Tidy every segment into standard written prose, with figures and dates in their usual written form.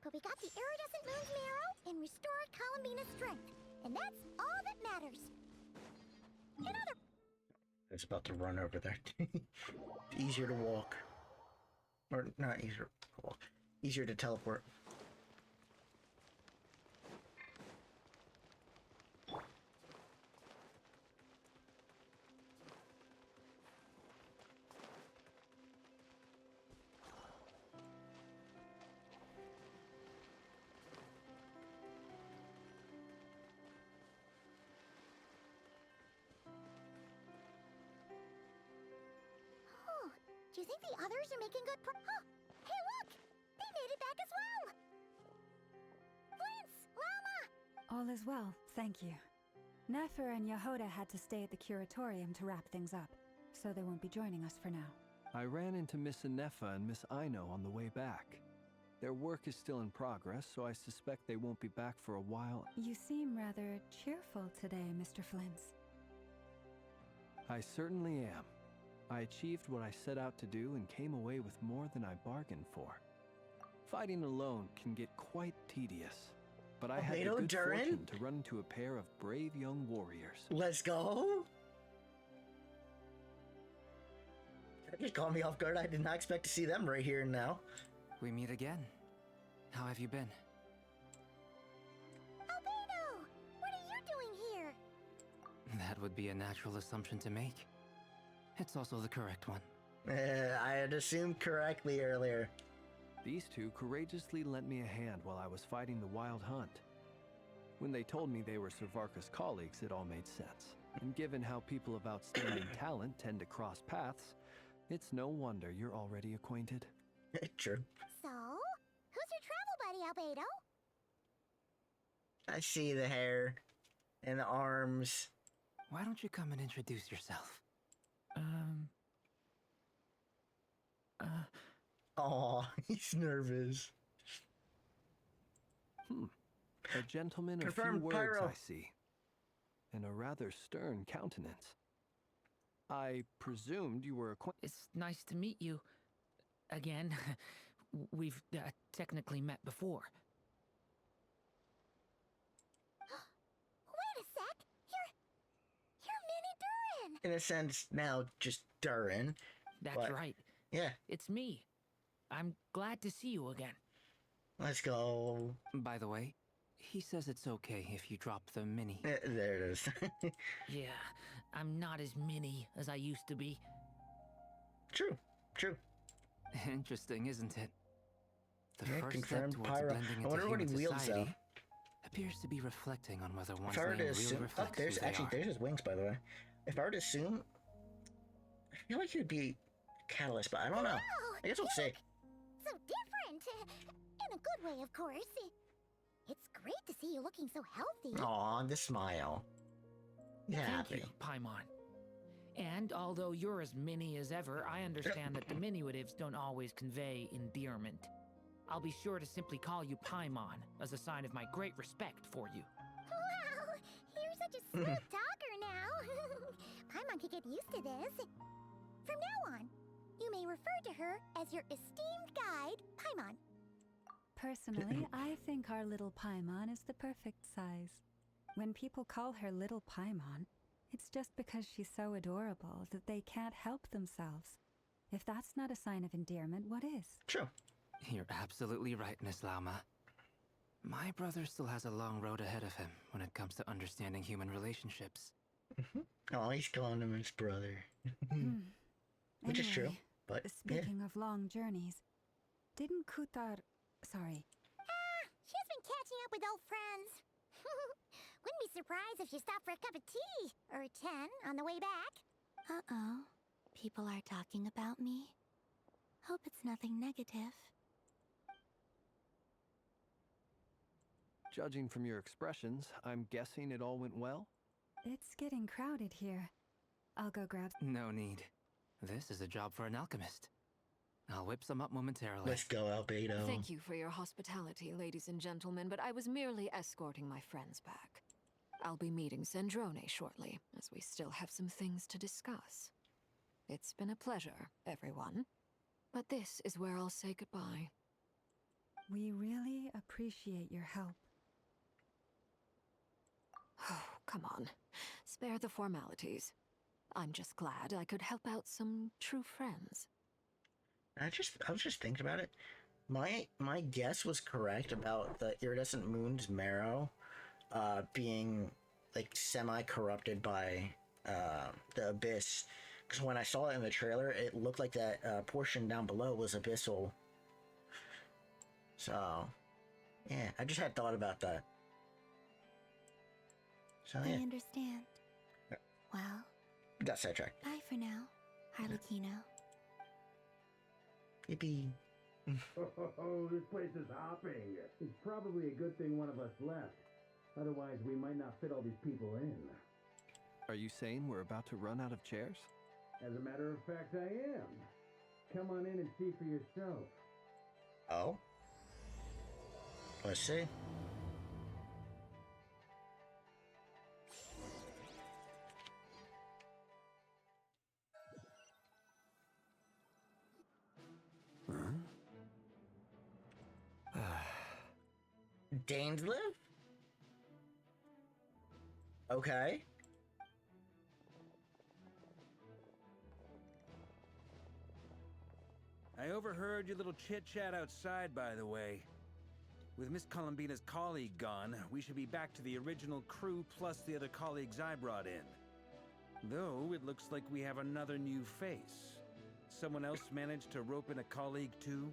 But we got the iridescent moon's marrow and restored Columbina's strength. And that's all that matters. In other... It's about to run over there. Easier to walk. Or not easier to walk. Easier to teleport. Do you think the others are making good Oh, hey look! They made it back as well! Flint's! Llama! All is well, thank you. Nefer and Yehoda had to stay at the curatorium to wrap things up, so they won't be joining us for now. I ran into Miss Inefa and Miss Aino on the way back. Their work is still in progress, so I suspect they won't be back for a while. You seem rather cheerful today, Mr. Flint's. I certainly am. I achieved what I set out to do and came away with more than I bargained for. Fighting alone can get quite tedious, but I had the good fortune to run into a pair of brave young warriors. Let's go! That just caught me off guard. I did not expect to see them right here and now. We meet again. How have you been? Albedo! What are you doing here? That would be a natural assumption to make. It's also the correct one. I had assumed correctly earlier. These two courageously lent me a hand while I was fighting the Wild Hunt. When they told me they were Servarka's colleagues, it all made sense. And given how people of outstanding talent tend to cross paths, it's no wonder you're already acquainted. True. So, who's your travel buddy, Albedo? I see the hair and the arms. Why don't you come and introduce yourself? Aw, he's nervous. A gentleman of few words, I see. And a rather stern countenance. I presumed you were acquainted. It's nice to meet you. Again. We've technically met before. Wait a sec! You're Mini Durin! In a sense, now just Durin. That's right. Yeah. It's me. I'm glad to see you again. Let's go. By the way, he says it's okay if you drop the mini. There it is. Yeah, I'm not as mini as I used to be. True. Interesting, isn't it? The Yeah, first confirmed step towards pyro. blending I into wonder what he human wields, society though. appears to be reflecting on whether one's If I were name to really assume, reflects there's who they actually are. there's his wings, by the way. If I were to assume, I feel like he would be a catalyst, but I don't know. Wow, I guess we'll see. So different! In a good way, of course. It's great to see you looking so healthy. Aw, the smile. Yeah. Thank you, Paimon. And although you're as mini as ever, I understand that diminutives don't always convey endearment. I'll be sure to simply call you Paimon as a sign of my great respect for you. Wow, you're such a smooth talker now. Paimon could get used to this. From now on, you may refer to her as your esteemed guide, Paimon. Personally, I think our little Paimon is the perfect size. When people call her Little Paimon, it's just because she's so adorable that they can't help themselves. If that's not a sign of endearment, what is? True. You're absolutely right, Miss Lama. My brother still has a long road ahead of him when it comes to understanding human relationships. Oh, he's calling him his brother. Which is true, but speaking of long journeys, didn't Kutar... Sorry. She's been catching up with old friends. Wouldn't be surprised if she stopped for a cup of tea or 10 on the way back. Uh-oh. People are talking about me. Hope it's nothing negative. Judging from your expressions, I'm guessing it all went well? It's getting crowded here. I'll go grab... No need. This is a job for an alchemist. I'll whip some up momentarily. let's go, Albedo. Thank you for your hospitality, ladies and gentlemen, but I was merely escorting my friends back. I'll be meeting Sandrone shortly, as we still have some things to discuss. It's been a pleasure, everyone. But this is where I'll say goodbye. We really appreciate your help. Oh, come on. Spare the formalities. I'm just glad I could help out some true friends. I was just thinking about it. My guess was correct about the iridescent moon's marrow being like semi-corrupted by the abyss. Because when I saw it in the trailer, it looked like that portion down below was abyssal. So, yeah, I just had thought about that. So, I yeah, understand. Yeah. Well, got sidetracked. bye for now, Harlequino. Yippee. Oh, this place is hopping. It's probably a good thing one of us left. Otherwise, we might not fit all these people in. Are you saying we're about to run out of chairs? As a matter of fact, I am. Come on in and see for yourself. Oh. Let's see. Dainsliv? Okay. I overheard your little chit-chat outside, by the way. With Miss Columbina's colleague gone, we should be back to the original crew plus the other colleagues I brought in. Though, it looks like we have another new face. Someone else managed to rope in a colleague, too?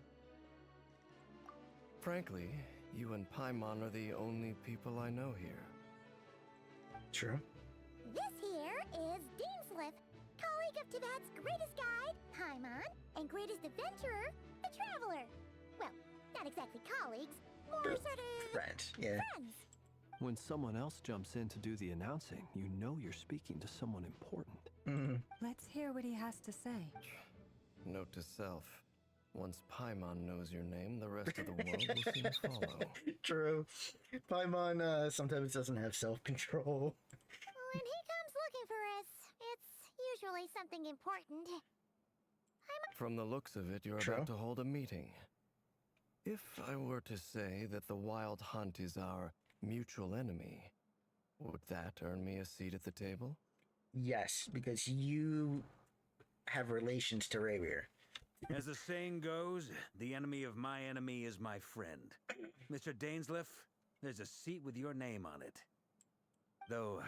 Frankly, you and Paimon are the only people I know here. True. This here is Dainsliv, colleague of Tibet's greatest guide, Paimon, and greatest adventurer, the Traveler. Well, not exactly colleagues, more sort of Friends, yeah. friends. When someone else jumps in to do the announcing, you know you're speaking to someone important. Mm-hmm. Let's hear what he has to say. Note to self. Once Paimon knows your name, the rest of the world will soon follow. True. Paimon sometimes doesn't have self-control. When he comes looking for us, it's usually something important. From the looks of it, you're True. about to hold a meeting. If I were to say that the Wild Hunt is our mutual enemy, would that earn me a seat at the table? Yes, because you have relations to Ravier. As the saying goes, the enemy of my enemy is my friend. Mr. Dainsliff, there's a seat with your name on it. Though,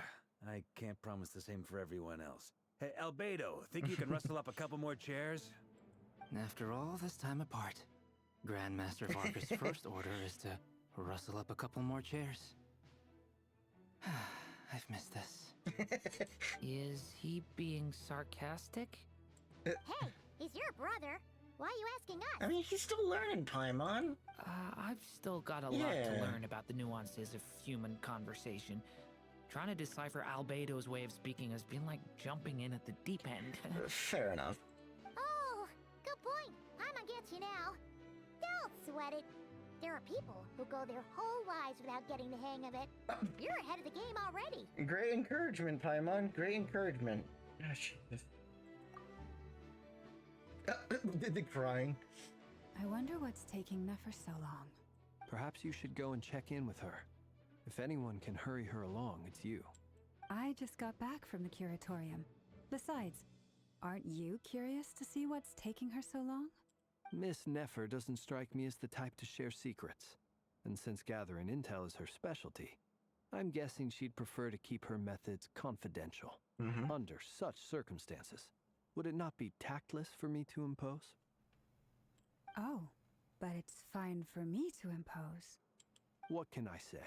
I can't promise the same for everyone else. Hey, Albedo, think you can rustle up a couple more chairs? After all this time apart, Grandmaster Varka's first order is to rustle up a couple more chairs. I've missed this. Is he being sarcastic? Hey, he's your brother. Why are you asking us? I mean, he's still learning, Paimon. I've still got a lot Yeah. to learn about the nuances of human conversation. Trying to decipher Albedo's way of speaking has been like jumping in at the deep end. Fair enough. Oh, good point. Paimon gets you now. Don't sweat it. There are people who go their whole lives without getting the hang of it. You're ahead of the game already. Great encouragement, Paimon. Great encouragement. Oh, Jesus. The crying. I wonder what's taking Nefer so long. Perhaps you should go and check in with her. If anyone can hurry her along, it's you. I just got back from the curatorium. Besides, aren't you curious to see what's taking her so long? Miss Nefer doesn't strike me as the type to share secrets. And since gathering intel is her specialty, I'm guessing she'd prefer to keep her methods confidential. Mm-hmm. Under such circumstances, would it not be tactless for me to impose? Oh, but it's fine for me to impose. What can I say?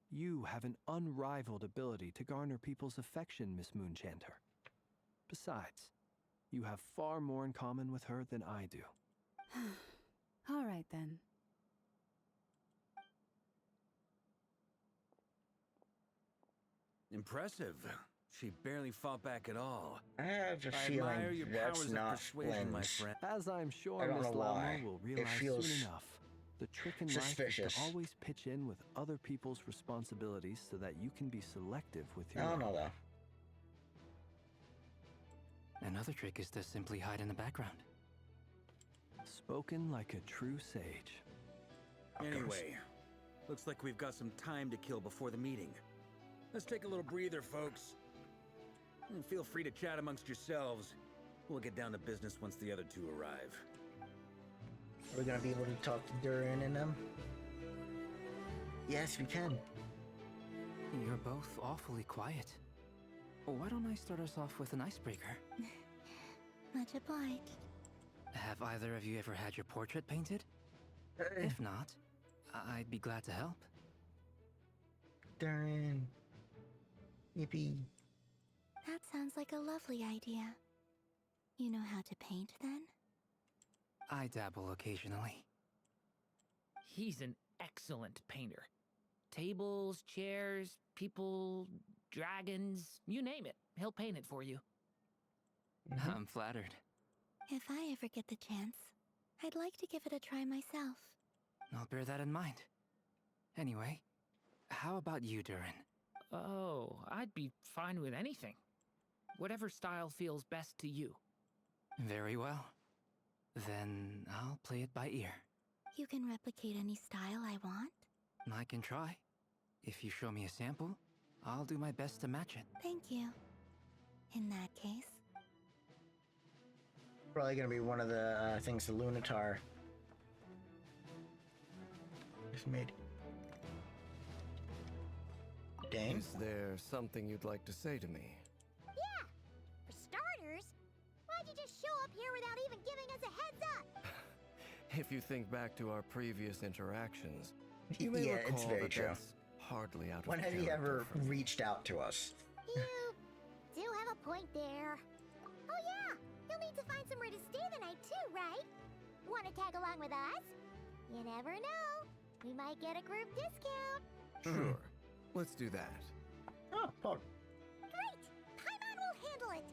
You have an unrivaled ability to garner people's affection, Miss Moonchanter. Besides, you have far more in common with her than I do. All right then. Impressive. She barely fought back at all. I have a I feeling admire your that's powers of not persuasion, my Lynn's. friend. As I'm I sure don't Miss know why. Lamo will It realize feels soon enough, the trick in life is suspicious. to always pitch in with other people's responsibilities so that you can be selective with your I don't own. know, though. Another trick is to simply hide in the background. Spoken like a true sage. Anyway, looks like we've got some time to kill before the meeting. Let's take a little breather, folks. And feel free to chat amongst yourselves. We'll get down to business once the other two arrive. Are we gonna be able to talk to Durin and them? Yes, we can. You're both awfully quiet. Why don't I start us off with an icebreaker? Much obliged. Have either of you ever had your portrait painted? If not, I'd be glad to help. Durin. Yippee. That sounds like a lovely idea. You know how to paint, then? I dabble occasionally. He's an excellent painter. Tables, chairs, people, dragons, you name it. He'll paint it for you. I'm flattered. If I ever get the chance, I'd like to give it a try myself. I'll bear that in mind. Anyway, how about you, Durin? Oh, I'd be fine with anything. Whatever style feels best to you. Very well. Then I'll play it by ear. You can replicate any style I want? I can try. If you show me a sample, I'll do my best to match it. Thank you. In that case, Probably gonna be one of the things the Lunatar just made. Dane? Is there something you'd like to say to me? yeah! For starters, why'd you just show up here without even giving us a heads up? If you think back to our previous interactions, you may Yeah, recall it's very that true. that's hardly out of When have you character ever for me. reached out to us? You do have a point there. Oh yeah, you'll need to find somewhere to stay the night too, right? Want to tag along with us? You never know. We might get a group discount. Sure, let's do that. Oh, Paul. Great! Paimon will handle it.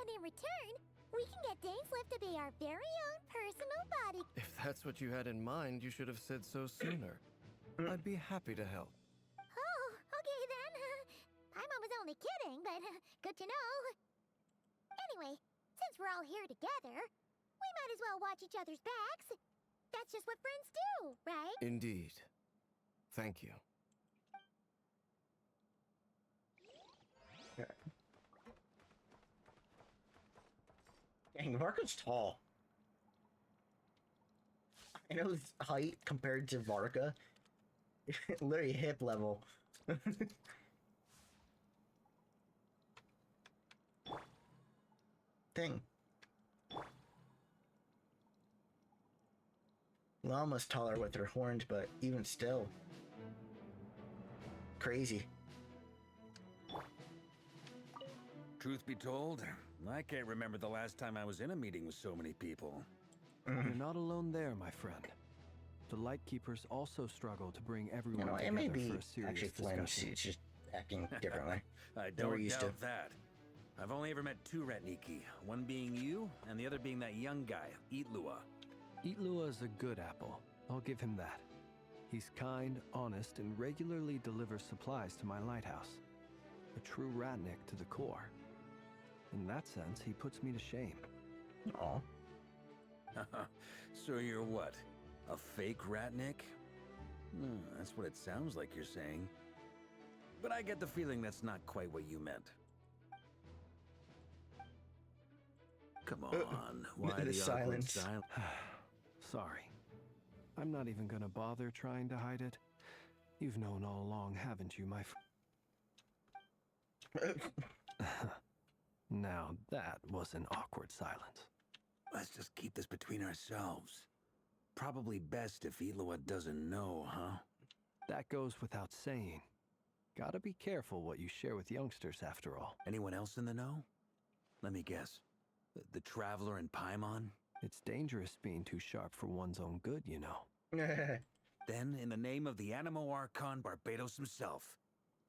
And in return, we can get Dainslift to be our very own personal body. If that's what you had in mind, you should have said so sooner. I'd be happy to help. Oh, okay then. Paimon was only kidding, but good to know. Anyway, since we're all here together, we might as well watch each other's backs. That's just what friends do, right? Indeed. Thank you. Dang, Varka's tall. I know his height compared to Varka. Literally hip level. Thing. Llama's taller with her horns, but even still. Crazy. Truth be told, I can't remember the last time I was in a meeting with so many people. You're not alone there, my friend. The Lightkeepers also struggle to bring everyone You know, it together may be for a serious actually Flynn's. discussion. It's just acting differently. I Than we're don't used doubt to. that. I've only ever met two Ratniki, one being you, and the other being that young guy, Eatlua. Eatlua is a good apple. I'll give him that. He's kind, honest, and regularly delivers supplies to my lighthouse. A true Ratnik to the core. In that sense, he puts me to shame. Aw. So you're what? A fake Ratnik? That's what it sounds like you're saying. But I get the feeling that's not quite what you meant. Come on, why the the awkward silence. silence? Sorry. I'm not even gonna bother trying to hide it. You've known all along, haven't you, my Now that was an awkward silence. Let's just keep this between ourselves. Probably best if Eloa doesn't know, huh? That goes without saying. Gotta be careful what you share with youngsters, after all. Anyone else in the know? Let me guess. The Traveler and Paimon? It's dangerous being too sharp for one's own good, you know. Then, in the name of the Animo Archon Barbados himself,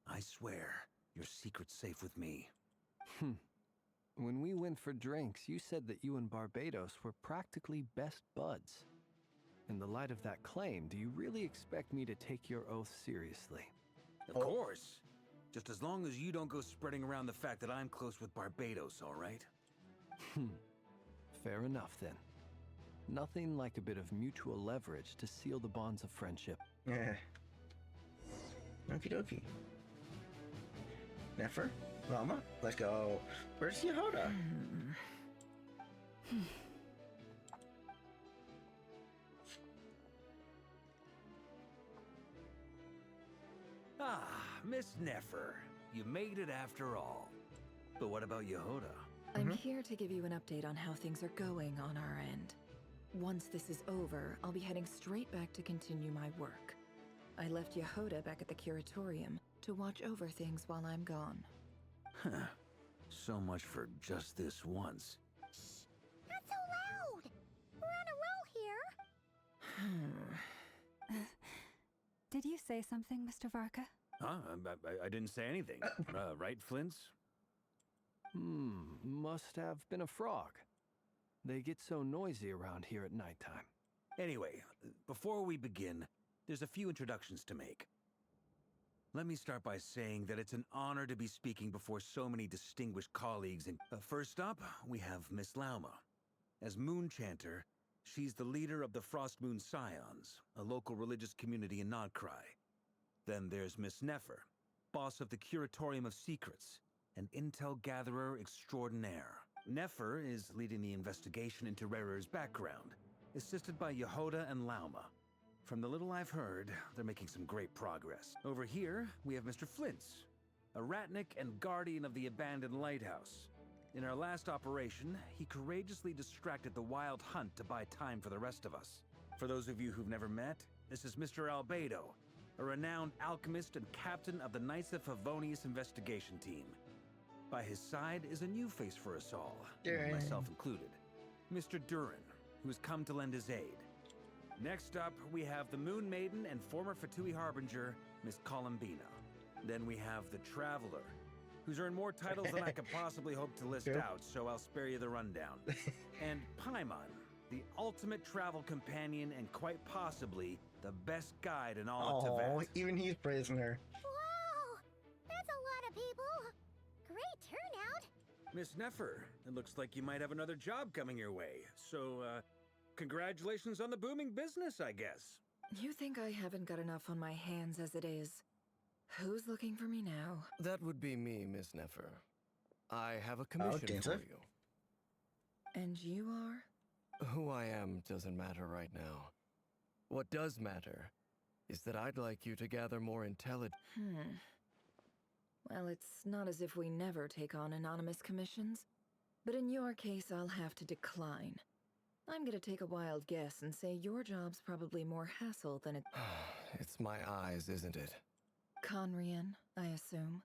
I swear, your secret's safe with me. When we went for drinks, you said that you and Barbados were practically best buds. In the light of that claim, do you really expect me to take your oath seriously? Of course. Just as long as you don't go spreading around the fact that I'm close with Barbados, all right? Fair enough, then. Nothing like a bit of mutual leverage to seal the bonds of friendship. Yeah. Okie dokie. Nefer? Mama? Let's go. Where's Yehoda? Ah, Miss Nefer. You made it after all. But what about Yehoda? I'm here to give you an update on how things are going on our end. Once this is over, I'll be heading straight back to continue my work. I left Yehoda back at the Curatorium to watch over things while I'm gone. Huh. So much for just this once. Shh! Not so loud! We're on a roll here. Did you say something, Mr. Varka? Huh? I didn't say anything. Right, Flints? Must have been a frog. They get so noisy around here at nighttime. Anyway, before we begin, there's a few introductions to make. Let me start by saying that it's an honor to be speaking before so many distinguished colleagues. And first up, we have Miss Lauma. As Moon Chanter, she's the leader of the Frost Moon Scions, a local religious community in Nodcry. Then there's Miss Nefer, boss of the Curatorium of Secrets, an intel gatherer extraordinaire. Nefer is leading the investigation into Rerer's background, assisted by Yehoda and Lauma. From the little I've heard, they're making some great progress. Over here, we have Mr. Flintz, a ratnik and guardian of the abandoned lighthouse. In our last operation, he courageously distracted the Wild Hunt to buy time for the rest of us. For those of you who've never met, this is Mr. Albedo, a renowned alchemist and captain of the Knights of Favonius investigation team. By his side is a new face for us all, myself included, Mr. Durin, who has come to lend his aid. Next up, we have the Moon Maiden and former Fatui Harbinger, Miss Columbina. Then we have the Traveler, who's earned more titles than I could possibly hope to list out, so I'll spare you the rundown. And Paimon, the ultimate travel companion and quite possibly the best guide in all of Oh, Teyvat. even he's praising her. Wow! That's a lot of people! Great turnout! Miss Nefer, it looks like you might have another job coming your way, so, congratulations on the booming business, I guess. You think I haven't got enough on my hands as it is? Who's looking for me now? That would be me, Miss Nefer. I have a commission Dancer? for you. And you are? Who I am doesn't matter right now. What does matter is that I'd like you to gather more intelligence. Well, it's not as if we never take on anonymous commissions. But in your case, I'll have to decline. I'm gonna take a wild guess and say your job's probably more hassle than it. It's my eyes, isn't it? Conrian, I assume.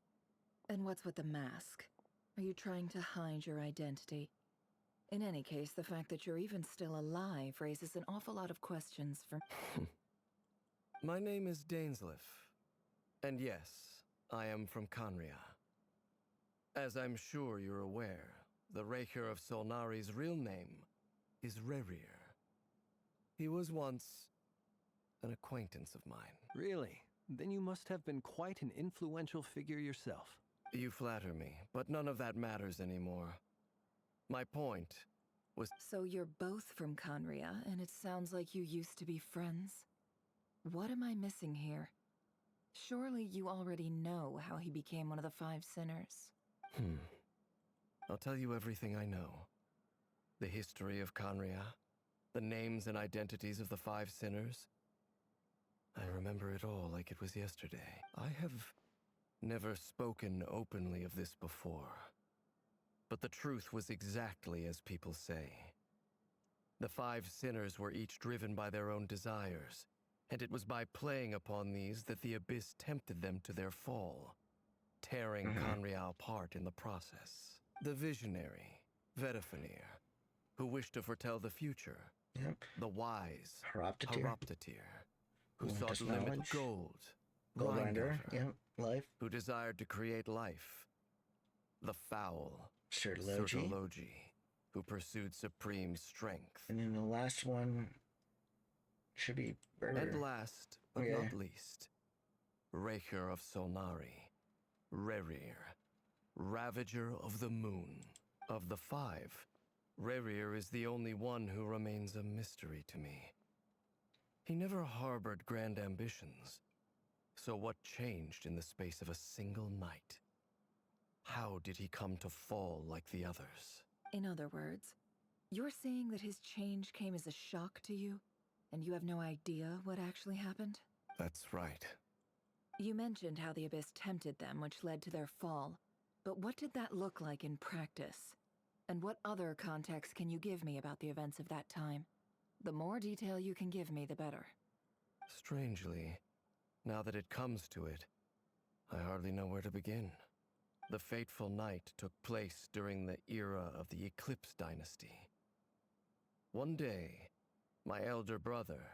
And what's with the mask? Are you trying to hide your identity? In any case, the fact that you're even still alive raises an awful lot of questions for... My name is Dainsleif. And yes, I am from Conria. As I'm sure you're aware, the Raker of Solnari's real name is Rerir. He was once an acquaintance of mine. Really? Then you must have been quite an influential figure yourself. You flatter me, but none of that matters anymore. My point was... So you're both from Conria, and it sounds like you used to be friends? What am I missing here? Surely you already know how he became one of the Five Sinners. I'll tell you everything I know. The history of Conria, the names and identities of the Five Sinners. I remember it all like it was yesterday. I have never spoken openly of this before. But the truth was exactly as people say. The Five Sinners were each driven by their own desires, and it was by playing upon these that the Abyss tempted them to their fall, tearing Conria apart in the process. The visionary, Vedafinir, who wished to foretell the future. The wise, Horoptatyr, who sought to limit gold. Goldrinder, life. Who desired to create life. The foul, Sertologi, who pursued supreme strength. And then the last one should be Rerir. And last, but not least, Raker of Solnari, Rerir, Ravager of the Moon. Of the five, Rerir is the only one who remains a mystery to me. He never harbored grand ambitions. So what changed in the space of a single night? How did he come to fall like the others? In other words, you're saying that his change came as a shock to you, and you have no idea what actually happened? That's right. You mentioned how the Abyss tempted them, which led to their fall. But what did that look like in practice? And what other context can you give me about the events of that time? The more detail you can give me, the better. Strangely, now that it comes to it, I hardly know where to begin. The fateful night took place during the era of the Eclipse Dynasty. One day, my elder brother,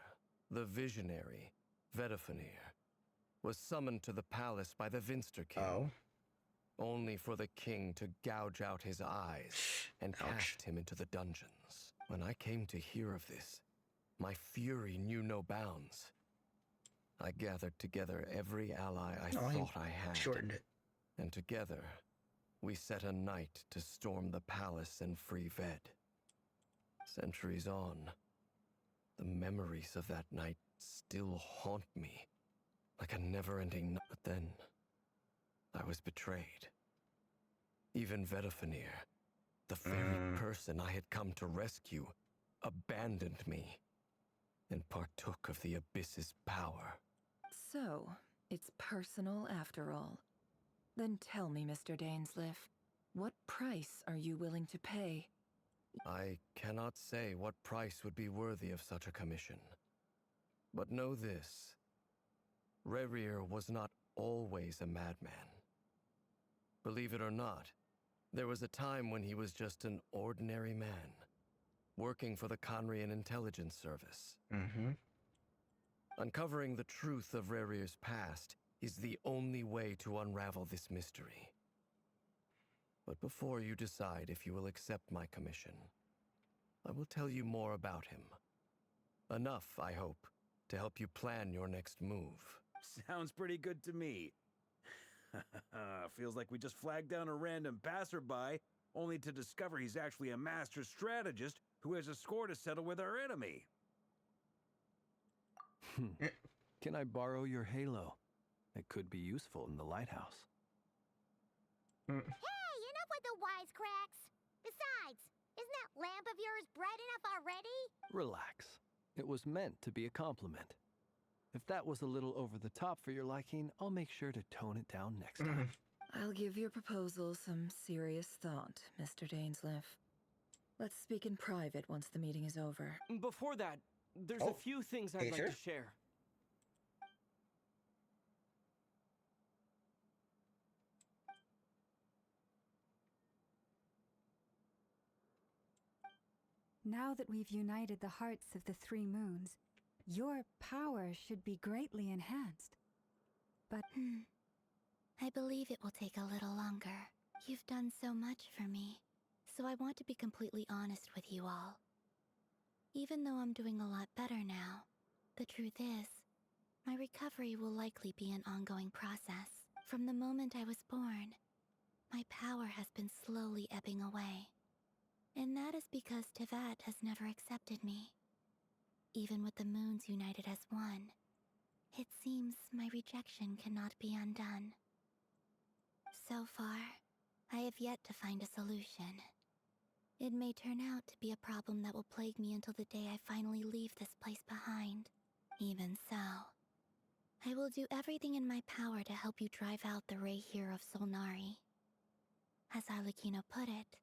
the visionary, Vedifenir, was summoned to the palace by the Vinster King. Oh. Only for the king to gouge out his eyes and cast him into the dungeons. When I came to hear of this, my fury knew no bounds. I gathered together every ally I thought I had. Shortened it. And together, we set a night to storm the palace and free Ved. Centuries on, the memories of that night still haunt me, like a never-ending. But then, I was betrayed. Even Vedifenir, the very person I had come to rescue, abandoned me and partook of the Abyss's power. So, it's personal after all. Then tell me, Mr. Dainsleif, what price are you willing to pay? I cannot say what price would be worthy of such a commission. But know this. Rerir was not always a madman. Believe it or not, there was a time when he was just an ordinary man, working for the Conrian Intelligence Service. Uncovering the truth of Rerir's past is the only way to unravel this mystery. But before you decide if you will accept my commission, I will tell you more about him. Enough, I hope, to help you plan your next move. Sounds pretty good to me. Feels like we just flagged down a random passerby, only to discover he's actually a master strategist who has a score to settle with our enemy. Can I borrow your halo? It could be useful in the lighthouse. Hey, enough with the wisecracks! Besides, isn't that lamp of yours bright enough already? Relax. It was meant to be a compliment. If that was a little over the top for your liking, I'll make sure to tone it down next time. I'll give your proposal some serious thought, Mr. Dainsleif. Let's speak in private once the meeting is over. Before that, there's a few things I'd like to share. Now that we've united the hearts of the three moons, your power should be greatly enhanced. But I believe it will take a little longer. You've done so much for me, so I want to be completely honest with you all. Even though I'm doing a lot better now, the truth is, my recovery will likely be an ongoing process. From the moment I was born, my power has been slowly ebbing away. And that is because Tevat has never accepted me. Even with the moons united as one, it seems my rejection cannot be undone. So far, I have yet to find a solution. It may turn out to be a problem that will plague me until the day I finally leave this place behind. Even so, I will do everything in my power to help you drive out the Ray here of Solnari. As Arlecchino put it,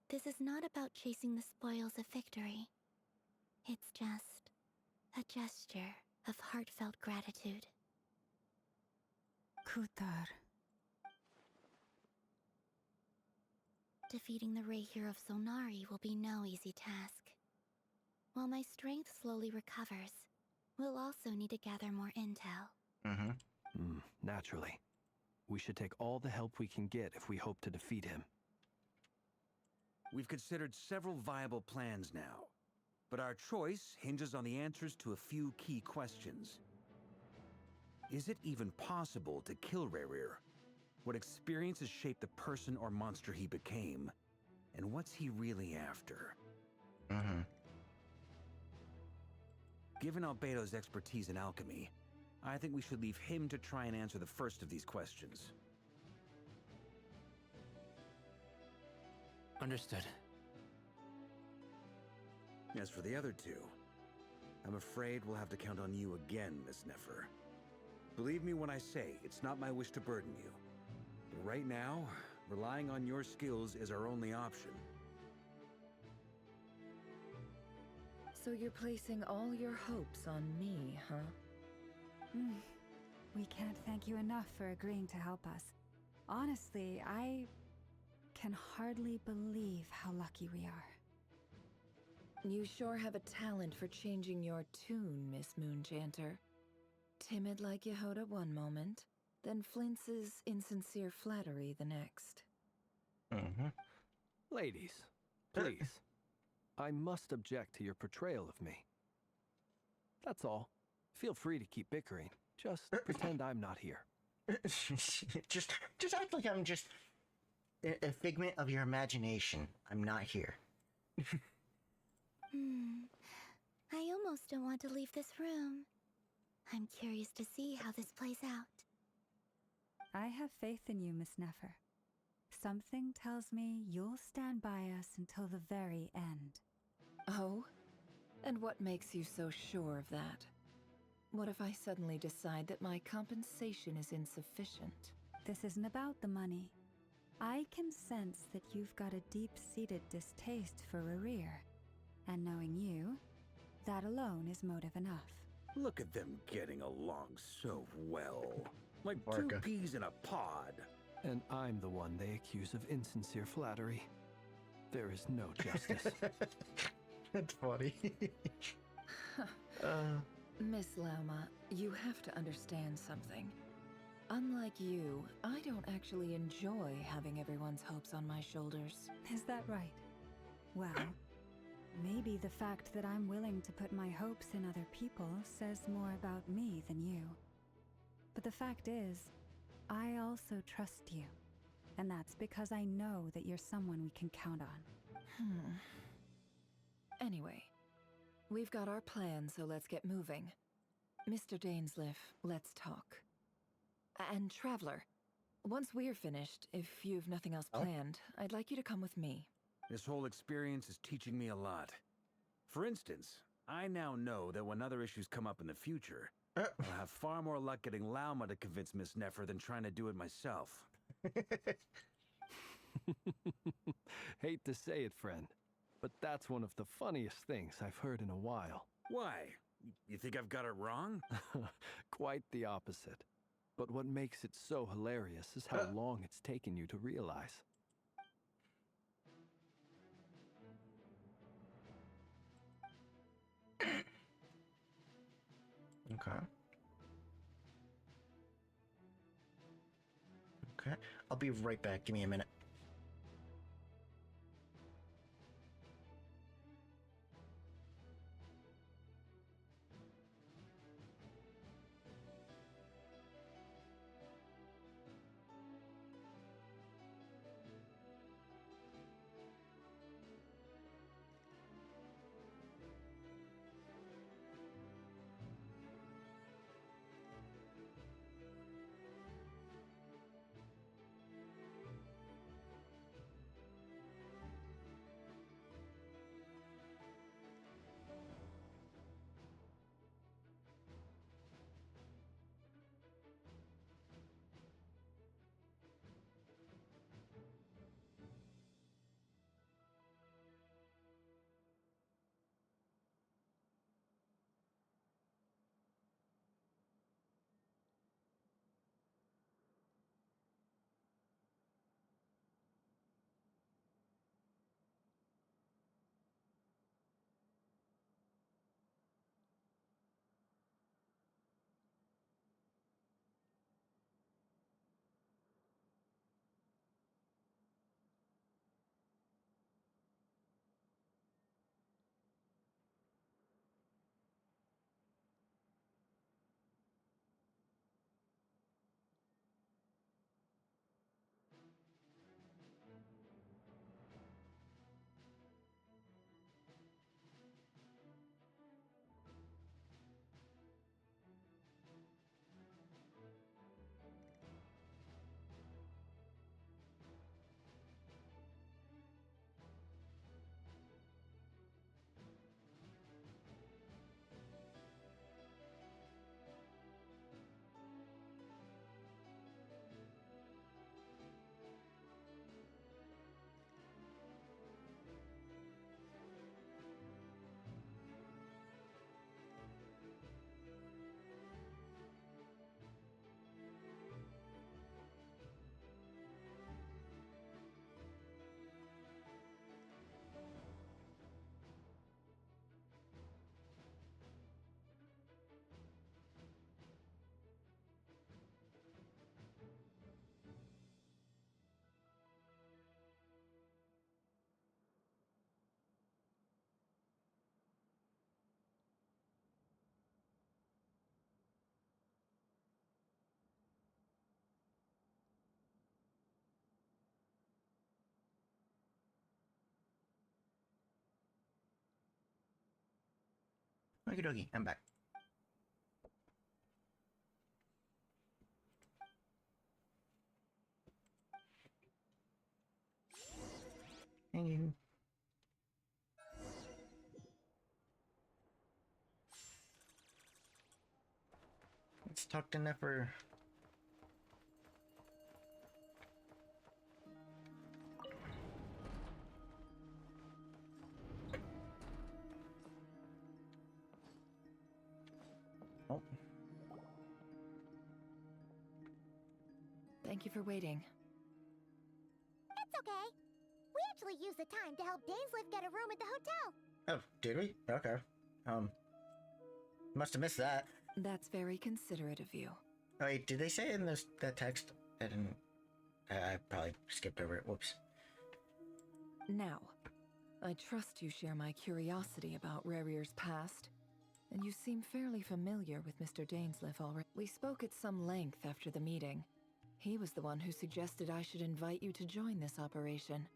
this is not about chasing the spoils of victory. It's just a gesture of heartfelt gratitude. Kutar. Defeating the Ray here of Solnari will be no easy task. While my strength slowly recovers, we'll also need to gather more intel. Naturally. We should take all the help we can get if we hope to defeat him. We've considered several viable plans now, but our choice hinges on the answers to a few key questions. Is it even possible to kill Rerir? What experiences shaped the person or monster he became? And what's he really after? Mm-hmm. Given Albedo's expertise in alchemy, I think we should leave him to try and answer the first of these questions. Understood. As for the other two, I'm afraid we'll have to count on you again, Miss Nefer. Believe me when I say it's not my wish to burden you. But right now, relying on your skills is our only option. So you're placing all your hopes on me, huh? We can't thank you enough for agreeing to help us. Honestly, I can hardly believe how lucky we are. You sure have a talent for changing your tune, Miss Moonchanter. Timid like Yehoda one moment, then flinches insincere flattery the next. Mm-hmm. Ladies, please. I must object to your portrayal of me. That's all. Feel free to keep bickering. Just pretend I'm not here. just act like I'm just a figment of your imagination. I'm not here. I almost don't want to leave this room. I'm curious to see how this plays out. I have faith in you, Miss Nefer. Something tells me you'll stand by us until the very end. Oh? And what makes you so sure of that? What if I suddenly decide that my compensation is insufficient? This isn't about the money. I can sense that you've got a deep-seated distaste for Rerir. And knowing you, that alone is motive enough. Look at them getting along so well. Like Barca. two peas in a pod. And I'm the one they accuse of insincere flattery. There is no justice. That's funny. Miss Lauma, you have to understand something. Unlike you, I don't actually enjoy having everyone's hopes on my shoulders. Is that right? Well, maybe the fact that I'm willing to put my hopes in other people says more about me than you. But the fact is, I also trust you. And that's because I know that you're someone we can count on. Anyway, we've got our plan, so let's get moving. Mr. Dainsliff, let's talk. And Traveler, once we're finished, if you've nothing else planned, I'd like you to come with me. This whole experience is teaching me a lot. For instance, I now know that when other issues come up in the future, I'll have far more luck getting Lauma to convince Miss Nefer than trying to do it myself. Hate to say it, friend, but that's one of the funniest things I've heard in a while. Why? You think I've got it wrong? Quite the opposite. But what makes it so hilarious is how long it's taken you to realize. Okay. Okay. I'll be right back. Give me a minute. Okie dokie, I'm back. Thank you. Let's talk to Nefer. Oh. Thank you for waiting. It's okay. We actually used the time to help Dainsliff get a room at the hotel. Oh, did we? Okay. Must have missed that. That's very considerate of you. Oh, wait, did they say in that text? I didn't. I probably skipped over it. Whoops. Now, I trust you share my curiosity about Rarir's past, and you seem fairly familiar with Mr. Dainsliff already. We spoke at some length after the meeting. He was the one who suggested I should invite you to join this operation.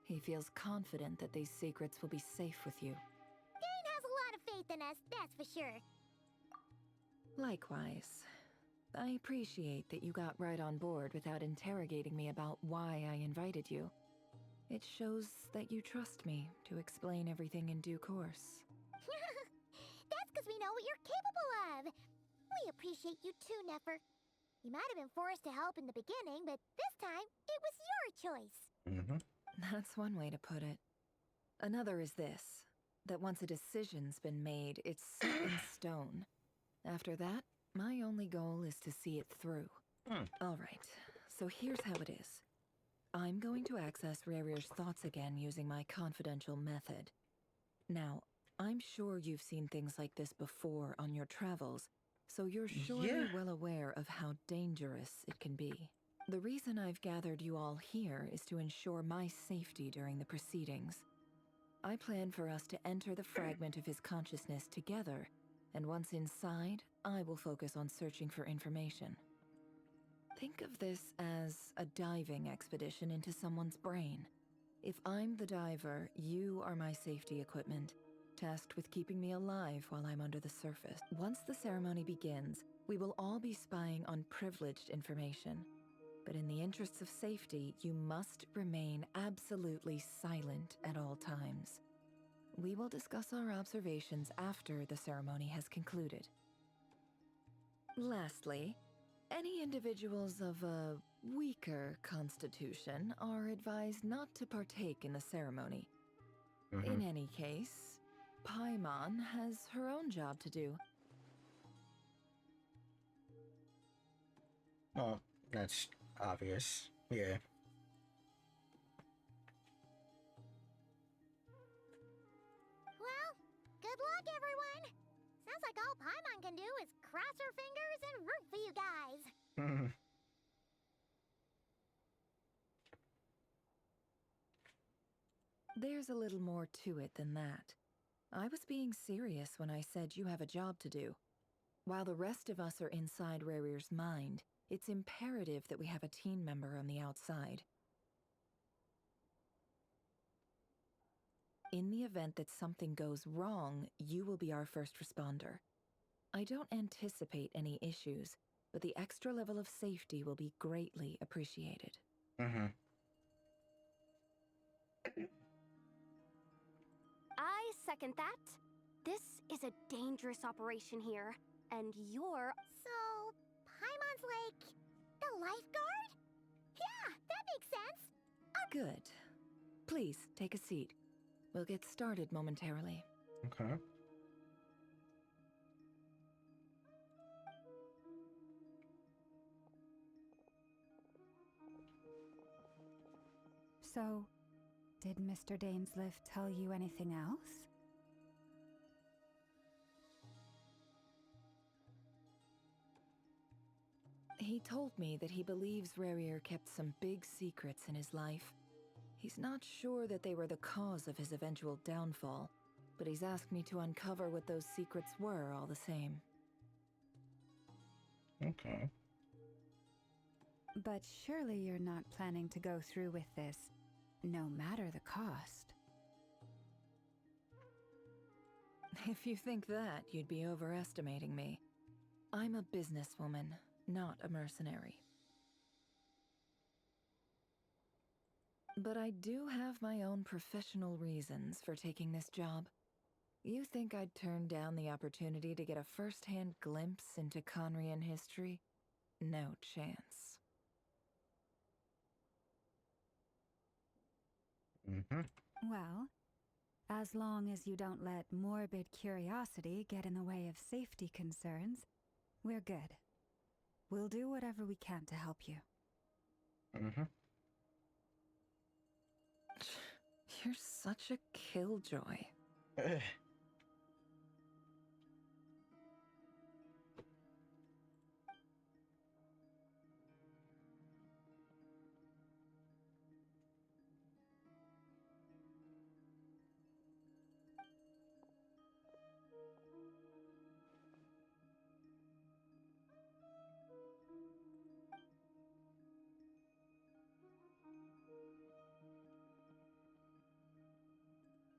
He feels confident that these secrets will be safe with you. Dane has a lot of faith in us, that's for sure. Likewise. I appreciate that you got right on board without interrogating me about why I invited you. It shows that you trust me to explain everything in due course. That's because we know what you're capable of. We appreciate you too, Nefer. You might have been forced to help in the beginning, but this time, it was your choice. Mm-hmm. That's one way to put it. Another is this, that once a decision's been made, it's set in stone. After that, my only goal is to see it through. All right, so here's how it is. I'm going to access Rarir's thoughts again using my confidential method. Now, I'm sure you've seen things like this before on your travels, so you're surely well aware of how dangerous it can be. The reason I've gathered you all here is to ensure my safety during the proceedings. I plan for us to enter the fragment of his consciousness together, and once inside, I will focus on searching for information. Think of this as a diving expedition into someone's brain. If I'm the diver, you are my safety equipment, tasked with keeping me alive while I'm under the surface. Once the ceremony begins, we will all be spying on privileged information. But in the interests of safety, you must remain absolutely silent at all times. We will discuss our observations after the ceremony has concluded. Lastly, any individuals of a weaker constitution are advised not to partake in the ceremony. In any case, Paimon has her own job to do. Well, that's obvious. Yeah. Well, good luck, everyone. Sounds like all Paimon can do is cross her fingers and root for you guys. There's a little more to it than that. I was being serious when I said you have a job to do. While the rest of us are inside Rarir's mind, it's imperative that we have a team member on the outside. In the event that something goes wrong, you will be our first responder. I don't anticipate any issues, but the extra level of safety will be greatly appreciated. I second that. This is a dangerous operation here, and you're... So, Paimon's like the lifeguard? Yeah, that makes sense. Good. Please, take a seat. We'll get started momentarily. Okay. So, did Mr. Dainsliff tell you anything else? He told me that he believes Rarir kept some big secrets in his life. He's not sure that they were the cause of his eventual downfall, but he's asked me to uncover what those secrets were all the same. Okay. But surely you're not planning to go through with this, no matter the cost. If you think that, you'd be overestimating me. I'm a businesswoman, not a mercenary. But I do have my own professional reasons for taking this job. You think I'd turn down the opportunity to get a first-hand glimpse into Conrian history? No chance. Well, as long as you don't let morbid curiosity get in the way of safety concerns, we're good. We'll do whatever we can to help you. You're such a killjoy.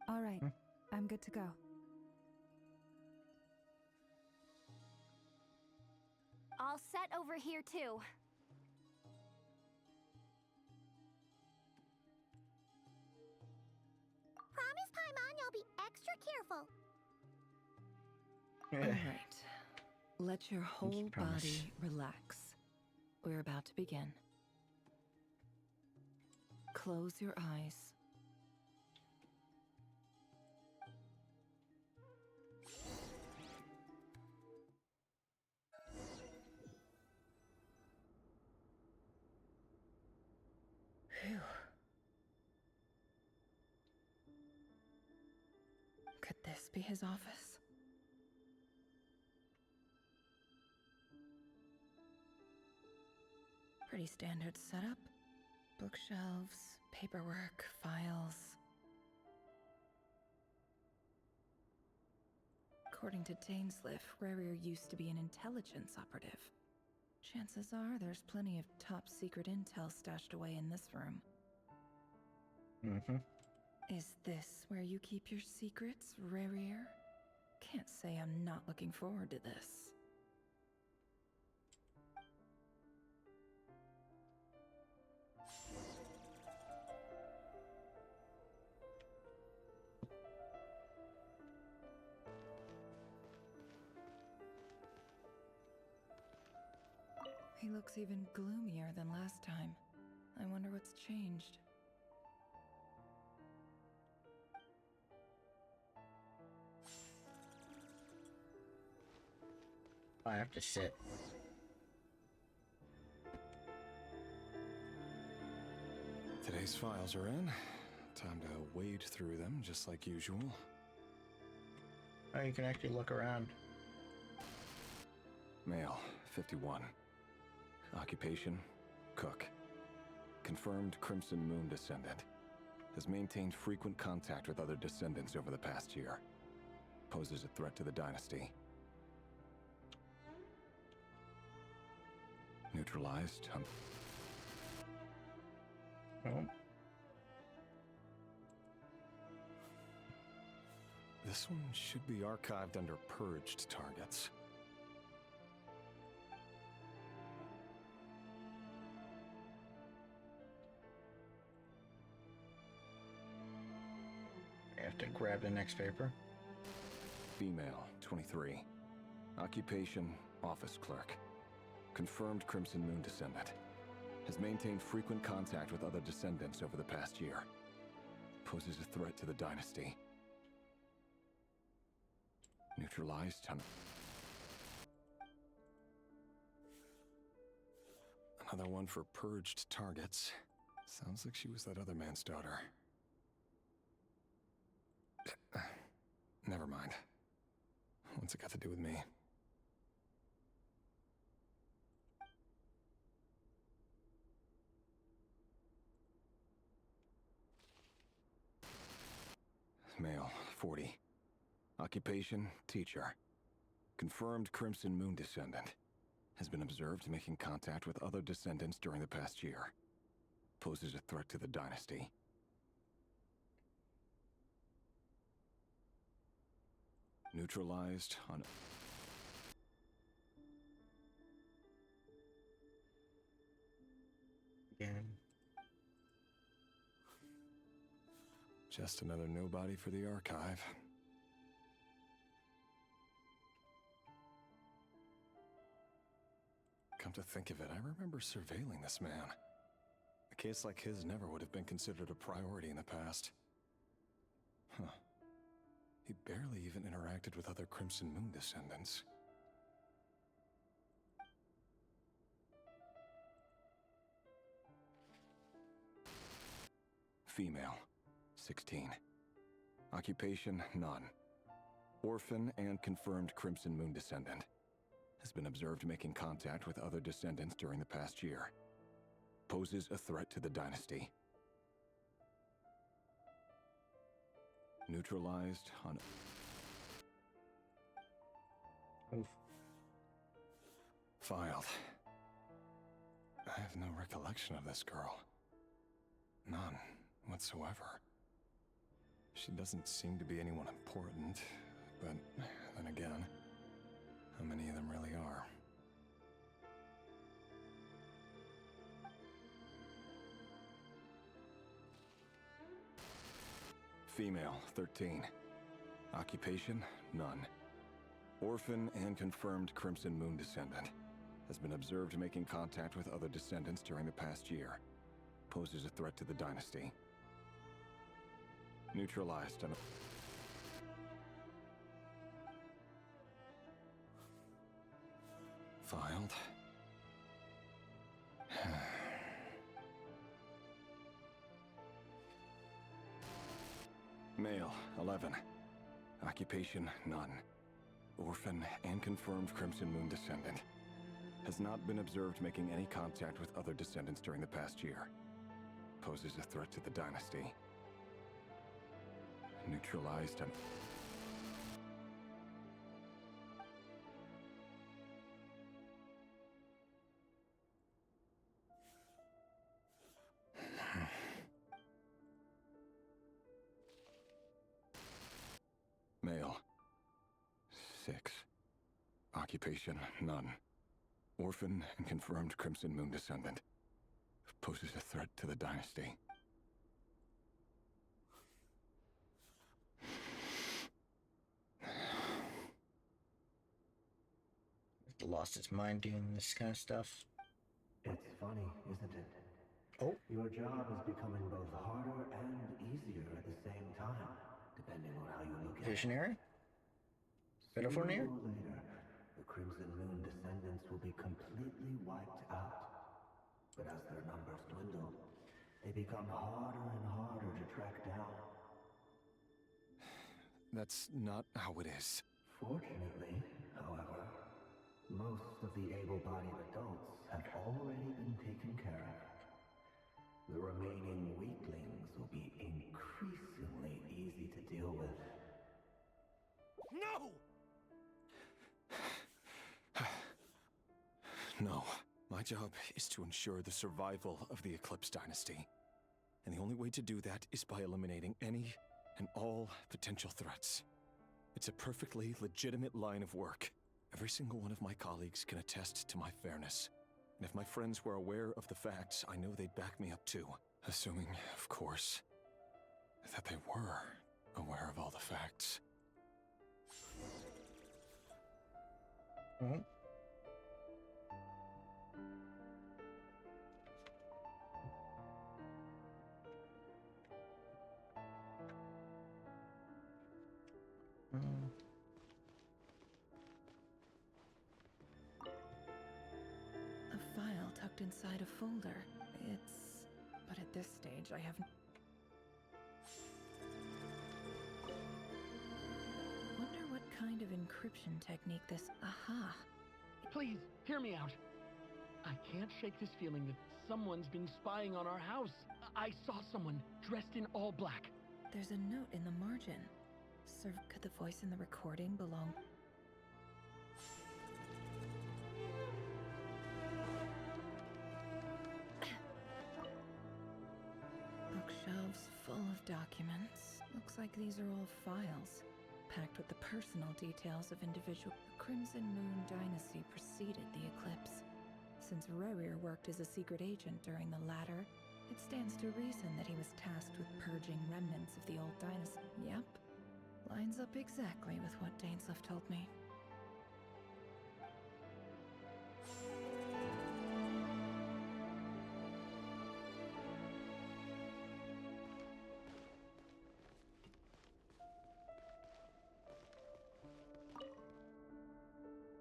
All right, I'm good to go. All set over here, too. Promise, Paimon, you'll be extra careful. Alright. Let your whole body relax. We're about to begin. Close your eyes. Phew. Could this be his office? Pretty standard setup. Bookshelves, paperwork, files. According to Dainsliff, Rarier used to be an intelligence operative. Chances are there's plenty of top secret intel stashed away in this room. Is this where you keep your secrets, Rarier? Can't say I'm not looking forward to this. He looks even gloomier than last time. I wonder what's changed. I have to sit. Today's files are in. Time to wade through them, just like usual. Oh, you can actually look around. Male, 51. Occupation, cook. Confirmed Crimson Moon descendant. Has maintained frequent contact with other descendants over the past year. Poses a threat to the dynasty. Neutralized. Oh. This one should be archived under purged targets. I have to grab the next paper. Female, 23. Occupation, office clerk. Confirmed Crimson Moon descendant. Has maintained frequent contact with other descendants over the past year. Poses a threat to the dynasty. Neutralized. Another one for purged targets. Sounds like she was that other man's daughter. Never mind. What's it got to do with me? Male, 40. Occupation, teacher. Confirmed Crimson Moon descendant. Has been observed making contact with other descendants during the past year. Poses a threat to the dynasty. Neutralized on... Again. Just another nobody for the archive. Come to think of it, I remember surveilling this man. A case like his never would have been considered a priority in the past. Huh. He barely even interacted with other Crimson Moon descendants. Female, 16. Occupation, none. Orphan and confirmed Crimson Moon descendant. Has been observed making contact with other descendants during the past year. Poses a threat to the dynasty. Neutralized on... Oof. Filed. I have no recollection of this girl. None whatsoever. She doesn't seem to be anyone important, but then again, how many of them really are? Female, 13. Occupation, none. Orphan and confirmed Crimson Moon descendant. Has been observed making contact with other descendants during the past year. Poses a threat to the dynasty. Neutralized on... Filed. Male, 11. Occupation, none. Orphan and confirmed Crimson Moon descendant. Has not been observed making any contact with other descendants during the past year. Poses a threat to the dynasty. Neutralized on... Male. 6. Occupation, none. Orphan and confirmed Crimson Moon descendant. Poses a threat to the dynasty. Lost its mind doing this kind of stuff. It's funny, isn't it? Oh. Your job is becoming both harder and easier at the same time, depending on how you look at it. Visionary? Sooner Metaphor near? or later, the Crimson Moon descendants will be completely wiped out. But as their numbers dwindle, they become harder and harder to track down. That's not how it is. Fortunately, however, most of the able-bodied adults have already been taken care of. The remaining weaklings will be increasingly easy to deal with. No! No. My job is to ensure the survival of the Eclipse Dynasty. And the only way to do that is by eliminating any and all potential threats. It's a perfectly legitimate line of work. Every single one of my colleagues can attest to my fairness. And if my friends were aware of the facts, I know they'd back me up too. Assuming, of course, that they were aware of all the facts. Mm-hmm. A file tucked inside a folder. But at this stage, I haven't... Wonder what kind of encryption technique this... Aha! Please, hear me out. I can't shake this feeling that someone's been spying on our house. I saw someone dressed in all black. There's a note in the margin. Sir, could the voice in the recording belong... Bookshelves full of documents. Looks like these are all files. packed with the personal details of individual. The Crimson Moon Dynasty preceded the eclipse. Since Rerir worked as a secret agent during the latter, it stands to reason that he was tasked with purging remnants of the old dynasty. Yep. Lines up exactly with what Dainsleif told me.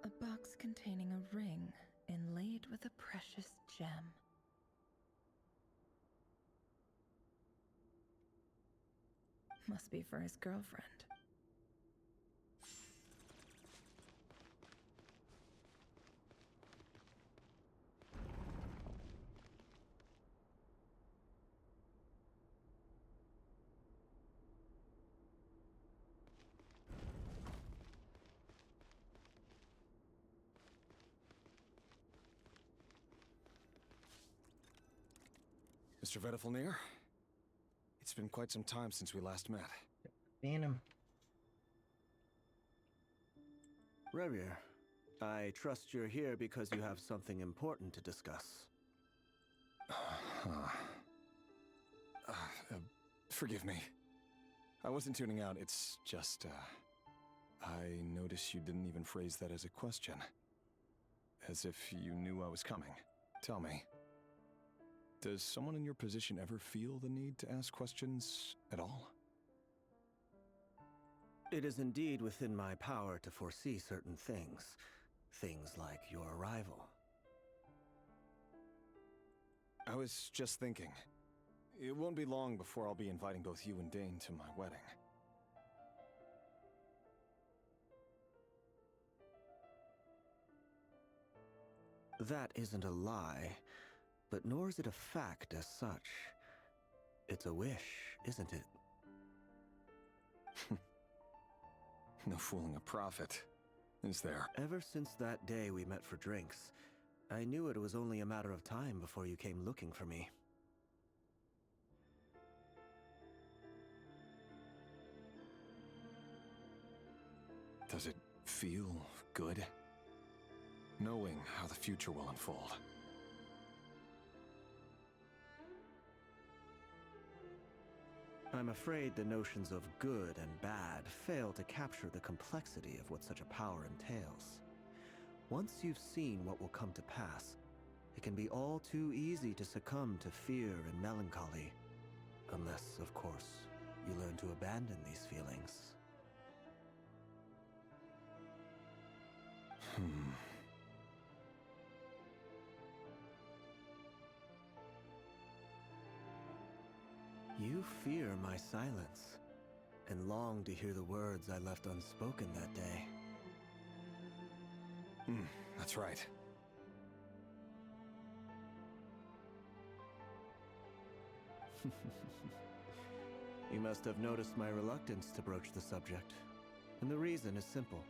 A box containing a ring inlaid with a precious gem. Must be for his girlfriend. Mr. Vedifalnir? It's been quite some time since we last met. Seeing him. Rerir, I trust you're here because you have something important to discuss. Forgive me. I wasn't tuning out, it's just, I noticed you didn't even phrase that as a question. As if you knew I was coming. Tell me, does someone in your position ever feel the need to ask questions at all? It is indeed within my power to foresee certain things. Things like your arrival. I was just thinking. It won't be long before I'll be inviting both you and Dane to my wedding. That isn't a lie, but nor is it a fact as such. It's a wish, isn't it? No fooling a prophet, is there? Ever since that day we met for drinks, I knew it was only a matter of time before you came looking for me. Does it feel good? Knowing how the future will unfold. I'm afraid the notions of good and bad fail to capture the complexity of what such a power entails. Once you've seen what will come to pass, it can be all too easy to succumb to fear and melancholy. Unless, of course, you learn to abandon these feelings. You fear my silence, and long to hear the words I left unspoken that day. That's right. You must have noticed my reluctance to broach the subject. And the reason is simple.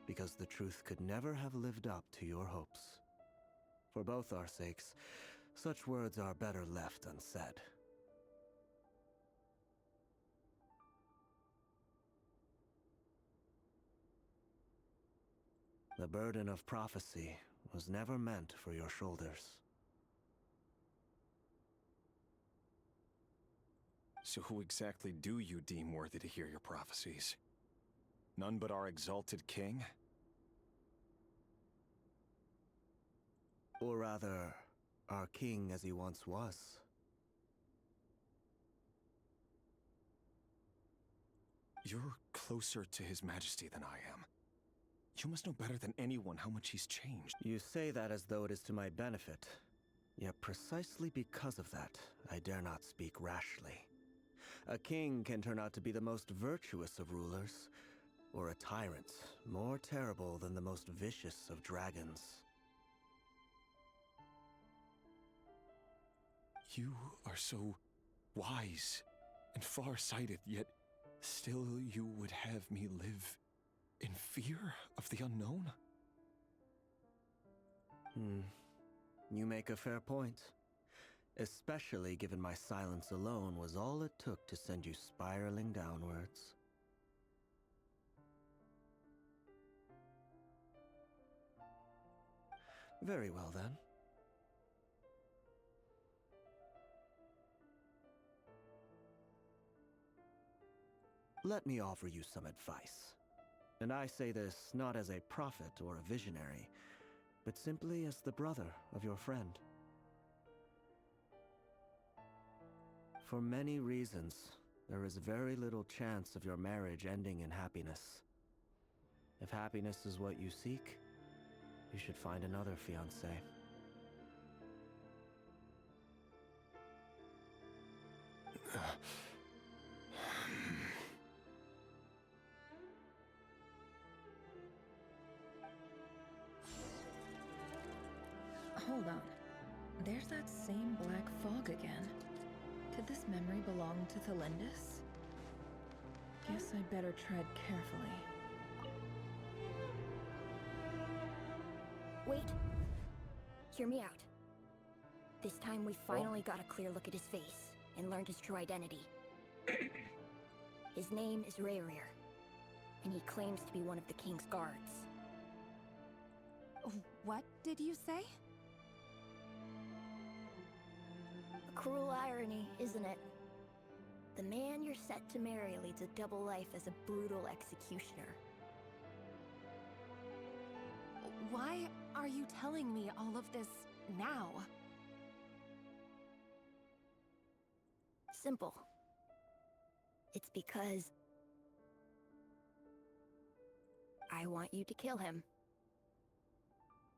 Because the truth could never have lived up to your hopes. For both our sakes, such words are better left unsaid. The burden of prophecy was never meant for your shoulders. So who exactly do you deem worthy to hear your prophecies? None but our exalted king? Or rather, our king as he once was. You're closer to His Majesty than I am. You must know better than anyone how much he's changed. You say that as though it is to my benefit. Yet precisely because of that, I dare not speak rashly. A king can turn out to be the most virtuous of rulers, or a tyrant more terrible than the most vicious of dragons. You are so wise and far-sighted, yet still you would have me live in fear of the unknown? You make a fair point. Especially given my silence alone was all it took to send you spiraling downwards. Very well, then. Let me offer you some advice. And I say this not as a prophet or a visionary, but simply as the brother of your friend. For many reasons, there is very little chance of your marriage ending in happiness. If happiness is what you seek, you should find another fiancé. Hold on. There's that same black fog again. Could this memory belong to Thelindis? Guess I'd better tread carefully. Wait. Hear me out. This time we finally got a clear look at his face and learned his true identity. His name is Rayrir, and he claims to be one of the king's guards. What did you say? A cruel irony, isn't it? The man you're set to marry leads a double life as a brutal executioner. Why are you telling me all of this now? Simple. It's because I want you to kill him.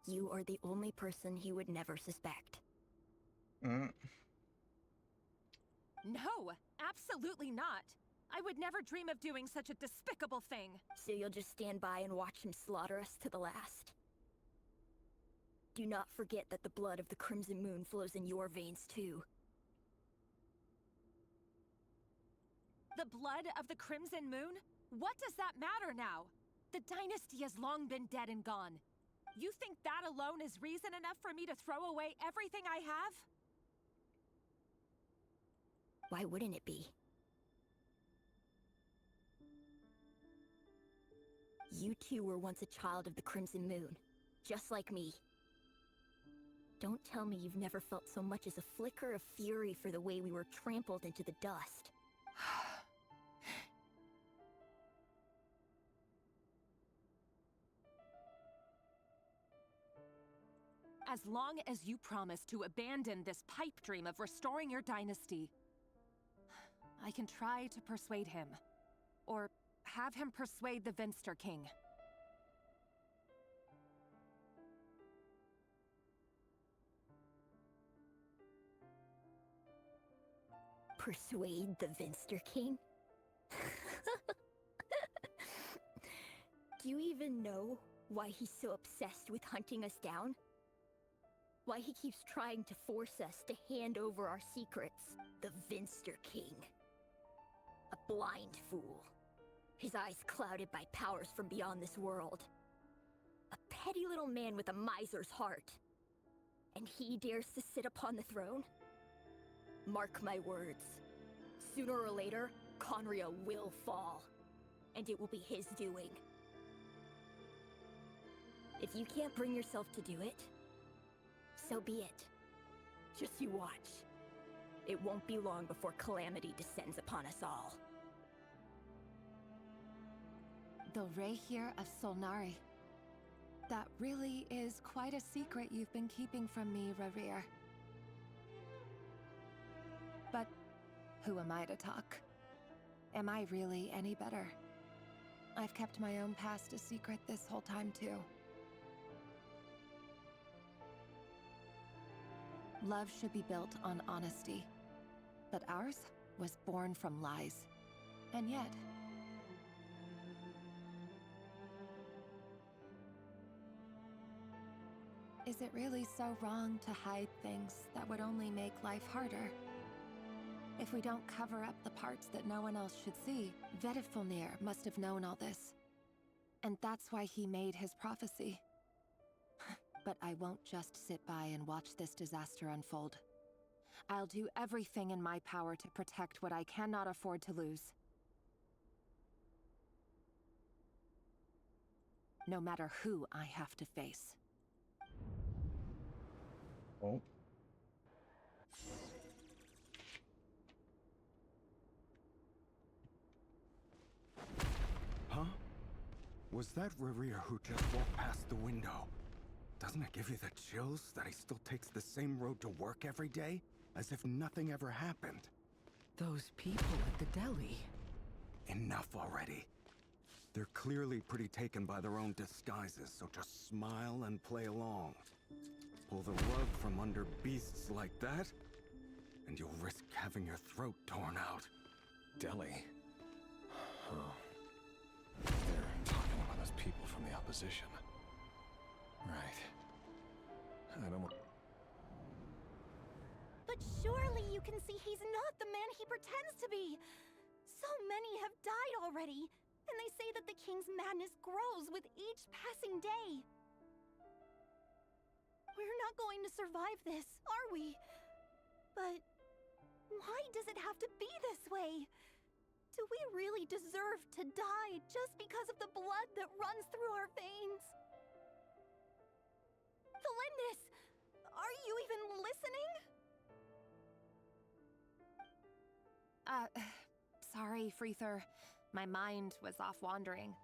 You are the only person he would never suspect. No, absolutely not. I would never dream of doing such a despicable thing. So you'll just stand by and watch him slaughter us to the last? Do not forget that the blood of the Crimson Moon flows in your veins too. The blood of the Crimson Moon? What does that matter now? The dynasty has long been dead and gone. You think that alone is reason enough for me to throw away everything I have? Why wouldn't it be? You two were once a child of the Crimson Moon, just like me. Don't tell me you've never felt so much as a flicker of fury for the way we were trampled into the dust. As long as you promise to abandon this pipe dream of restoring your dynasty, I can try to persuade him. Or have him persuade the Vinster King. Persuade the Vinster King? Do you even know why he's so obsessed with hunting us down? Why he keeps trying to force us to hand over our secrets? The Vinster King. A blind fool. His eyes clouded by powers from beyond this world. A petty little man with a miser's heart. And he dares to sit upon the throne? Mark my words. Sooner or later, Conria will fall. And it will be his doing. If you can't bring yourself to do it, so be it. Just you watch. It won't be long before calamity descends upon us all. The Rayrir of Solnari. That really is quite a secret you've been keeping from me, Rayrir. But who am I to talk? Am I really any better? I've kept my own past a secret this whole time, too. Love should be built on honesty. But ours was born from lies. And yet... Is it really so wrong to hide things that would only make life harder? If we don't cover up the parts that no one else should see, Vedifulnir must have known all this. And that's why he made his prophecy. But I won't just sit by and watch this disaster unfold. I'll do everything in my power to protect what I cannot afford to lose. No matter who I have to face. Oh. Huh? Was that Rerir who just walked past the window? Doesn't it give you the chills that he still takes the same road to work every day? As if nothing ever happened. Those people at the deli. Enough already. They're clearly pretty taken by their own disguises, so just smile and play along. Pull the rug from under beasts like that, and you'll risk having your throat torn out. Deli? Oh. They're talking about those people from the opposition. Right. I don't... But surely you can see he's not the man he pretends to be! So many have died already, and they say that the king's madness grows with each passing day. We're not going to survive this, are we? But why does it have to be this way? Do we really deserve to die just because of the blood that runs through our veins? Felindis, are you even listening? Sorry, Freether. My mind was off wandering.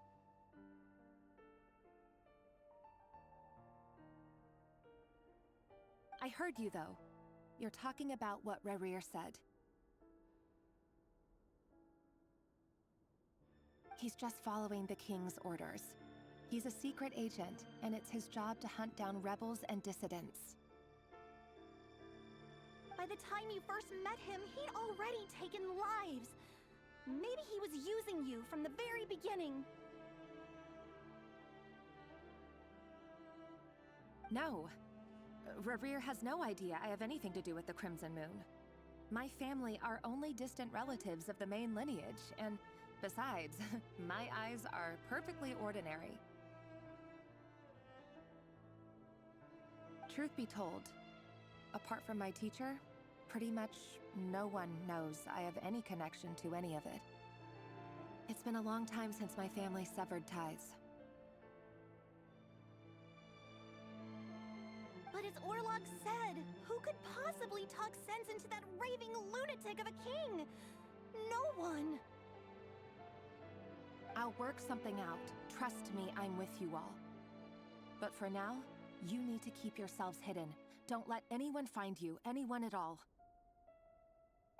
I heard you, though. You're talking about what Rerir said. He's just following the king's orders. He's a secret agent, and it's his job to hunt down rebels and dissidents. By the time you first met him, he'd already taken lives. Maybe he was using you from the very beginning. No. Rerir has no idea I have anything to do with the Crimson Moon. My family are only distant relatives of the main lineage, and besides, my eyes are perfectly ordinary. Truth be told, apart from my teacher, pretty much no one knows I have any connection to any of it. It's been a long time since my family severed ties. But as Orlog said, who could possibly talk sense into that raving lunatic of a king? No one! I'll work something out. Trust me, I'm with you all. But for now, you need to keep yourselves hidden. Don't let anyone find you, anyone at all.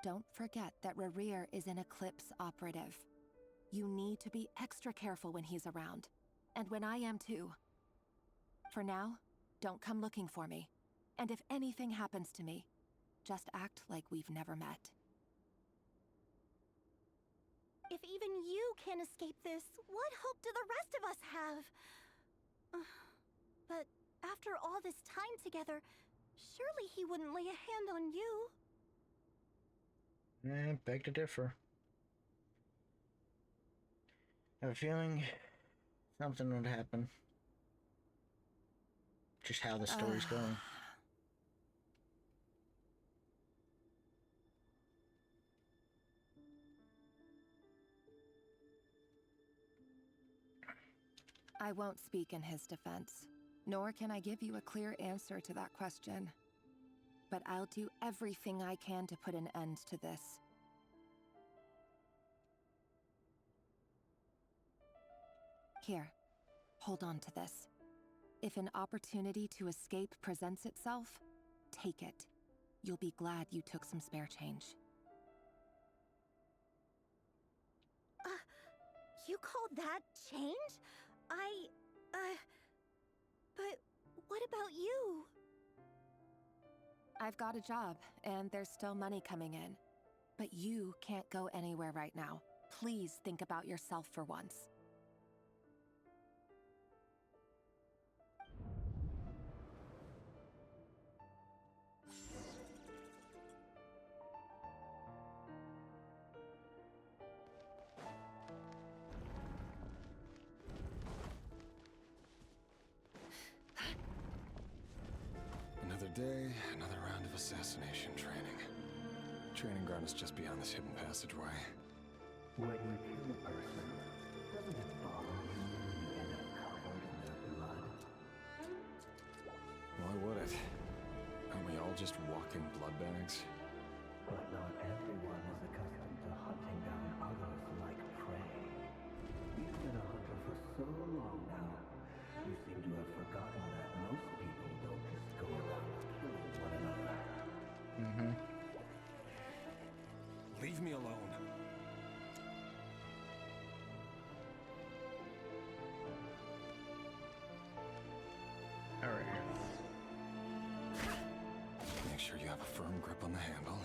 Don't forget that Rerir is an Eclipse operative. You need to be extra careful when he's around. And when I am too. For now, don't come looking for me. And if anything happens to me, just act like we've never met. If even you can't escape this, what hope do the rest of us have? But after all this time together, surely he wouldn't lay a hand on you. Beg to differ. I have a feeling something would happen. Just how the story's going. I won't speak in his defense, nor can I give you a clear answer to that question. But I'll do everything I can to put an end to this. Here, hold on to this. If an opportunity to escape presents itself, take it. You'll be glad you took some spare change. You call that change? But what about you? I've got a job, and there's still money coming in. But you can't go anywhere right now. Please think about yourself for once. Another day, another round of assassination training. Training ground is just beyond this hidden passageway. When you kill a person, doesn't it bother you when you end up covered in their blood? Why would it? Aren't we all just walking blood bags? But not everyone is accustomed to hunting down others like prey. You've been a hunter for so long now, you seem to have forgotten that most people don't just go around killing one another. Mm-hmm. Leave me alone. Alright. Make sure you have a firm grip on the handle.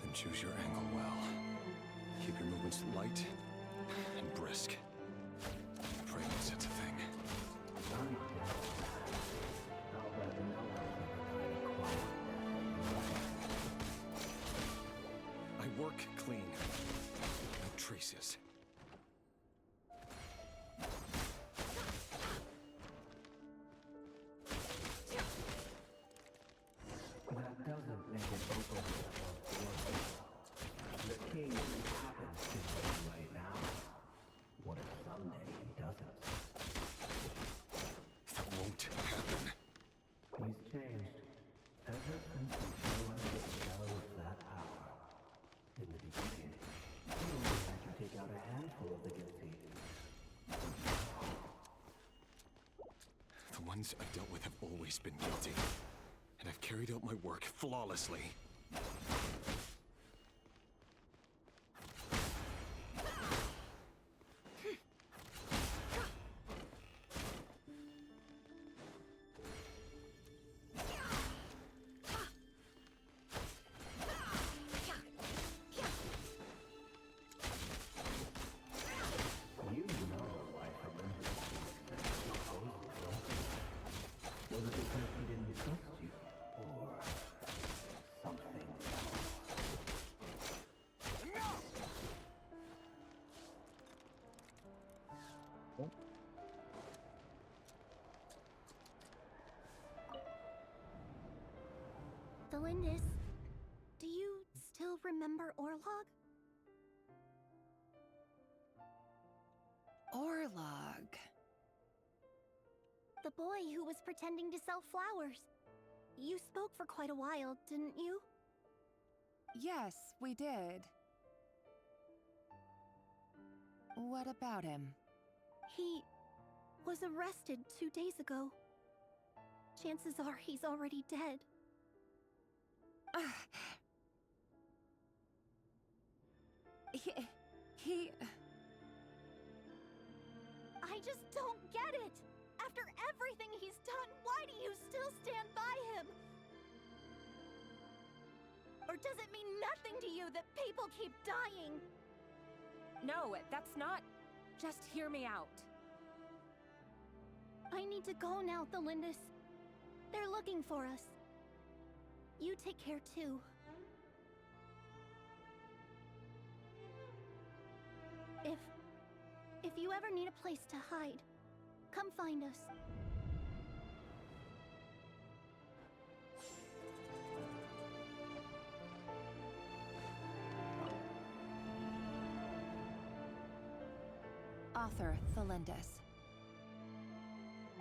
Then choose your angle well. Keep your movements light and brisk. Pray it's a thing. I work clean. No traces. That doesn't make it open the king happens to be right now. What if someday he doesn't? That won't happen. He's changed. Ever since he showed us the spell of that power. In the beginning, he only had to take out a handful of the guilty. The ones I've dealt with have always been guilty. And I've carried out my work flawlessly. You know why Olympus proposed it. Was it because he didn't trust you? Or something else? Delindis, do you still remember Orlog? Orlog. The boy who was pretending to sell flowers. You spoke for quite a while, didn't you? Yes, we did. What about him? He was arrested 2 days ago. Chances are he's already dead. He... I just don't get it! After everything he's done, why do you still stand by him? Or does it mean nothing to you that people keep dying? No, that's not... Just hear me out. I need to go now, Thelindis. They're looking for us. You take care too. If you ever need a place to hide, come find us. Author Thelindis.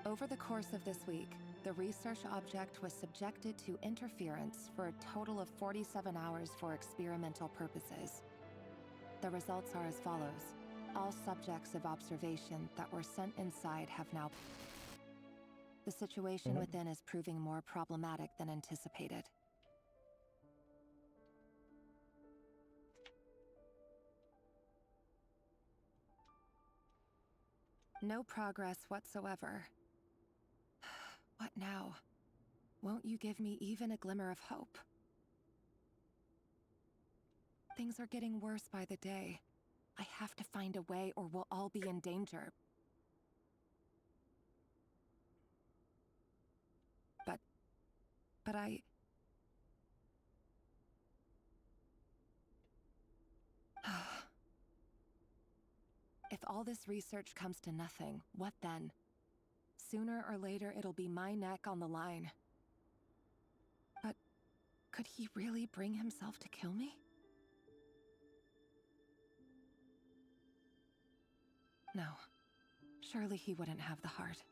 Over the course of this week, the research object was subjected to interference for a total of 47 hours for experimental purposes. The results are as follows. All subjects of observation that were sent inside have now... The situation within is proving more problematic than anticipated. No progress whatsoever. What now? Won't you give me even a glimmer of hope? Things are getting worse by the day. I have to find a way or we'll all be in danger. But I... If all this research comes to nothing, what then? Sooner or later, it'll be my neck on the line. But could he really bring himself to kill me? No. Surely he wouldn't have the heart.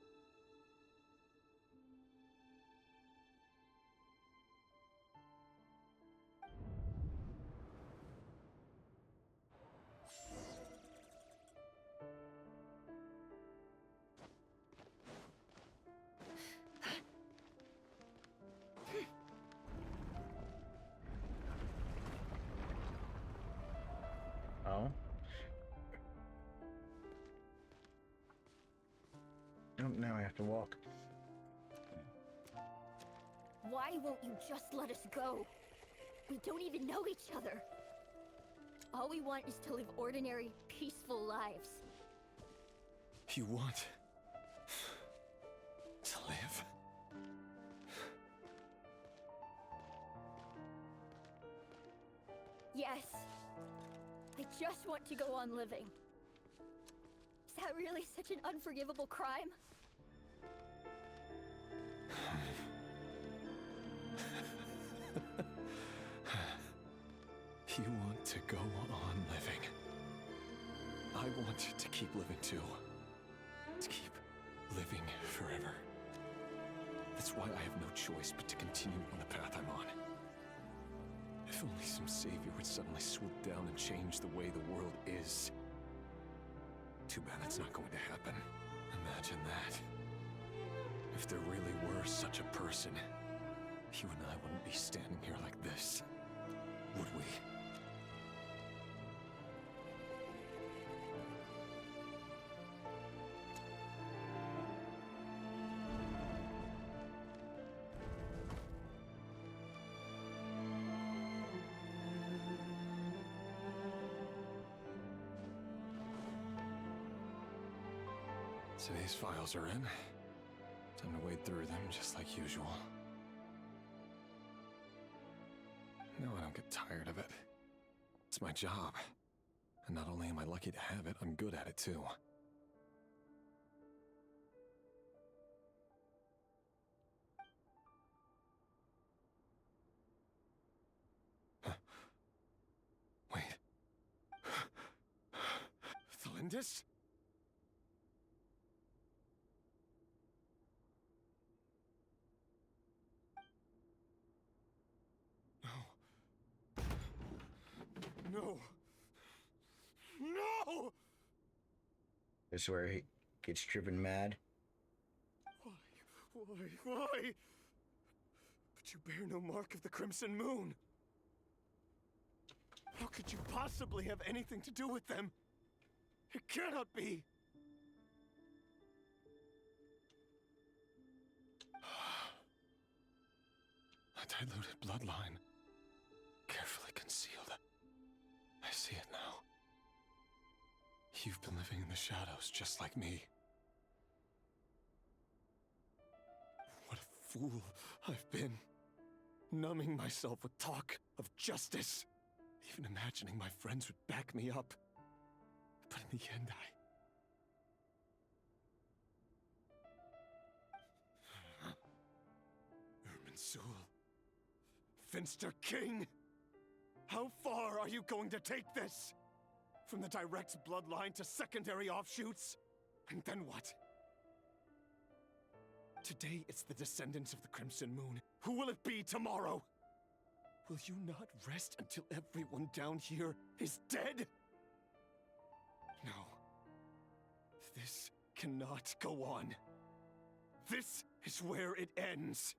now I have to walk. Why won't you just let us go? We don't even know each other. All we want is to live ordinary, peaceful lives. You want to live? Yes. I just want to go on living. Is that really such an unforgivable crime? You want to go on living. I want to keep living too. To keep living forever. That's why I have no choice but to continue on the path I'm on. If only some savior would suddenly swoop down and change the way the world is. Too bad that's not going to happen. Imagine that. If there really were such a person, you and I wouldn't be standing here like this, would we? Today's files are in. Time to wade through them just like usual. No, I don't get tired of it. It's my job. And not only am I lucky to have it, I'm good at it too. Wait. Thalindis? No. No! This is where he gets driven mad. Why? But you bear no mark of the Crimson Moon. How could you possibly have anything to do with them? It cannot be. A diluted bloodline. Carefully concealed. I see it now. You've been living in the shadows just like me. What a fool I've been. Numbing myself with talk of justice. Even imagining my friends would back me up. But in the end, Irminsul. Finster King! How far are you going to take this? From the direct bloodline to secondary offshoots? And then what? Today it's the descendants of the Crimson Moon. Who will it be tomorrow? Will you not rest until everyone down here is dead? No. This cannot go on. This is where it ends.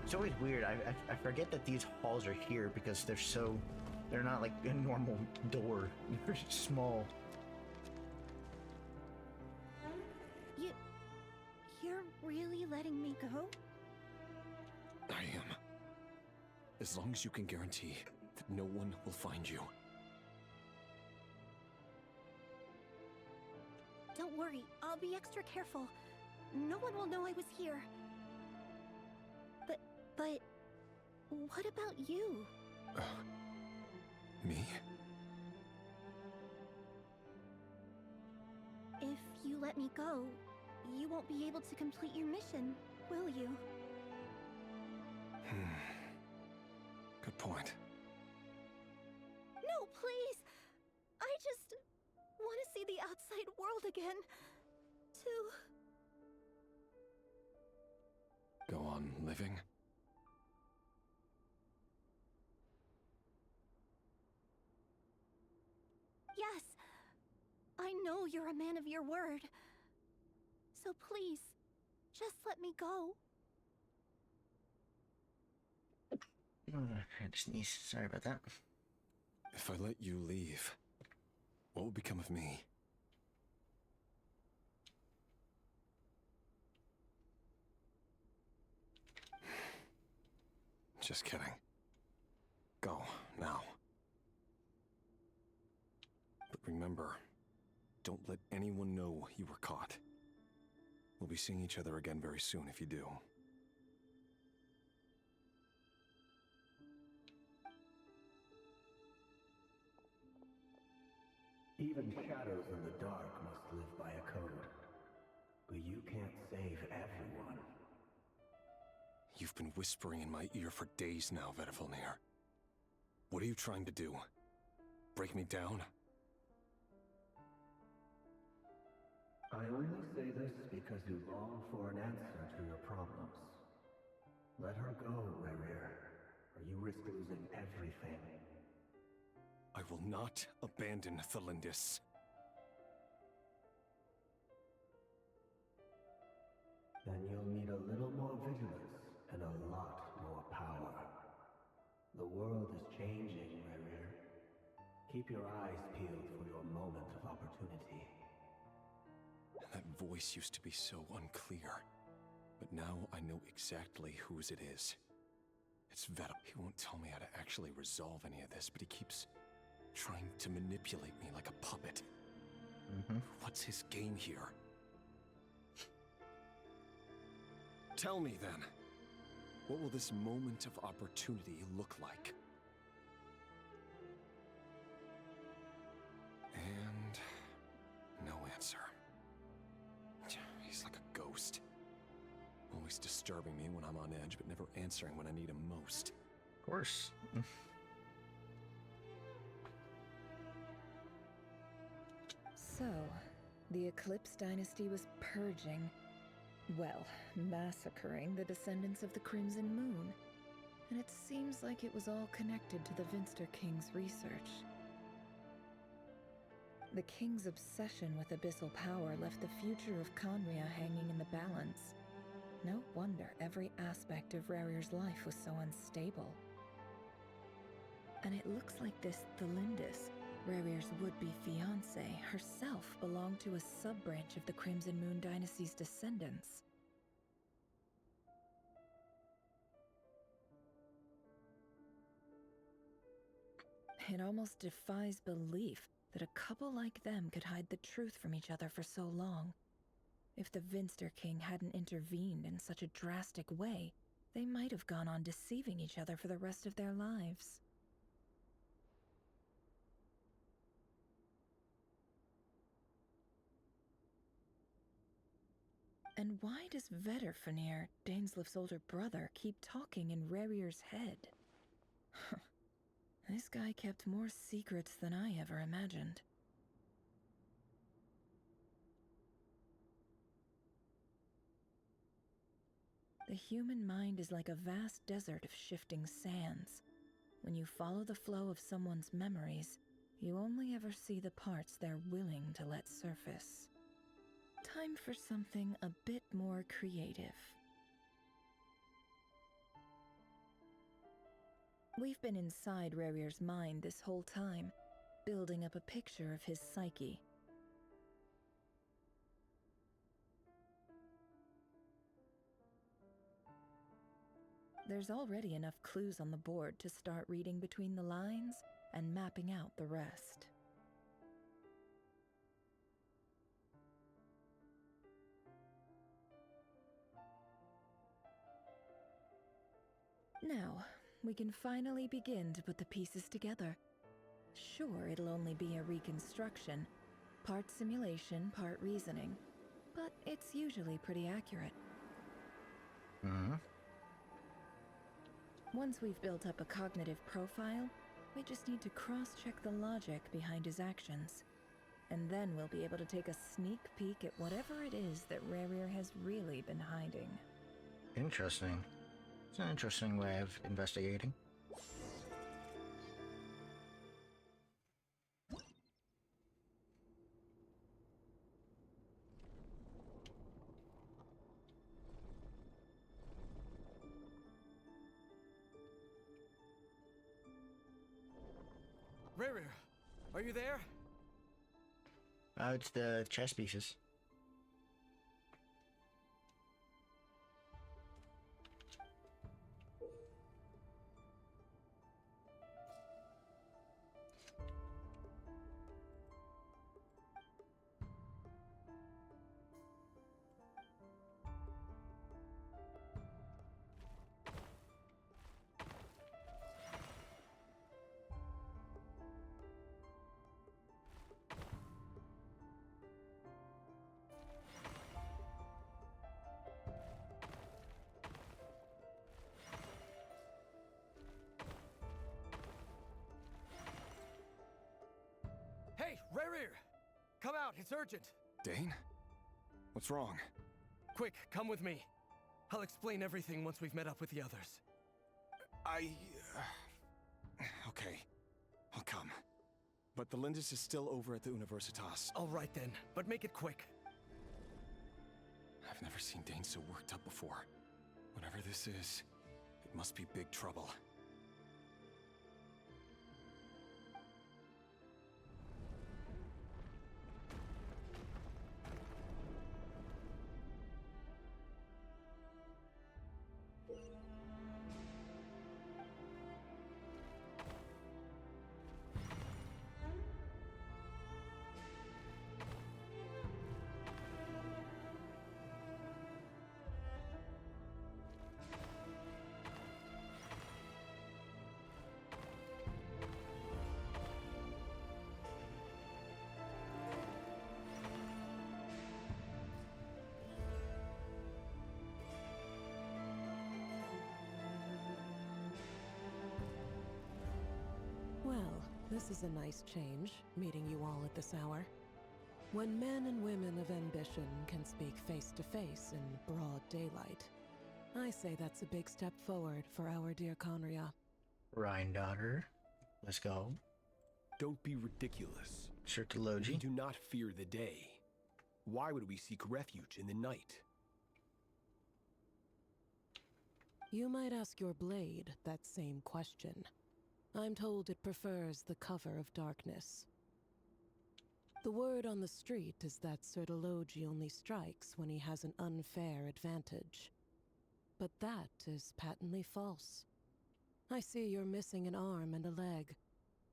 It's always weird. I forget that these halls are here because they're not like a normal door. They're small. You're really letting me go? I am. As long as you can guarantee that no one will find you. Don't worry, I'll be extra careful. No one will know I was here. But what about you? Me? If you let me go, you won't be able to complete your mission, will you? Good point. No, please! I just want to see the outside world again. To... Go on living? yes. I know you're a man of your word. So please, just let me go. I just sneeze. Sorry about that. If I let you leave, what will become of me? Just kidding. Go, now. But remember, don't let anyone know you were caught. We'll be seeing each other again very soon if you do. Even shadows in the dark must live by a code. But you can't save everyone. You've been whispering in my ear for days now, Vedifilnir. What are you trying to do? Break me down? I only say this because you long for an answer to your problems. Let her go, Rerir, or you risk losing everything. I will not abandon Thelindis. Then you'll need a little more vigilance and a lot more power. The world is changing, Rerir. Keep your eyes peeled for your moment of opportunity. That voice used to be so unclear, but now I know exactly whose it is. It's Vedal. He won't tell me how to actually resolve any of this, but he keeps trying to manipulate me like a puppet. What's his game here? Tell me then, what will this moment of opportunity look like? And no answer. He's like a ghost. Always disturbing me when I'm on edge, but never answering when I need him most. Of course. So, the Eclipse Dynasty was purging, well, massacring the descendants of the Crimson Moon. And it seems like it was all connected to the Vinster King's research. The King's obsession with abyssal power left the future of Conria hanging in the balance. No wonder every aspect of Rerir's life was so unstable. And it looks like this Thelindis, Rerir's would-be fiancé, herself belonged to a sub-branch of the Crimson Moon Dynasty's descendants. It almost defies belief that a couple like them could hide the truth from each other for so long. If the Vinster King hadn't intervened in such a drastic way, they might have gone on deceiving each other for the rest of their lives. And why does Vedifilnir, Dainslif's older brother, keep talking in Rerir's head? This guy kept more secrets than I ever imagined. The human mind is like a vast desert of shifting sands. When you follow the flow of someone's memories, you only ever see the parts they're willing to let surface. Time for something a bit more creative. We've been inside Rerir's mind this whole time, building up a picture of his psyche. There's already enough clues on the board to start reading between the lines and mapping out the rest. Now, we can finally begin to put the pieces together. Sure, it'll only be a reconstruction, part simulation, part reasoning, but it's usually pretty accurate. Once we've built up a cognitive profile, we just need to cross-check the logic behind his actions. And then we'll be able to take a sneak peek at whatever it is that Rerir has really been hiding. Interesting. It's an interesting way of investigating. you there? It's the chess pieces. Hey, Rerir! Come out, it's urgent! Dane? What's wrong? Quick, come with me. I'll explain everything once we've met up with the others. Okay, I'll come. But the Lindis is still over at the Universitas. All right then, but make it quick. I've never seen Dane so worked up before. Whatever this is, it must be big trouble. Well, this is a nice change, meeting you all at this hour. When men and women of ambition can speak face to face in broad daylight, I say that's a big step forward for our dear Conria. Rhine-daughter, let's go. Don't be ridiculous. Shirtology. We do not fear the day. Why would we seek refuge in the night? You might ask your blade that same question. I'm told it prefers the cover of darkness. The word on the street is that Sertology only strikes when he has an unfair advantage. But that is patently false. I see you're missing an arm and a leg.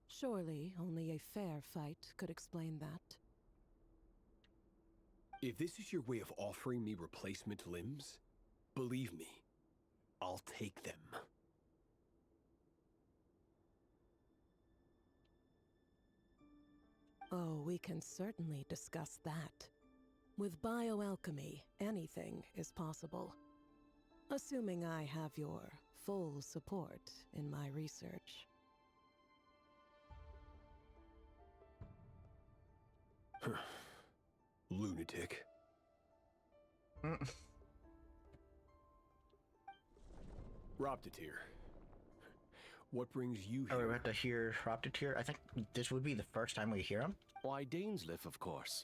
Surely only a fair fight could explain that. If this is your way of offering me replacement limbs, believe me, I'll take them. Oh, we can certainly discuss that. With bioalchemy, anything is possible. Assuming I have your full support in my research. Lunatic. Roptatir. What brings you here? Oh, we have to hear Roptatir? I think this would be the first time we hear him. Why, Dainsliff, of course.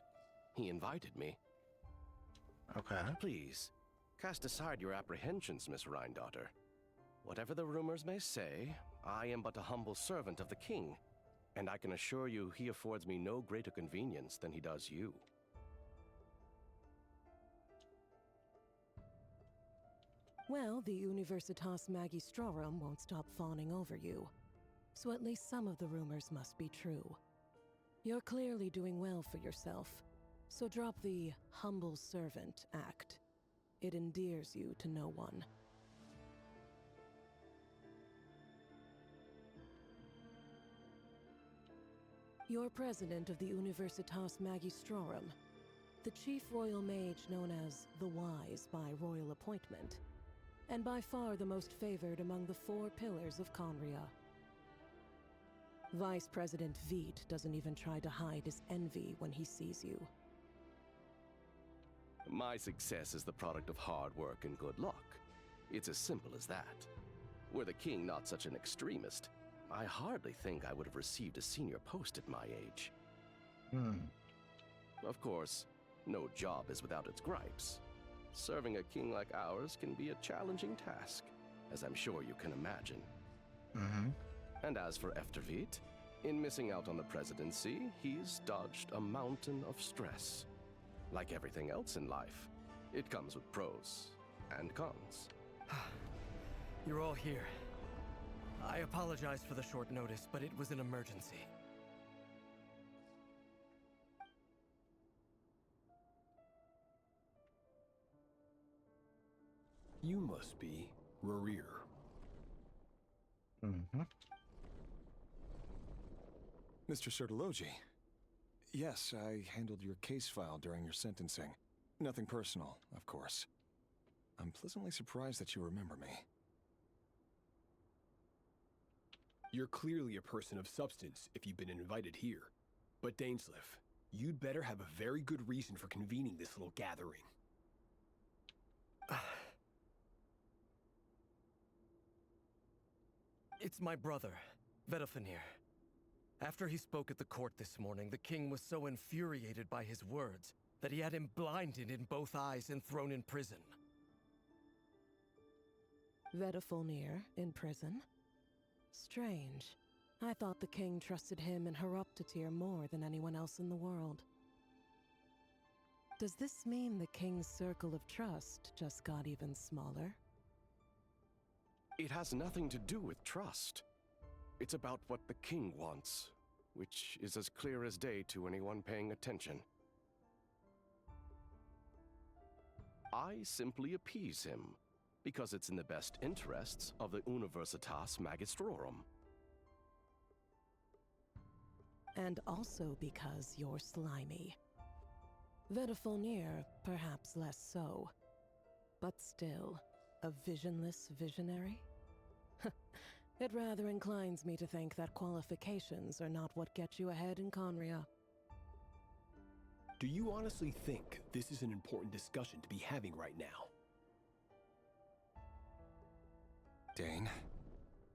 He invited me. Okay. Please, cast aside your apprehensions, Miss Rhine-daughter. Whatever the rumors may say, I am but a humble servant of the king, and I can assure you he affords me no greater convenience than he does you. Well, the Universitas Magistrorum won't stop fawning over you. So at least some of the rumors must be true. You're clearly doing well for yourself, so drop the humble servant act. It endears you to no one. You're president of the Universitas Magistrorum, the chief royal mage known as the Wise by royal appointment, and by far the most favored among the 4 pillars of Conria. Vice President Veit doesn't even try to hide his envy when he sees you. My success is the product of hard work and good luck. It's as simple as that. Were the king not such an extremist, I hardly think I would have received a senior post at my age. Of course, no job is without its gripes. Serving a king like ours can be a challenging task, as I'm sure you can imagine. And as for Efterveit, In missing out on the presidency, he's dodged a mountain of stress. Like everything else in life, it comes with pros and cons. You're all here. I apologize for the short notice, but it was an emergency. You must be Rerir. Mm-hmm. Mr. Sertologi. Yes, I handled your case file during your sentencing. Nothing personal, of course. I'm pleasantly surprised that you remember me. You're clearly a person of substance if you've been invited here. But Dainsleif, you'd better have a very good reason for convening this little gathering. It's my brother, Vedafenir. After he spoke at the court this morning, the king was so infuriated by his words that he had him blinded in both eyes and thrown in prison. Vedafenir in prison? Strange. I thought the king trusted him and Horoptatyr more than anyone else in the world. Does this mean the king's circle of trust just got even smaller? It has nothing to do with trust. It's about what the king wants, which is as clear as day to anyone paying attention. I simply appease him, because it's in the best interests of the Universitas Magistrorum. And also because you're slimy. Vedafenir, perhaps less so. But still, a visionless visionary? It rather inclines me to think that qualifications are not what get you ahead in Conria. Do you honestly think this is an important discussion to be having right now? Dane,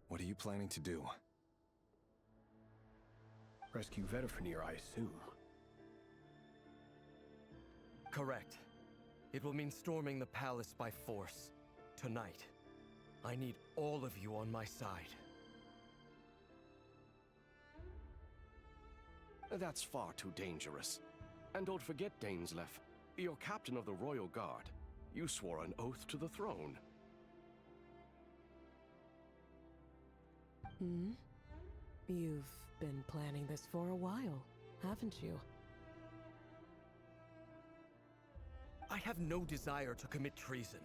what are you planning to do? Rescue Vedafenir, I assume. Correct. It will mean storming the palace by force. Tonight. I need all of you on my side. That's far too dangerous. And don't forget, Dainsleif, you're captain of the Royal Guard. You swore an oath to the throne. Hmm? You've been planning this for a while, haven't you? I have no desire to commit treason.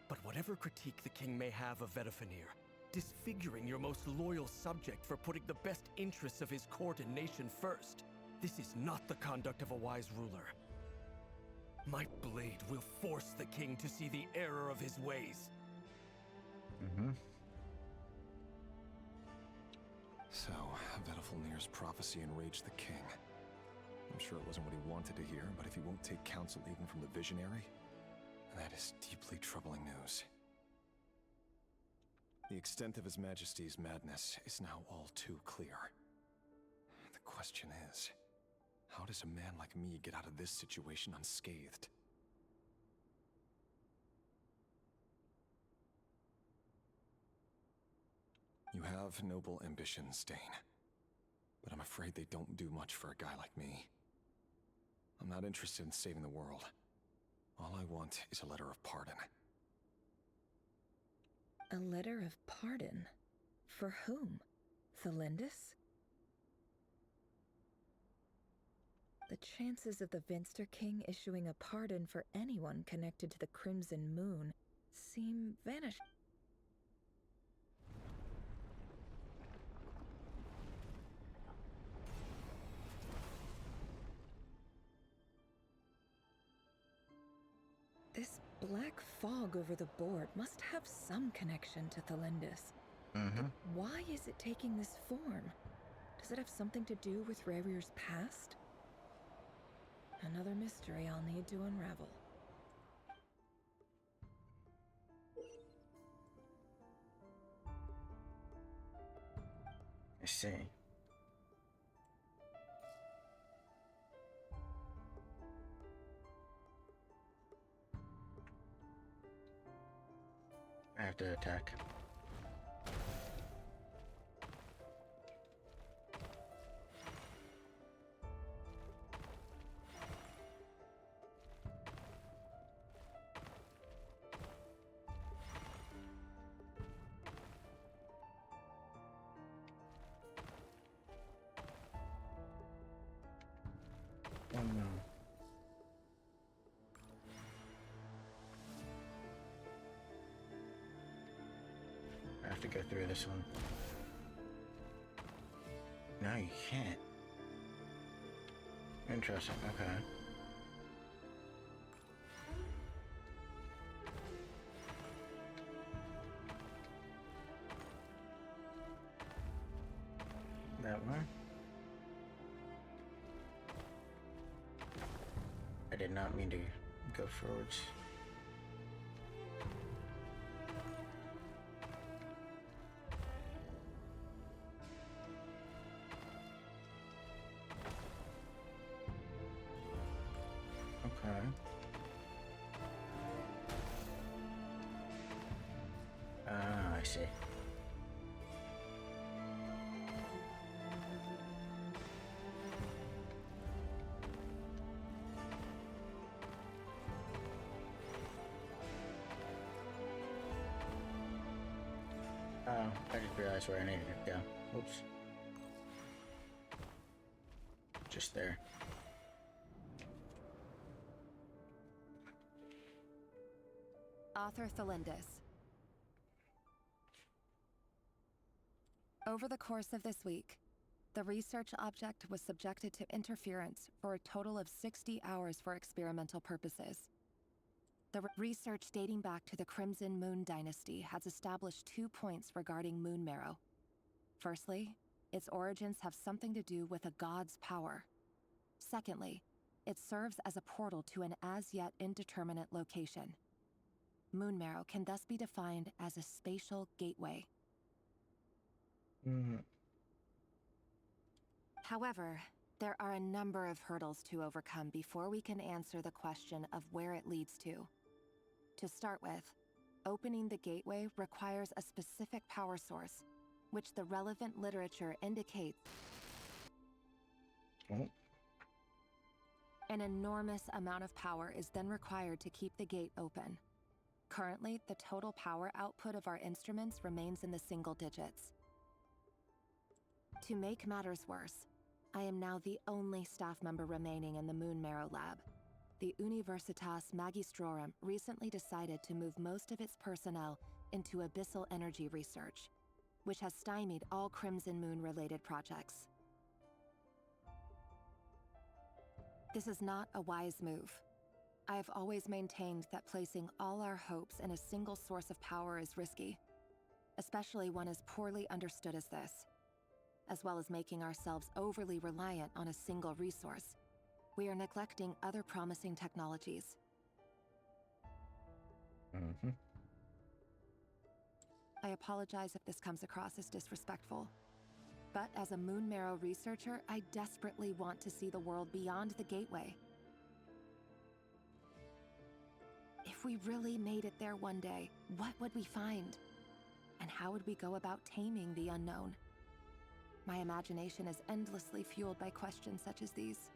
But whatever critique the king may have of Vedafenir, disfiguring your most loyal subject for putting the best interests of his court and nation first, this is not the conduct of a wise ruler. My blade will force the king to see the error of his ways. Mm-hmm. So, Vedafenir's prophecy enraged the king. I'm sure it wasn't what he wanted to hear, but if he won't take counsel even from the visionary, that is deeply troubling news. The extent of His Majesty's madness is now all too clear. The question is, how does a man like me get out of this situation unscathed? You have noble ambitions, Dane. But I'm afraid they don't do much for a guy like me. I'm not interested in saving the world. All I want is a letter of pardon. A letter of pardon? For whom? Thelindis? The chances of the Vinster King issuing a pardon for anyone connected to the Crimson Moon seem vanished. This black fog over the board must have some connection to Thelindis. Mm-hmm. Why is it taking this form? Does it have something to do with Rerir's past? Another mystery I'll need to unravel. I see. I have to attack. no. I have to go through this one. No, you can't. Interesting, okay. That way? I did not mean to go forwards. Okay. Ah, I see. Oh, I just realized where I needed to go. Oops. Just there. Author Thelindis. Over the course of this week, the research object was subjected to interference for a total of 60 hours for experimental purposes. The research dating back to the Crimson Moon Dynasty has established 2 points regarding moon marrow. Firstly, its origins have something to do with a god's power. Secondly, it serves as a portal to an as-yet indeterminate location. Moon marrow can thus be defined as a spatial gateway. However, there are a number of hurdles to overcome before we can answer the question of where it leads to. To start with, opening the gateway requires a specific power source, which the relevant literature indicates. An enormous amount of power is then required to keep the gate open. Currently, the total power output of our instruments remains in the single digits. To make matters worse, I am now the only staff member remaining in the Moon Marrow Lab. The Universitas Magistrorum recently decided to move most of its personnel into abyssal energy research, which has stymied all Crimson Moon-related projects. This is not a wise move. I have always maintained that placing all our hopes in a single source of power is risky, especially one as poorly understood as this. As well as making ourselves overly reliant on a single resource, we are neglecting other promising technologies. I apologize if this comes across as disrespectful, but as a Moon Marrow researcher, I desperately want to see the world beyond the gateway. If we really made it there one day, what would we find? And how would we go about taming the unknown? My imagination is endlessly fueled by questions such as these.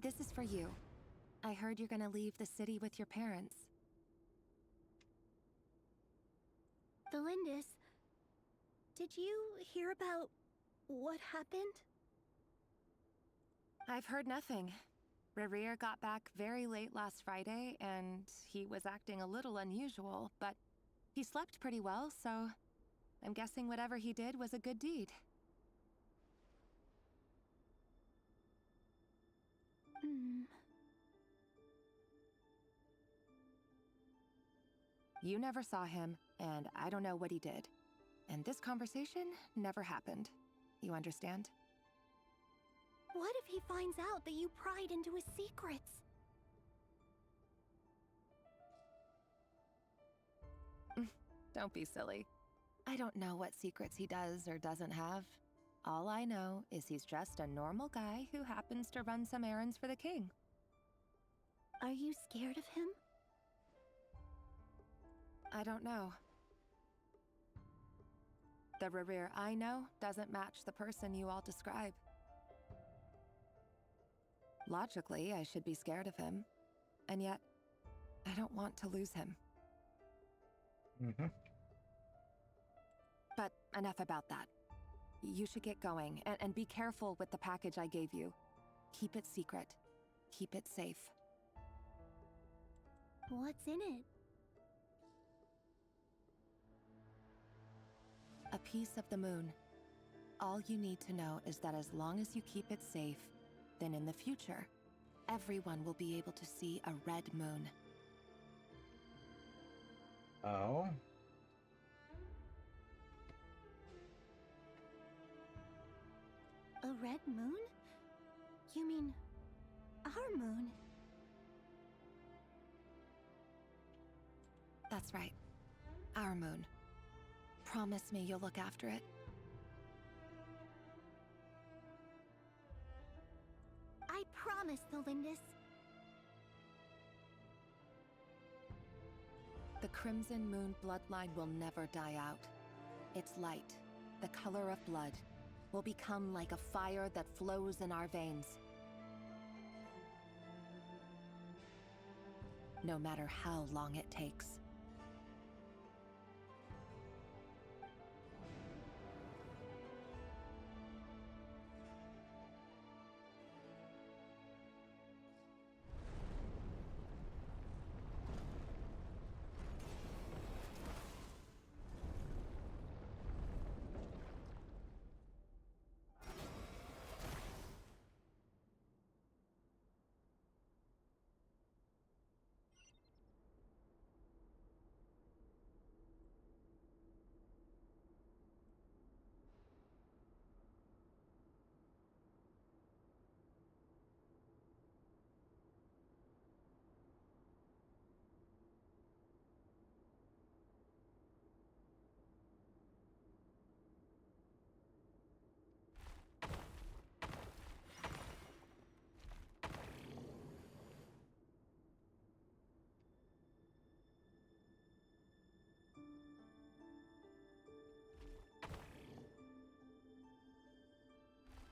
This is for you. I heard you're gonna leave the city with your parents. Thelindis, did you hear about what happened? I've heard nothing. Rerir got back very late last Friday, and he was acting a little unusual, but He slept pretty well, so I'm guessing whatever he did was a good deed. You never saw him, and I don't know what he did. And this conversation never happened. You understand? What if he finds out that you pried into his secrets? Don't be silly. I don't know what secrets he does or doesn't have. All I know is he's just a normal guy who happens to run some errands for the king. Are you scared of him? I don't know. The Rerir I know doesn't match the person you all describe. Logically, I should be scared of him. And yet, I don't want to lose him. But enough about that. You should get going, and be careful with the package I gave you. Keep it secret. Keep it safe. What's in it? A piece of the moon. All you need to know is that as long as you keep it safe, then in the future, everyone will be able to see a red moon. Oh? A red moon? You mean our moon? That's right. Our moon. Promise me you'll look after it. I promise, Thelindis. The Crimson Moon bloodline will never die out. Its light, the color of blood, will become like a fire that flows in our veins. No matter how long it takes.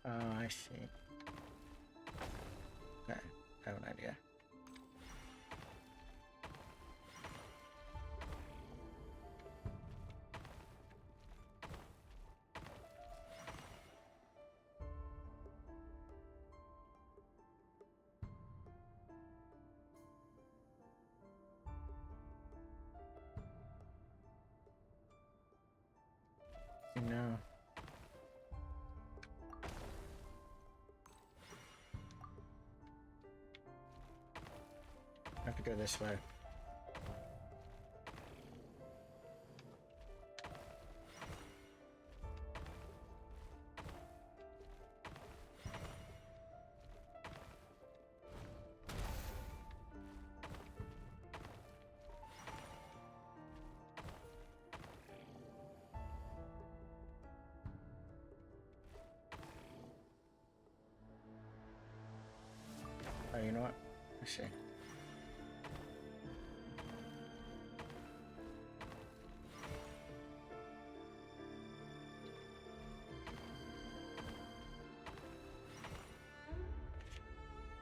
Oh, I see. Okay, I have an idea. No. I have to go this way. Oh, you know what? Let's see.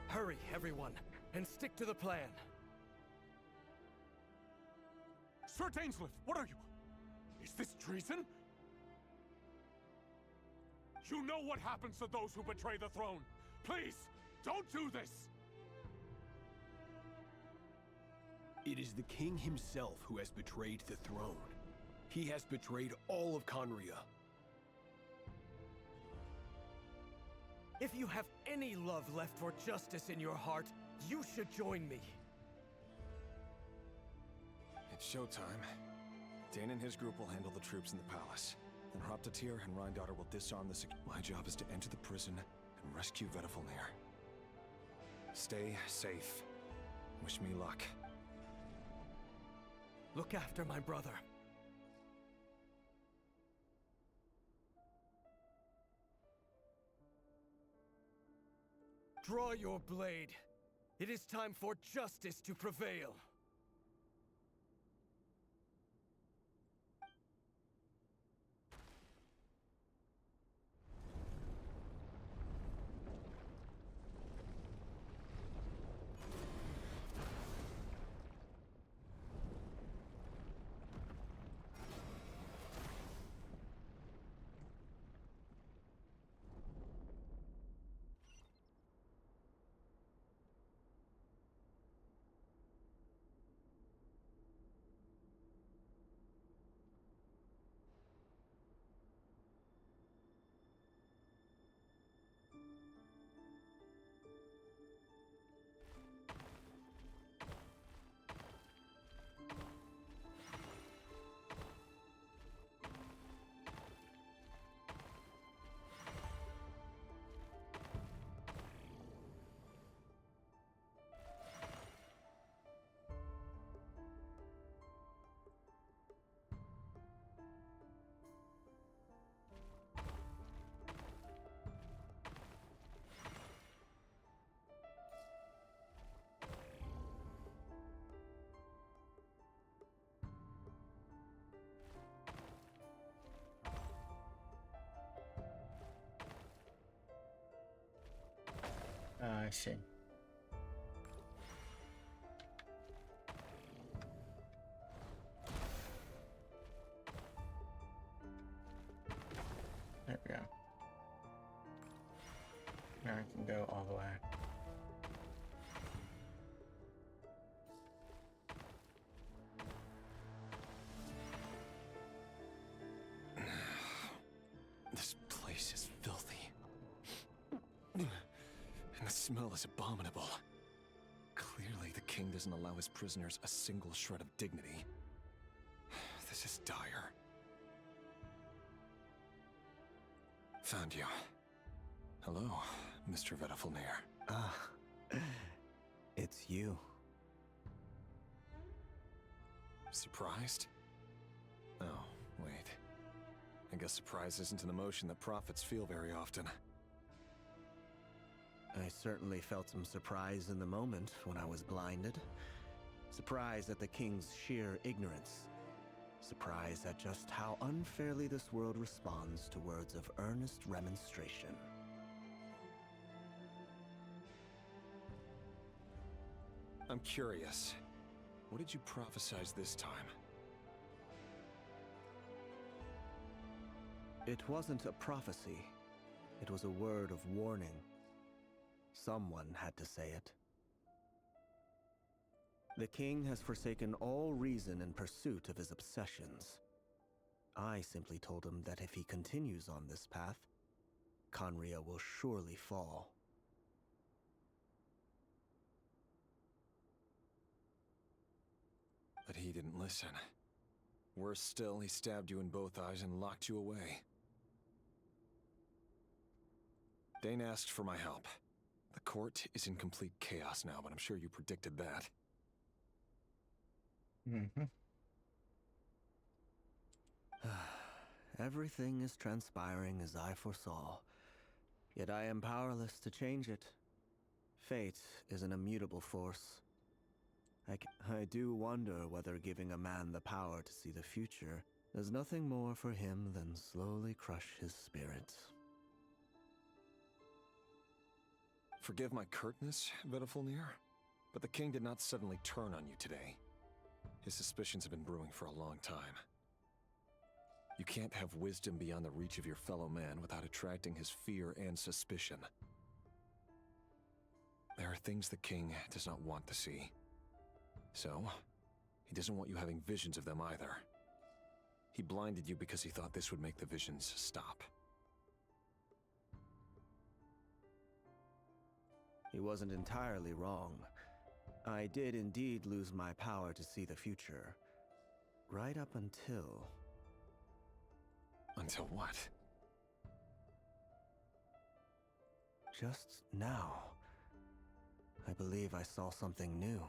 Hurry, everyone, and stick to the plan. Sir Dainsleif, what are you? Is this treason? You know what happens to those who betray the throne. Please, don't do this! It is the king himself who has betrayed the throne. He has betrayed all of Conria. If you have any love left for justice in your heart, you should join me. It's showtime. Dane and his group will handle the troops in the palace. Then Hraptatir and Rheindater will disarm the My job is to enter the prison and rescue Vedifalnir. Stay safe. Wish me luck. Look after my brother. Draw your blade. It is time for justice to prevail. I see. There we go. Now I can go all the way. This place is filthy. And the smell is abominable. Clearly, the king doesn't allow his prisoners a single shred of dignity. This is dire. Found you. Hello, Mr. Vedifalnir. Ah, it's you. Surprised? Oh, wait. I guess surprise isn't an emotion that prophets feel very often. I certainly felt some surprise in the moment when I was blinded. Surprise at the king's sheer ignorance. Surprise at just how unfairly this world responds to words of earnest remonstration. I'm curious. What did you prophesize this time? It wasn't a prophecy. It was a word of warning. Someone had to say it. The king has forsaken all reason in pursuit of his obsessions. I simply told him that if he continues on this path, Conria will surely fall. But he didn't listen. Worse still, he stabbed you in both eyes and locked you away. Dane asked for my help. The court is in complete chaos now, but I'm sure you predicted that. Mm-hmm. Everything is transpiring as I foresaw, yet I am powerless to change it. Fate is an immutable force. I do wonder whether giving a man the power to see the future does nothing more for him than slowly crush his spirit. Forgive my curtness, Vedifalnir, but the king did not suddenly turn on you today. His suspicions have been brewing for a long time. You can't have wisdom beyond the reach of your fellow man without attracting his fear and suspicion. There are things the king does not want to see. So, he doesn't want you having visions of them either. He blinded you because he thought this would make the visions stop. He wasn't entirely wrong. I did indeed lose my power to see the future. Right up until... Until what? Just now. I believe I saw something new.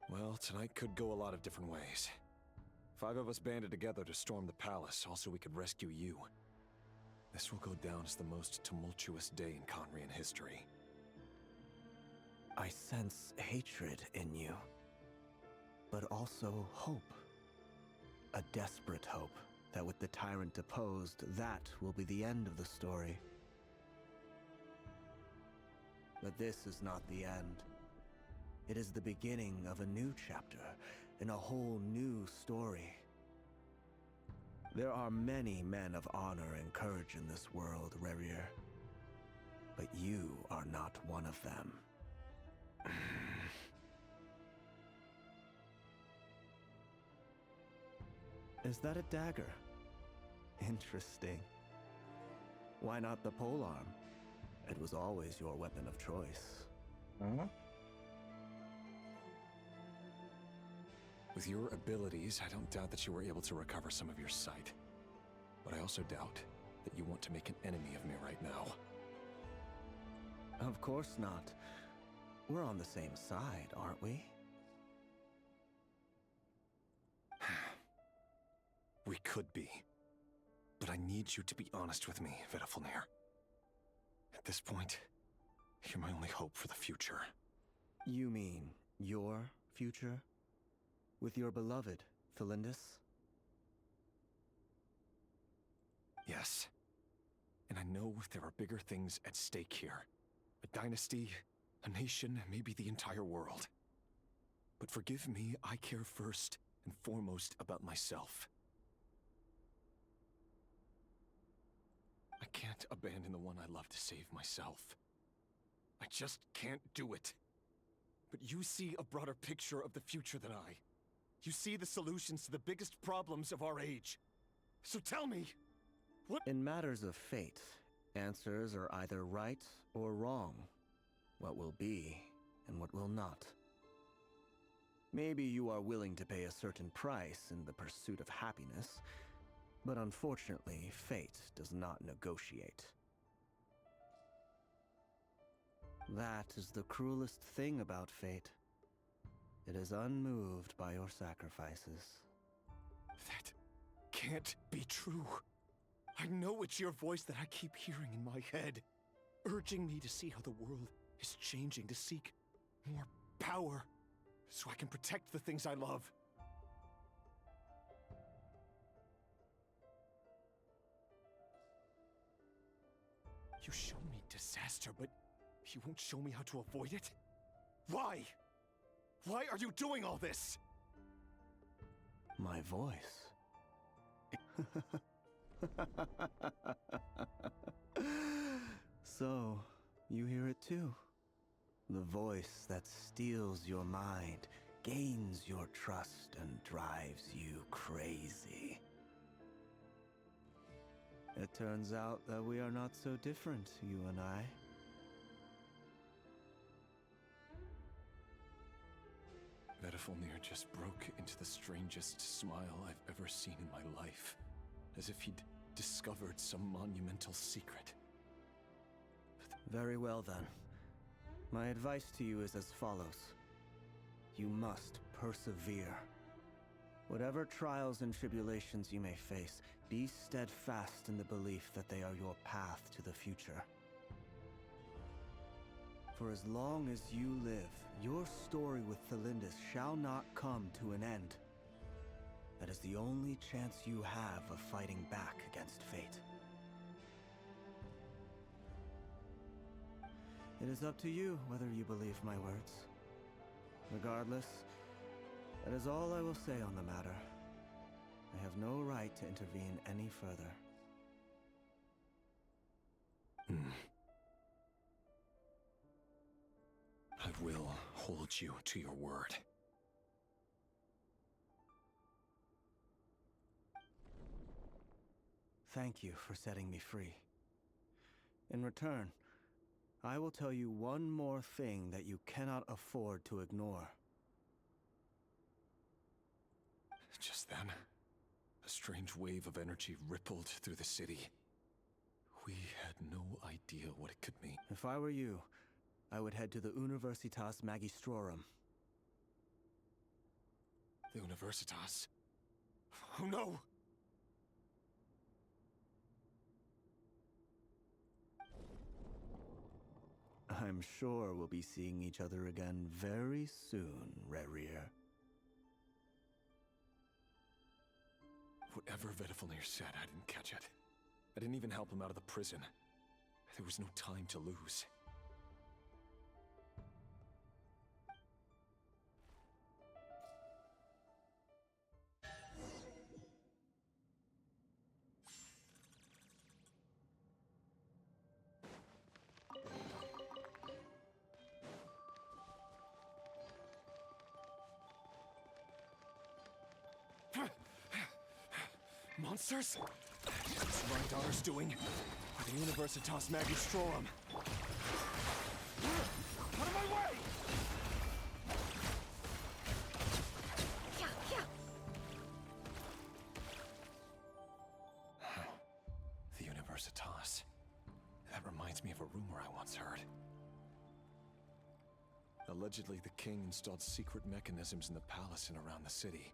Well, tonight could go a lot of different ways. 5 of us banded together to storm the palace, also we could rescue you. This will go down as the most tumultuous day in Conrian history. I sense hatred in you, but also hope. A desperate hope that with the tyrant deposed, that will be the end of the story. But this is not the end. It is the beginning of a new chapter, in a whole new story. There are many men of honor and courage in this world, Rerir. But you are not one of them. Is that a dagger? Interesting. Why not the polearm? It was always your weapon of choice. Huh? With your abilities, I don't doubt that you were able to recover some of your sight. But I also doubt that you want to make an enemy of me right now. Of course not. We're on the same side, aren't we? We could be. But I need you to be honest with me, Vedafilnir. At this point, you're my only hope for the future. You mean your future? With your beloved, Felindis? Yes. And I know there are bigger things at stake here. A dynasty, a nation, maybe the entire world. But forgive me, I care first and foremost about myself. I can't abandon the one I love to save myself. I just can't do it. But you see a broader picture of the future than I. You see the solutions to the biggest problems of our age. So tell me, what— In matters of fate, answers are either right or wrong. What will be, and what will not. Maybe you are willing to pay a certain price in the pursuit of happiness, but unfortunately, fate does not negotiate. That is the cruelest thing about fate. It is unmoved by your sacrifices. That can't be true. I know it's your voice that I keep hearing in my head, urging me to see how the world is changing, to seek more power, so I can protect the things I love. You show me disaster, but you won't show me how to avoid it? Why? Why are you doing all this? My voice. So, you hear it too? The voice that steals your mind, gains your trust, and drives you crazy. It turns out that we are not so different, you and I. Vedafilnir just broke into the strangest smile I've ever seen in my life, as if he'd discovered some monumental secret. Very well then. My advice to you is as follows. You must persevere. Whatever trials and tribulations you may face, be steadfast in the belief that they are your path to the future. For as long as you live, your story with Felindis shall not come to an end. That is the only chance you have of fighting back against fate. It is up to you whether you believe my words. Regardless, that is all I will say on the matter. I have no right to intervene any further. I will hold you to your word. Thank you for setting me free. In return, I will tell you one more thing that you cannot afford to ignore. Just then, a strange wave of energy rippled through the city. We had no idea what it could mean. If I were you, I would head to the Universitas Magistrorum. The Universitas? Oh no! I'm sure we'll be seeing each other again very soon, Rerir. Whatever Vedifalnir said, I didn't catch it. I didn't even help him out of the prison. There was no time to lose. Monsters? What's my daughter's doing? With the Universitas Magistrorum. Out of my way! The Universitas. That reminds me of a rumor I once heard. Allegedly, the king installed secret mechanisms in the palace and around the city.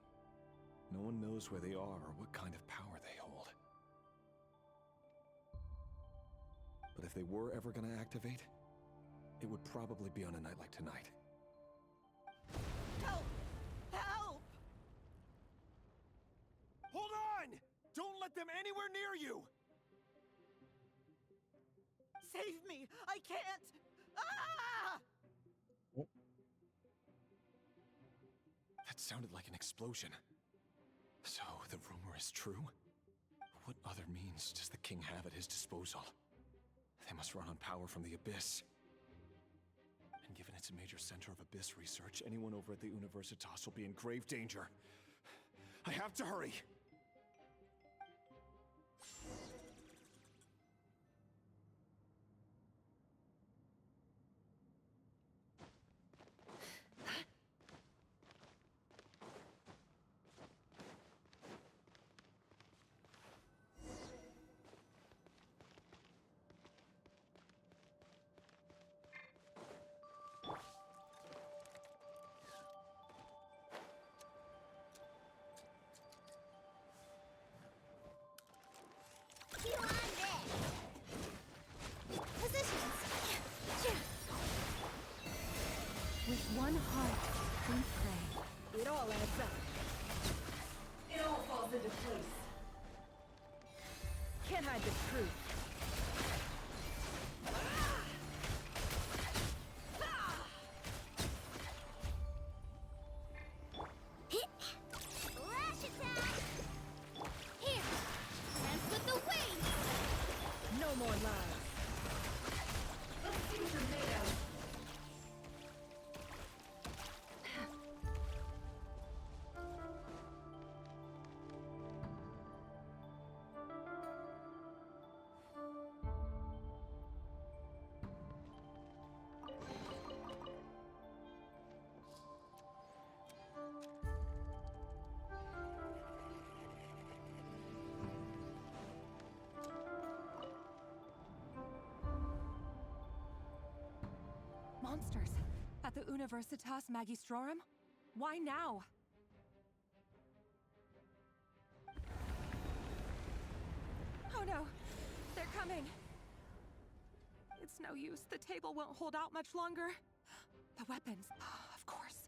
No one knows where they are or what kind of power they hold. But if they were ever gonna activate, it would probably be on a night like tonight. Help! Help! Hold on! Don't let them anywhere near you! Save me! I can't! Ah! That sounded like an explosion. So, the rumor is true? What other means does the king have at his disposal? They must run on power from the Abyss. And given it's a major center of Abyss research, anyone over at the Universitas will be in grave danger. I have to hurry! With one heart, we pray. It all adds up. It all falls into place. Can't hide the truth. Lash attack! Here! Dance with the wings! No more lies. Let's see what you're made of. Monsters. At the Universitas Magistrorum? Why now? Oh no! They're coming! It's no use. The table won't hold out much longer. The weapons, of course.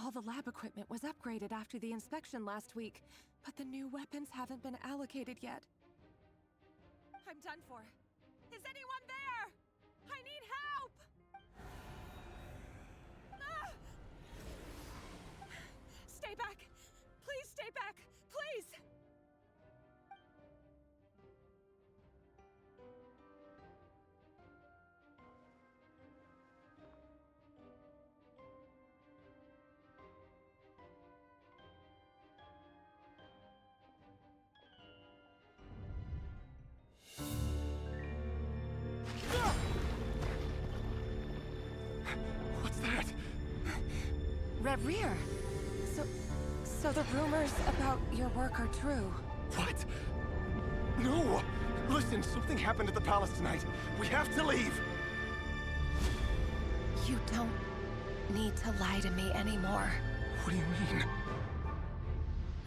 All the lab equipment was upgraded after the inspection last week, but the new weapons haven't been allocated yet. I'm done for. Is anyone there? I need help! Ah! Stay back! Please stay back! Please! Reverie! So the rumors about your work are true. What? No! Listen, something happened at the palace tonight. We have to leave! You don't need to lie to me anymore. What do you mean?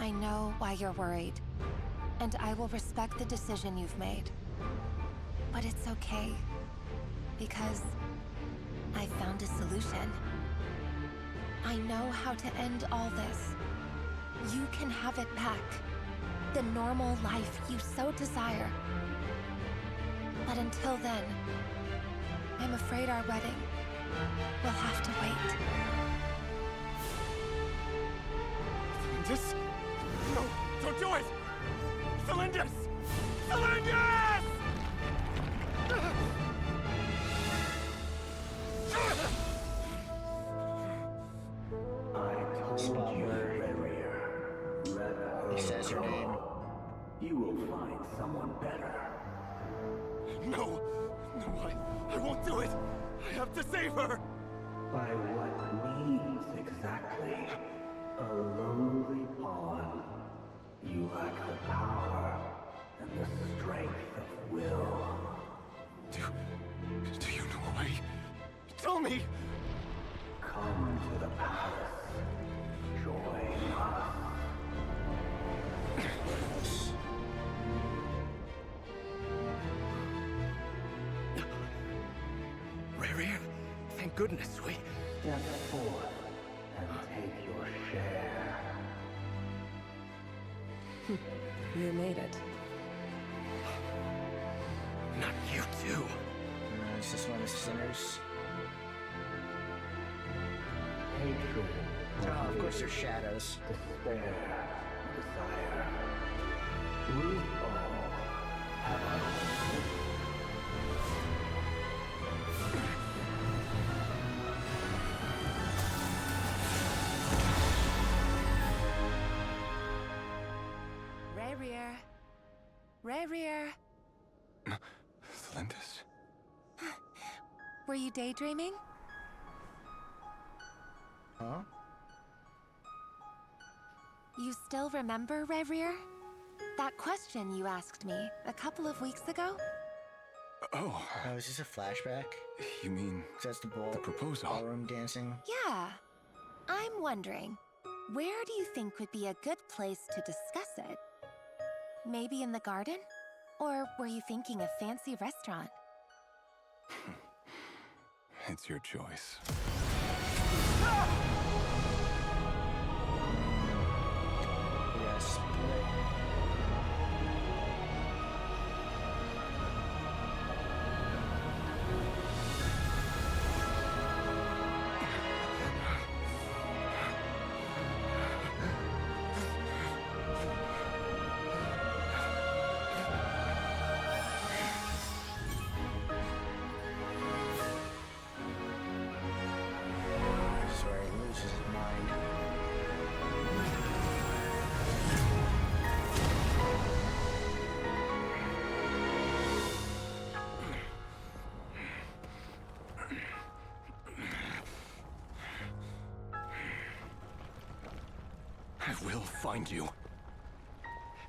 I know why you're worried, and I will respect the decision you've made. But it's okay, because I found a solution. I know how to end all this. You can have it back. The normal life you so desire. But until then, I'm afraid our wedding will have to wait. Celindus? No, don't do it! Celindus! Celindus! Spot where he says her name. You will find someone better. No! No, I won't do it! I have to save her! By what means exactly? A lowly pawn. You lack the power and the strength of will. Do you know why? Tell me! Come to the palace. Join us. Reverie, thank goodness we... Step forth and take your share. You made it. Not you too. Is this one of the sinners? Hatred. Oh, of course, there's shadows. Despair. Desire. We all have our own. Reverie! Celindus? Were you daydreaming? Huh? You still remember, Reverie? That question you asked me a couple of weeks ago? Oh. Oh, is this a flashback? You mean... That's the proposal? Ballroom dancing? Yeah. I'm wondering, where do you think would be a good place to discuss it? Maybe in the garden? Or were you thinking a fancy restaurant? It's your choice. Yes. Sorry, he loses his mind. I will find you.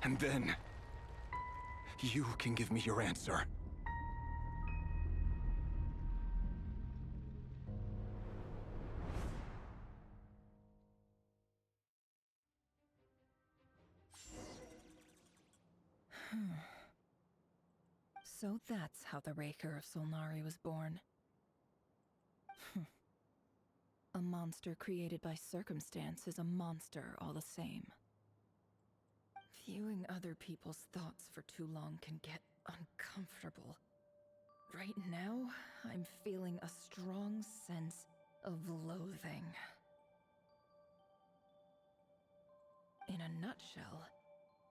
And then... you can give me your answer. So that's how the Raker of Solnari was born. A monster created by circumstance is a monster all the same. Viewing other people's thoughts for too long can get uncomfortable. Right now, I'm feeling a strong sense of loathing. In a nutshell,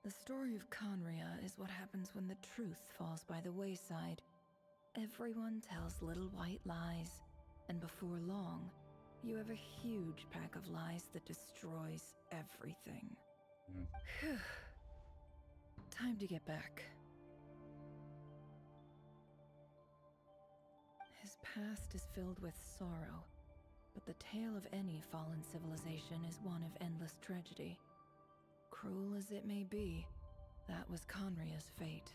the story of Conria is what happens when the truth falls by the wayside. Everyone tells little white lies, and before long, you have a huge pack of lies that destroys everything. Phew. Time to get back. His past is filled with sorrow, but the tale of any fallen civilization is one of endless tragedy. Cruel as it may be, that was Conria's fate.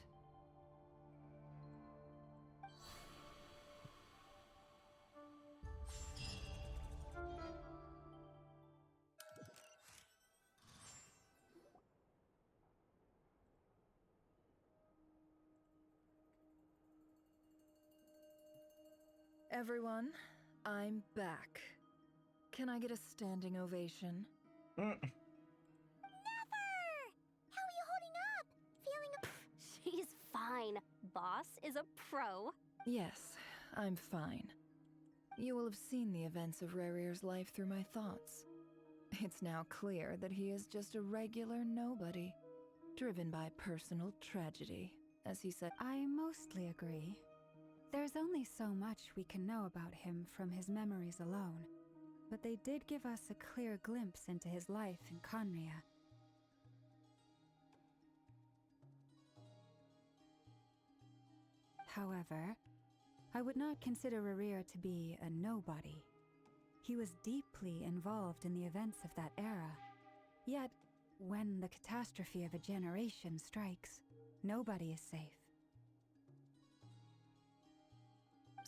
Everyone, I'm back. Can I get a standing ovation? Never! How are you holding up? Feeling She's fine. Boss is a pro. Yes, I'm fine. You will have seen the events of Rarir's life through my thoughts. It's now clear that he is just a regular nobody, driven by personal tragedy, as he said. I mostly agree. There's only so much we can know about him from his memories alone, but they did give us a clear glimpse into his life in Conria. However, I would not consider Rarir to be a nobody. He was deeply involved in the events of that era. Yet, when the catastrophe of a generation strikes, nobody is safe.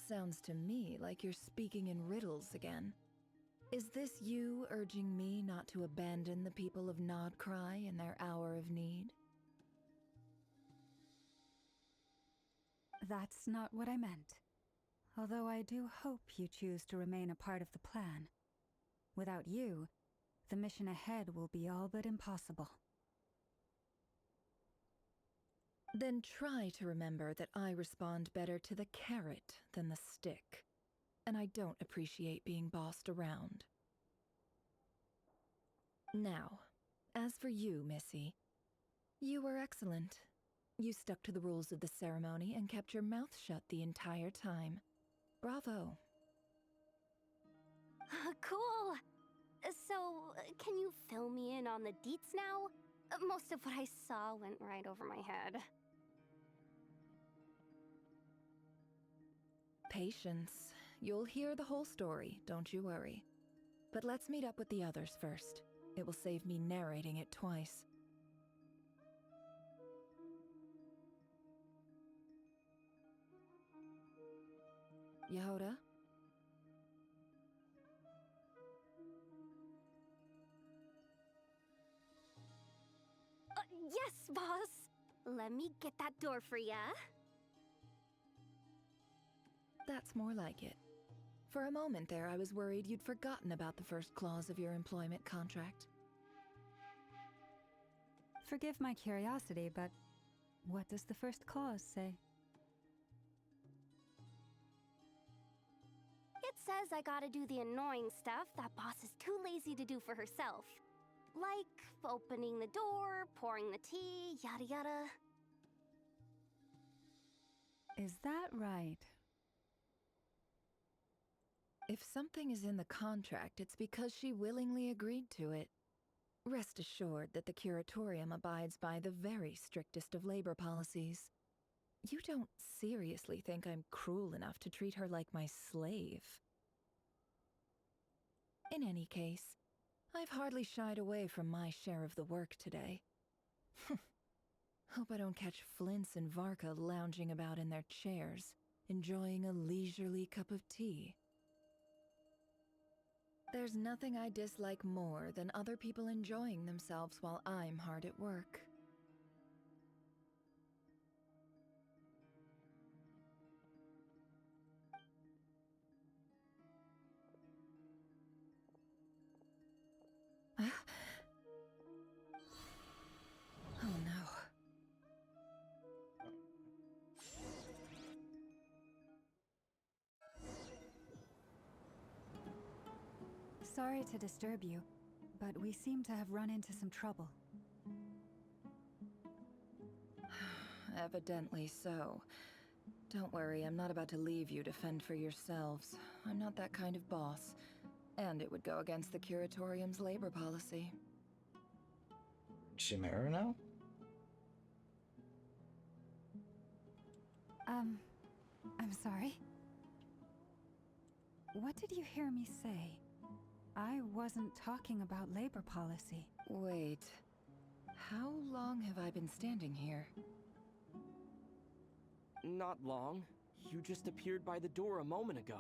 Sounds to me like you're speaking in riddles again. Is this you urging me not to abandon the people of Nodcry in their hour of need? That's not what I meant. Although I do hope you choose to remain a part of the plan. Without you, the mission ahead will be all but impossible. Then try to remember that I respond better to the carrot than the stick, and I don't appreciate being bossed around. Now, as for you, Missy, you were excellent. You stuck to the rules of the ceremony and kept your mouth shut the entire time. Bravo. Cool. So, can you fill me in on the deets now? Most of what I saw went right over my head. Patience. You'll hear the whole story, don't you worry. But let's meet up with the others first. It will save me narrating it twice. Yehoda? Yes, boss! Let me get that door for ya. That's more like it. For a moment there, I was worried you'd forgotten about the first clause of your employment contract. Forgive my curiosity, but what does the first clause say? It says I gotta do the annoying stuff that boss is too lazy to do for herself. Like opening the door, pouring the tea, yada yada. Is that right? If something is in the contract, it's because she willingly agreed to it. Rest assured that the Curatorium abides by the very strictest of labor policies. You don't seriously think I'm cruel enough to treat her like my slave? In any case, I've hardly shied away from my share of the work today. Hope I don't catch Flintz and Varka lounging about in their chairs, enjoying a leisurely cup of tea. There's nothing I dislike more than other people enjoying themselves while I'm hard at work. Oh no. Sorry to disturb you, but we seem to have run into some trouble. Evidently so. Don't worry, I'm not about to leave you to fend for yourselves. I'm not that kind of boss, and it would go against the Curatorium's labor policy. Chimera now? I'm sorry? What did you hear me say? I wasn't talking about labor policy. Wait. How long have I been standing here? Not long. You just appeared by the door a moment ago.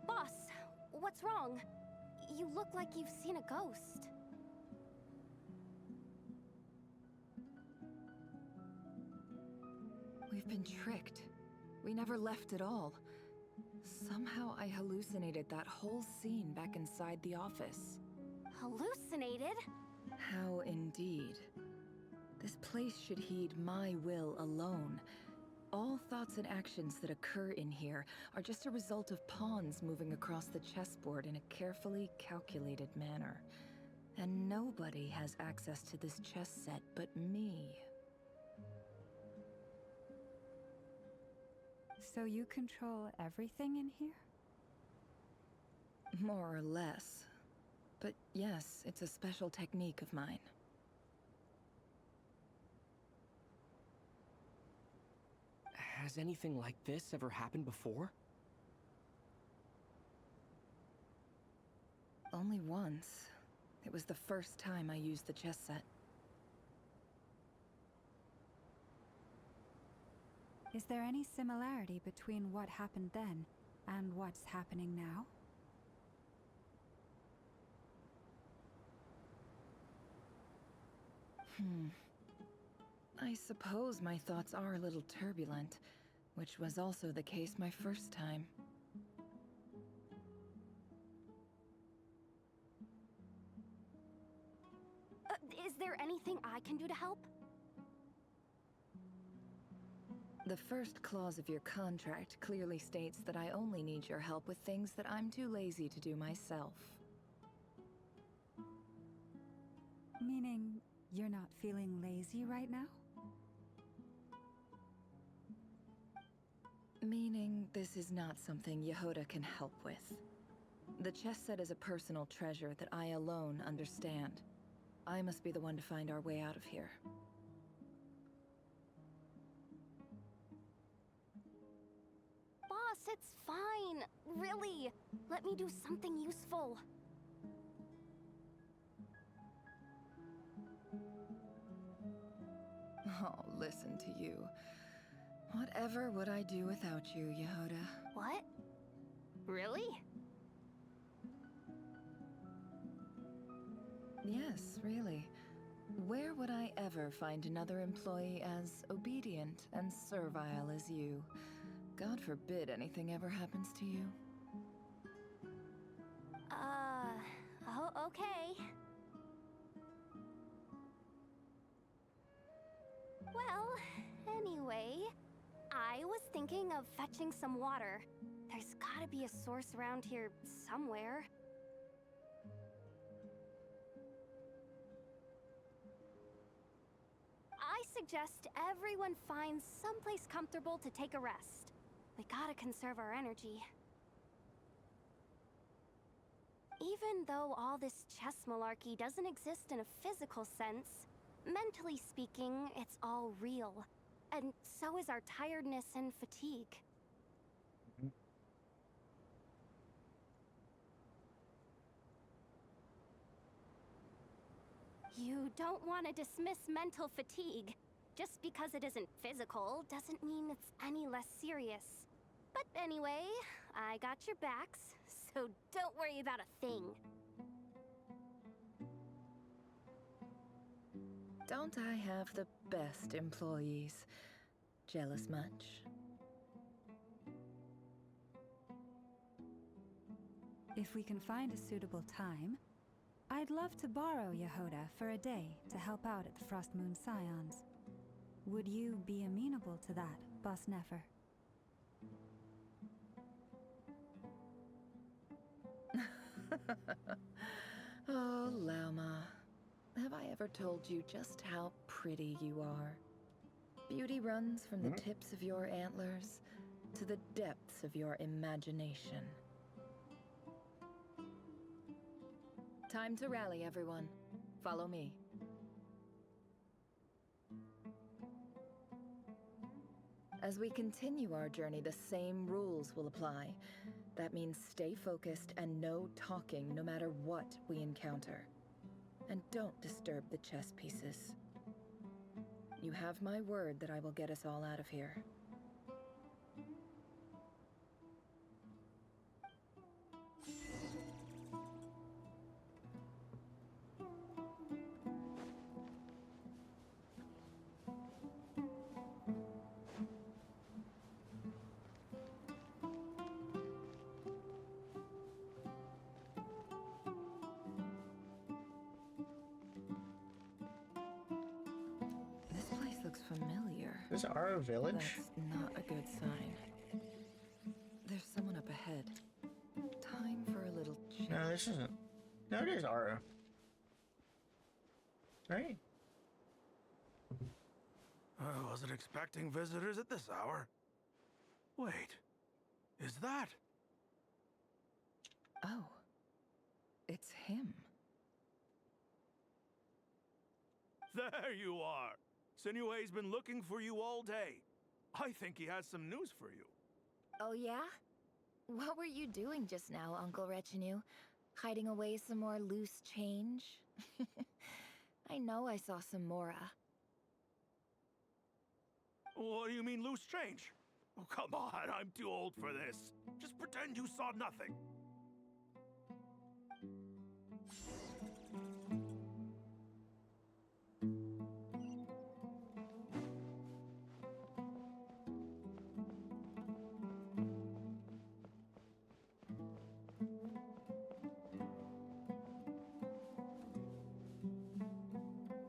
Boss, what's wrong? You look like you've seen a ghost. We've been tricked. We never left at all. Somehow I hallucinated that whole scene back inside the office. Hallucinated? How indeed. This place should heed my will alone. All thoughts and actions that occur in here are just a result of pawns moving across the chessboard in a carefully calculated manner. And nobody has access to this chess set but me. So you control everything in here? More or less. But yes, it's a special technique of mine. Has anything like this ever happened before? Only once. It was the first time I used the chess set. Is there any similarity between what happened then and what's happening now? I suppose my thoughts are a little turbulent, which was also the case my first time. Is there anything I can do to help? The first clause of your contract clearly states that I only need your help with things that I'm too lazy to do myself. Meaning, you're not feeling lazy right now? Meaning, this is not something Yehoda can help with. The chess set is a personal treasure that I alone understand. I must be the one to find our way out of here. Boss, it's fine. Really. Let me do something useful. Oh, listen to you. Whatever would I do without you, Yehoda? What? Really? Yes, really. Where would I ever find another employee as obedient and servile as you? God forbid anything ever happens to you. Oh, okay. Well, anyway, I was thinking of fetching some water. There's gotta be a source around here somewhere. I suggest everyone finds someplace comfortable to take a rest. We gotta conserve our energy. Even though all this chess malarkey doesn't exist in a physical sense, mentally speaking, it's all real. And so is our tiredness and fatigue. You don't want to dismiss mental fatigue. Just because it isn't physical doesn't mean it's any less serious. But anyway, I got your backs, so don't worry about a thing. Don't I have the best employees? Jealous much? If we can find a suitable time, I'd love to borrow Yehoda for a day to help out at the Frost Moon Scions. Would you be amenable to that, Boss Nefer? Oh, Lauma. Have I ever told you just how pretty you are? Beauty runs from the tips of your antlers to the depths limits of your imagination. Time to rally, everyone. Follow me. As we continue our journey, the same rules will apply. That means stay focused and no talking no matter what we encounter. And don't disturb the chess pieces. You have my word that I will get us all out of here. Looks familiar. This is our village? That's not a good sign. There's someone up ahead. Time for a little chat. No, this isn't. No, it is Aru. Right? I wasn't expecting visitors at this hour. Wait, is that? Oh, it's him. There you are. Sinue's been looking for you all day. I think he has some news for you. Oh yeah? What were you doing just now, Uncle Retinue? Hiding away some more loose change? I know I saw some Mora. What do you mean loose change? Oh, come on, I'm too old for this. Just pretend you saw nothing.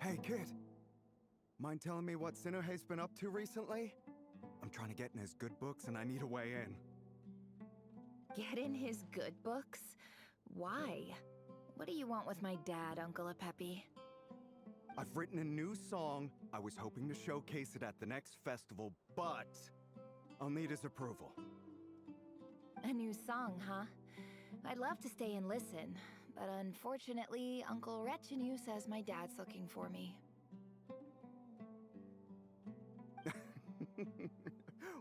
Hey, kid. Mind telling me what Sinuhe's been up to recently? I'm trying to get in his good books and I need a way in. Get in his good books? Why? What do you want with my dad, Uncle Apepi? I've written a new song. I was hoping to showcase it at the next festival, but I'll need his approval. A new song, huh? I'd love to stay and listen, but unfortunately, Uncle Retinue says my dad's looking for me.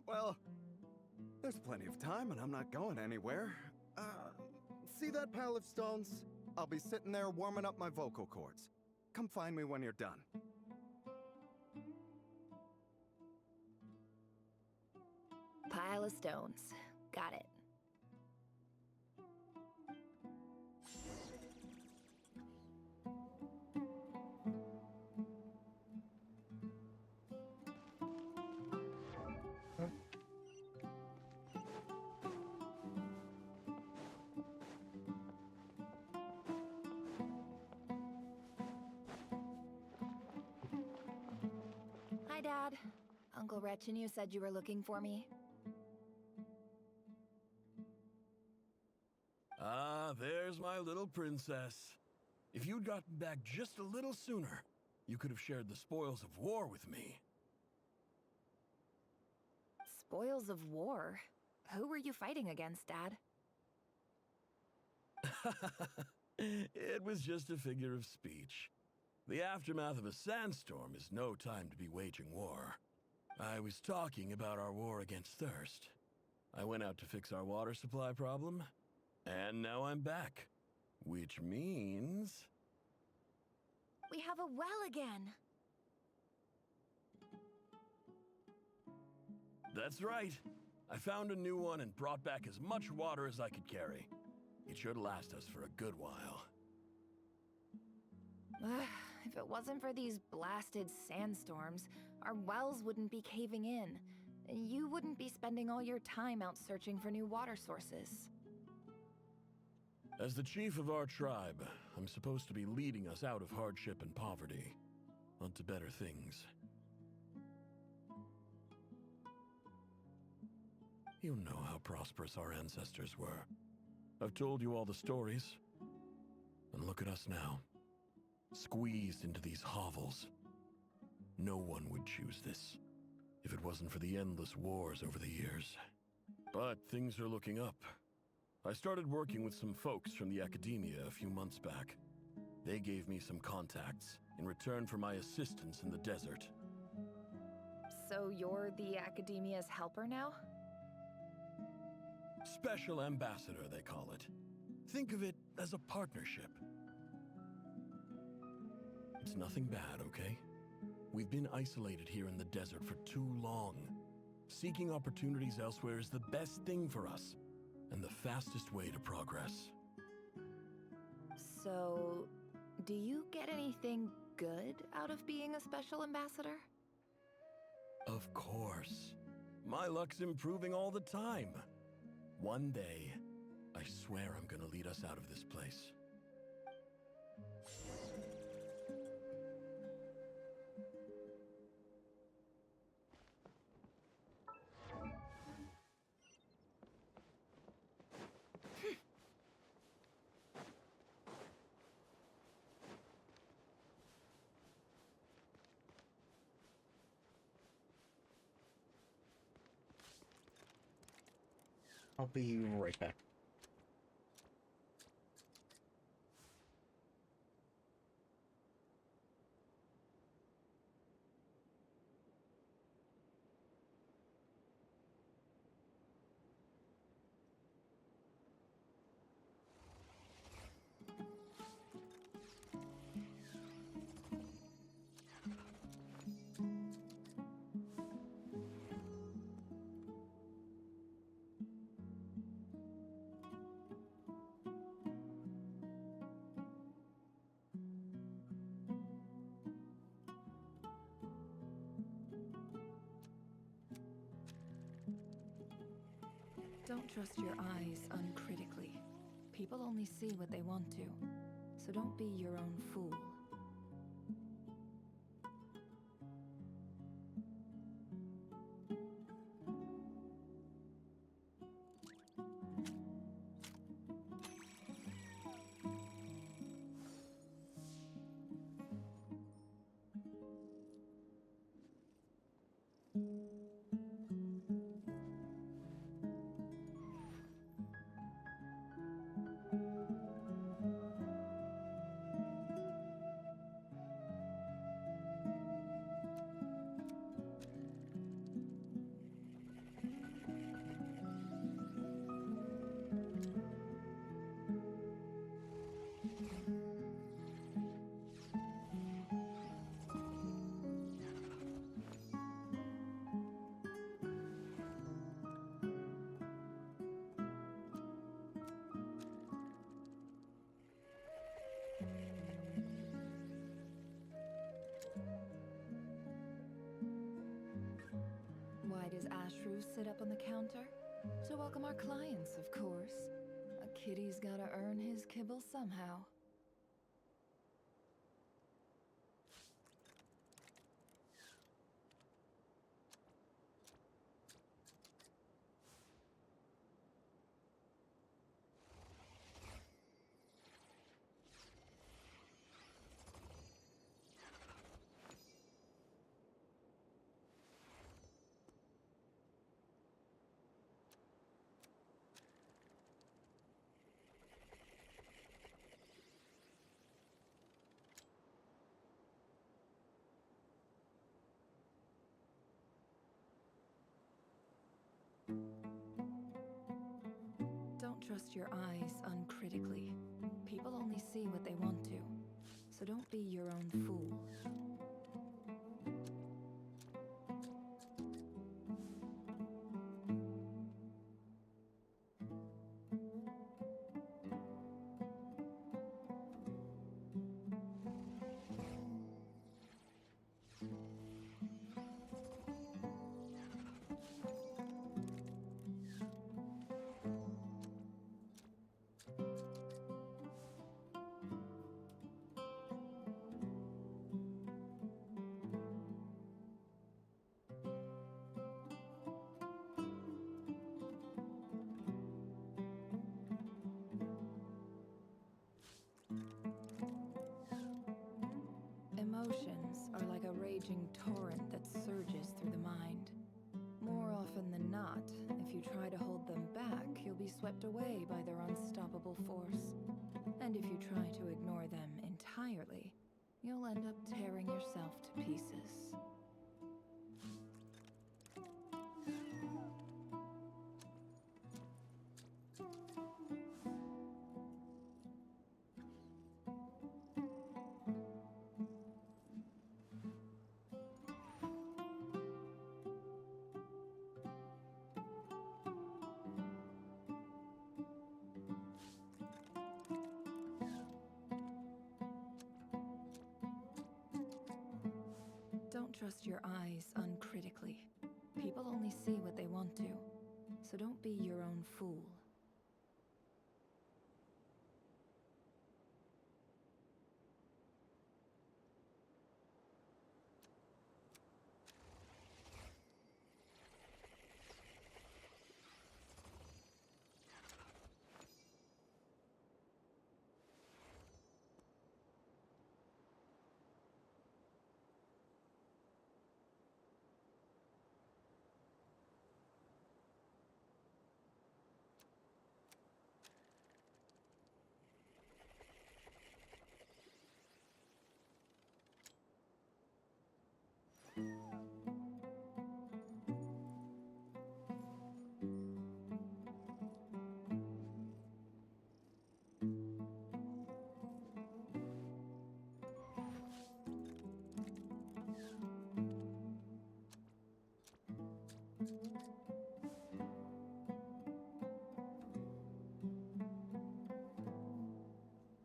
Well, there's plenty of time and I'm not going anywhere. See that pile of stones? I'll be sitting there warming up my vocal cords. Come find me when you're done. Pile of stones. Got it. Hi, Dad. Uncle Retinue said you were looking for me. Ah, there's my little princess. If you'd gotten back just a little sooner, you could have shared the spoils of war with me. Spoils of war? Who were you fighting against, Dad? It was just a figure of speech. The aftermath of a sandstorm is no time to be waging war. I was talking about our war against thirst. I went out to fix our water supply problem, and now I'm back. Which means... We have a well again! That's right. I found a new one and brought back as much water as I could carry. It should last us for a good while. If it wasn't for these blasted sandstorms, our wells wouldn't be caving in. You wouldn't be spending all your time out searching for new water sources. As the chief of our tribe, I'm supposed to be leading us out of hardship and poverty, onto better things. You know how prosperous our ancestors were. I've told you all the stories. And look at us now. Squeezed into these hovels. No one would choose this, if it wasn't for the endless wars over the years. But things are looking up. I started working with some folks from the academia a few months back. They gave me some contacts in return for my assistance in the desert. So you're the academia's helper now? Special ambassador, they call it. Think of it as a partnership. It's nothing bad, okay? We've been isolated here in the desert for too long. Seeking opportunities elsewhere is the best thing for us, and the fastest way to progress. So, do you get anything good out of being a special ambassador? Of course. My luck's improving all the time. One day, I swear I'm gonna lead us out of this place. I'll be right back. Don't trust your eyes uncritically. People only see what they want to, so don't be your own fool. Why does Ashru sit up on the counter? To welcome our clients, of course. A kitty's gotta earn his kibble somehow. Don't trust your eyes uncritically. People only see what they want to, so don't be your own fool. Emotions are like a raging torrent that surges through the mind. More often than not, if you try to hold them back, you'll be swept away by their unstoppable force. And if you try to ignore them entirely, you'll end up tearing yourself to pieces. Don't trust your eyes uncritically. People only see what they want to, so don't be your own fool.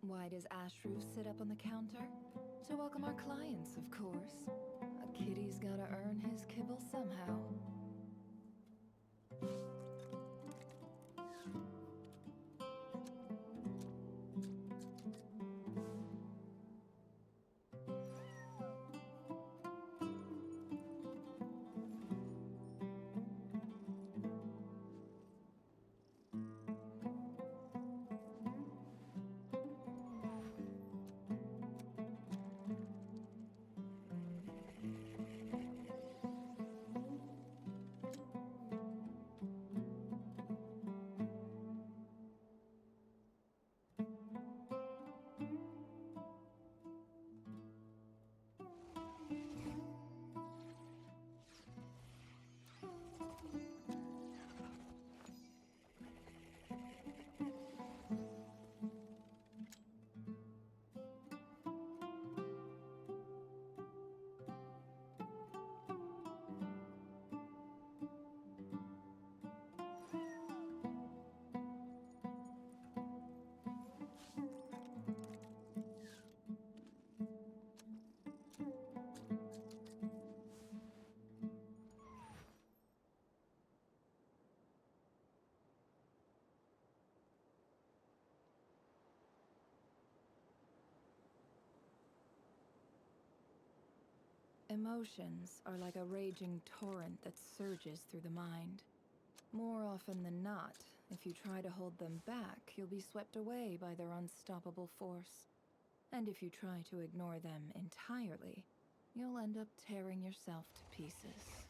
Why does Ashru sit up on the counter? To welcome our clients, of course. A kitty's gotta earn his kibble somehow. Emotions are like a raging torrent that surges through the mind. More often than not, if you try to hold them back, you'll be swept away by their unstoppable force. And if you try to ignore them entirely, you'll end up tearing yourself to pieces.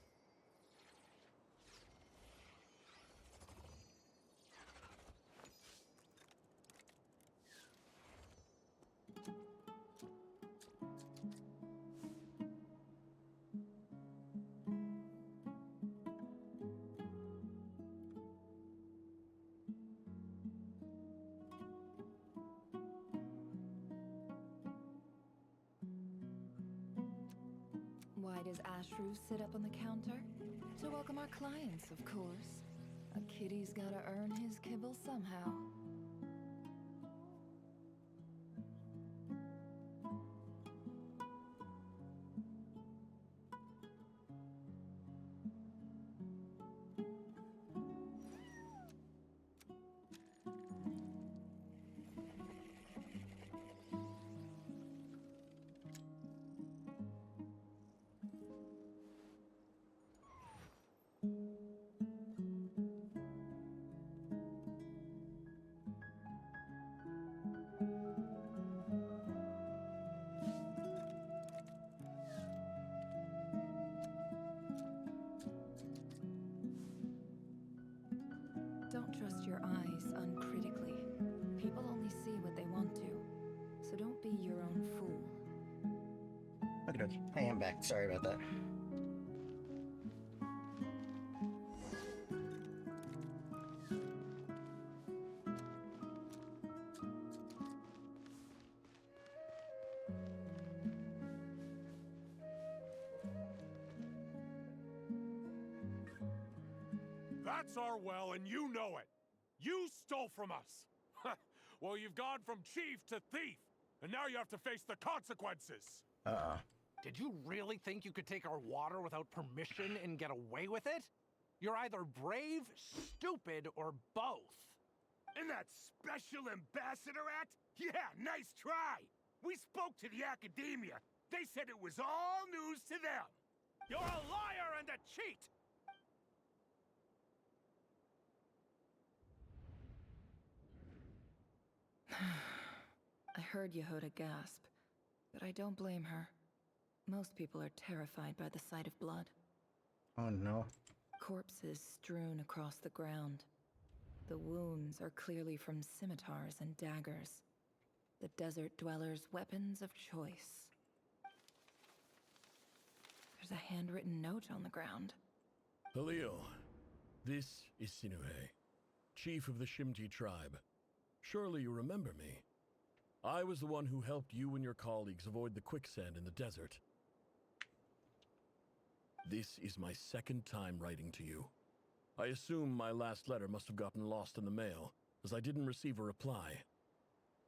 Why does Ashru sit up on the counter? To welcome our clients, of course. A kitty's gotta earn his kibble somehow. Don't trust your eyes uncritically. People only see what they want to, so don't be your own fool. Okay, hey, I'm back. Sorry about that. That's our well, and you know it. You stole from us. Well, you've gone from chief to thief, and now you have to face the consequences. Uh-oh. Did you really think you could take our water without permission and get away with it? You're either brave, stupid, or both. And that special ambassador act? Yeah, nice try. We spoke to the academia. They said it was all news to them. You're a liar and a cheat! I heard Yehuda gasp, but I don't blame her. Most people are terrified by the sight of blood. Oh no. Corpses strewn across the ground. The wounds are clearly from scimitars and daggers. The desert dwellers' weapons of choice. There's a handwritten note on the ground. Halil, this is Sinuhe, chief of the Shimti tribe. Surely you remember me. I was the one who helped you and your colleagues avoid the quicksand in the desert. This is my second time writing to you. I assume my last letter must have gotten lost in the mail, as I didn't receive a reply.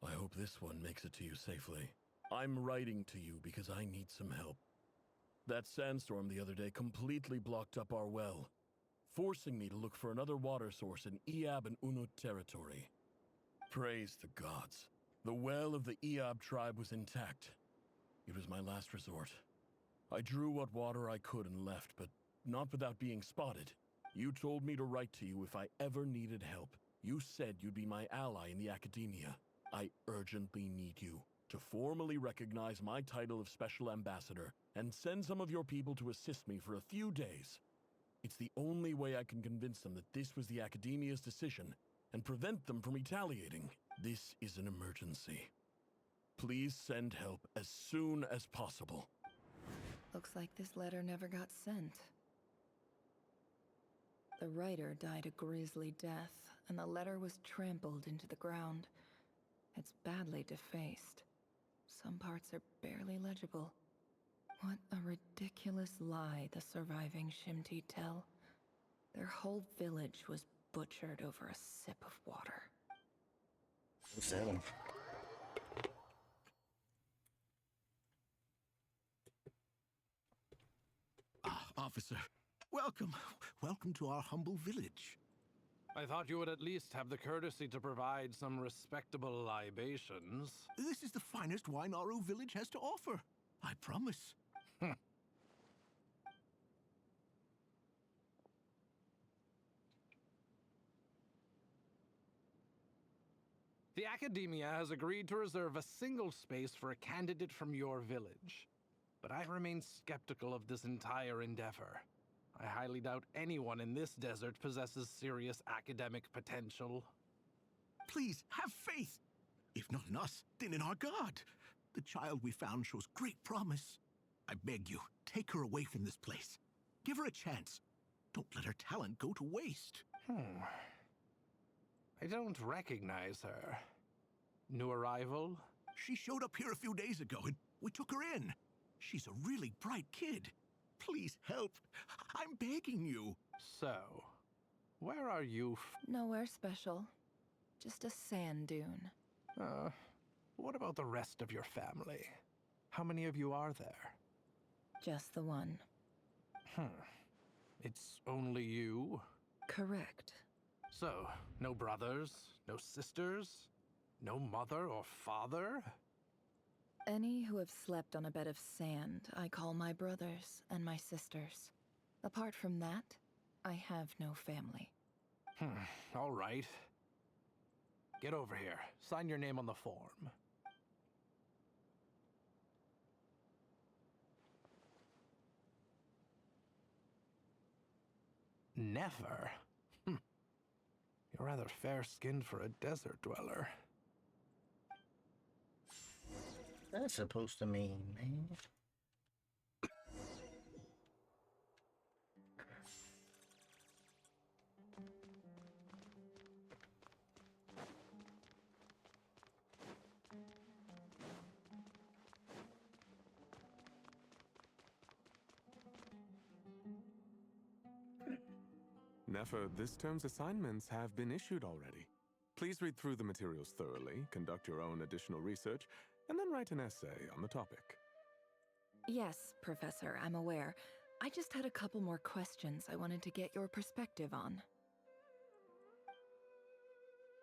I hope this one makes it to you safely. I'm writing to you because I need some help. That sandstorm the other day completely blocked up our well, forcing me to look for another water source in Iab and Unut territory. Praise the gods. The well of the Iab tribe was intact. It was my last resort. I drew what water I could and left, but not without being spotted. You told me to write to you if I ever needed help. You said you'd be my ally in the academia. I urgently need you to formally recognize my title of Special Ambassador and send some of your people to assist me for a few days. It's the only way I can convince them that this was the academia's decision and prevent them from retaliating. This is an emergency. Please send help as soon as possible. Looks like this letter never got sent. The writer died a grisly death, and the letter was trampled into the ground. It's badly defaced. Some parts are barely legible. What a ridiculous lie the surviving Shimti tell. Their whole village was butchered over a sip of water. 7. Ah, officer. Welcome. Welcome to our humble village. I thought you would at least have the courtesy to provide some respectable libations. This is the finest wine Aru village has to offer. I promise. The Academia has agreed to reserve a single space for a candidate from your village. But I remain skeptical of this entire endeavor. I highly doubt anyone in this desert possesses serious academic potential. Please, have faith. If not in us, then in our god. The child we found shows great promise. I beg you, take her away from this place. Give her a chance. Don't let her talent go to waste. I don't recognize her. New arrival? She showed up here a few days ago and we took her in. She's a really bright kid. Please help. I'm begging you. So, where are you Nowhere special. Just a sand dune. What about the rest of your family? How many of you are there? Just the one. It's only you? Correct. So, no brothers, no sisters, no mother or father? Any who have slept on a bed of sand, I call my brothers and my sisters. Apart from that, I have no family. All right. Get over here. Sign your name on the form. Never? You're rather fair-skinned for a desert dweller. That's supposed to mean, man. Nefer, this term's assignments have been issued already. Please read through the materials thoroughly, conduct your own additional research, and then write an essay on the topic. Yes, Professor, I'm aware. I just had a couple more questions I wanted to get your perspective on.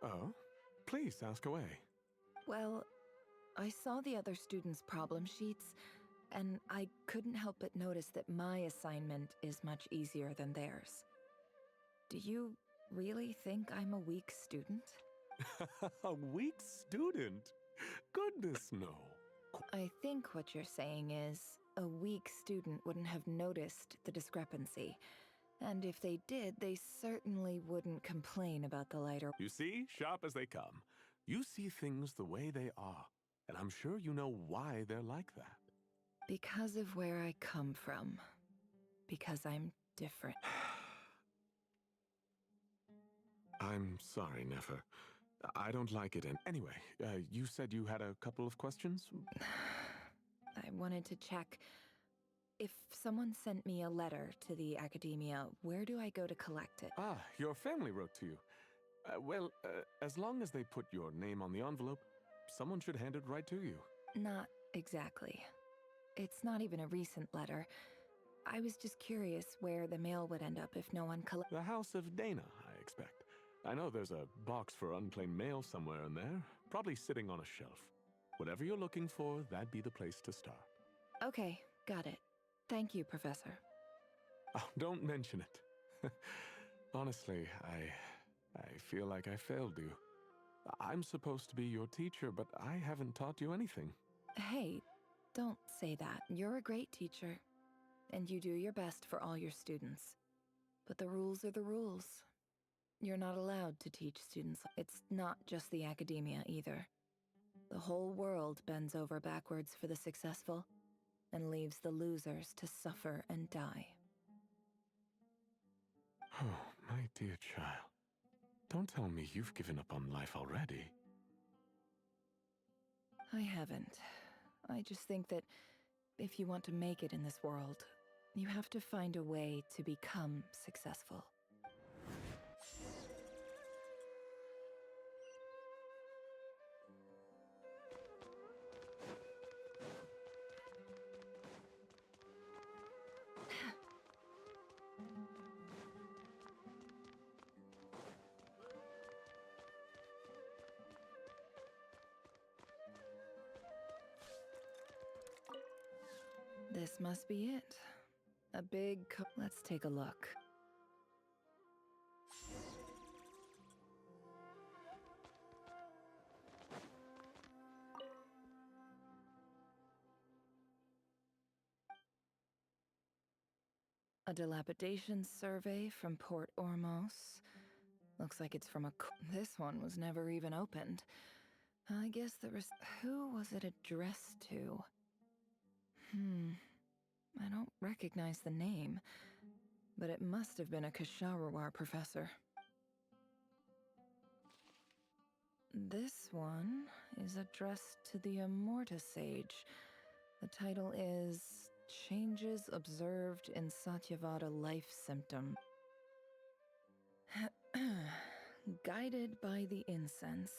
Oh? Please ask away. Well, I saw the other students' problem sheets, and I couldn't help but notice that my assignment is much easier than theirs. Do you really think I'm a weak student? A weak student? Goodness, no. I think what you're saying is, a weak student wouldn't have noticed the discrepancy. And if they did, they certainly wouldn't complain about the lighter. You see, sharp as they come. You see things the way they are, and I'm sure you know why they're like that. Because of where I come from. Because I'm different. I'm sorry, Nefer. I don't like it. And anyway, you said you had a couple of questions? I wanted to check. If someone sent me a letter to the academia, where do I go to collect it? Ah, your family wrote to you. Well, as long as they put your name on the envelope, someone should hand it right to you. Not exactly. It's not even a recent letter. I was just curious where the mail would end up if no one collected. The House of Dana, I expect. I know there's a box for unclaimed mail somewhere in there, probably sitting on a shelf. Whatever you're looking for, that'd be the place to start. Okay, got it. Thank you, Professor. Oh, don't mention it. Honestly, I feel like I failed you. I'm supposed to be your teacher, but I haven't taught you anything. Hey, don't say that. You're a great teacher, and you do your best for all your students. But the rules are the rules. You're not allowed to teach students. It's not just the academia either. The whole world bends over backwards for the successful and leaves the losers to suffer and die. Oh, my dear child. Don't tell me you've given up on life already. I haven't. I just think that if you want to make it in this world, you have to find a way to become successful. This must be it. A big Let's take a look. A dilapidation survey from Port Ormos. Looks like it's from a... This one was never even opened. I guess there was... Who was it addressed to? I don't recognize the name, but it must have been a Kasharawar professor. This one is addressed to the Immorta Sage. The title is Changes Observed in Satyavada Life Symptom. Guided by the incense,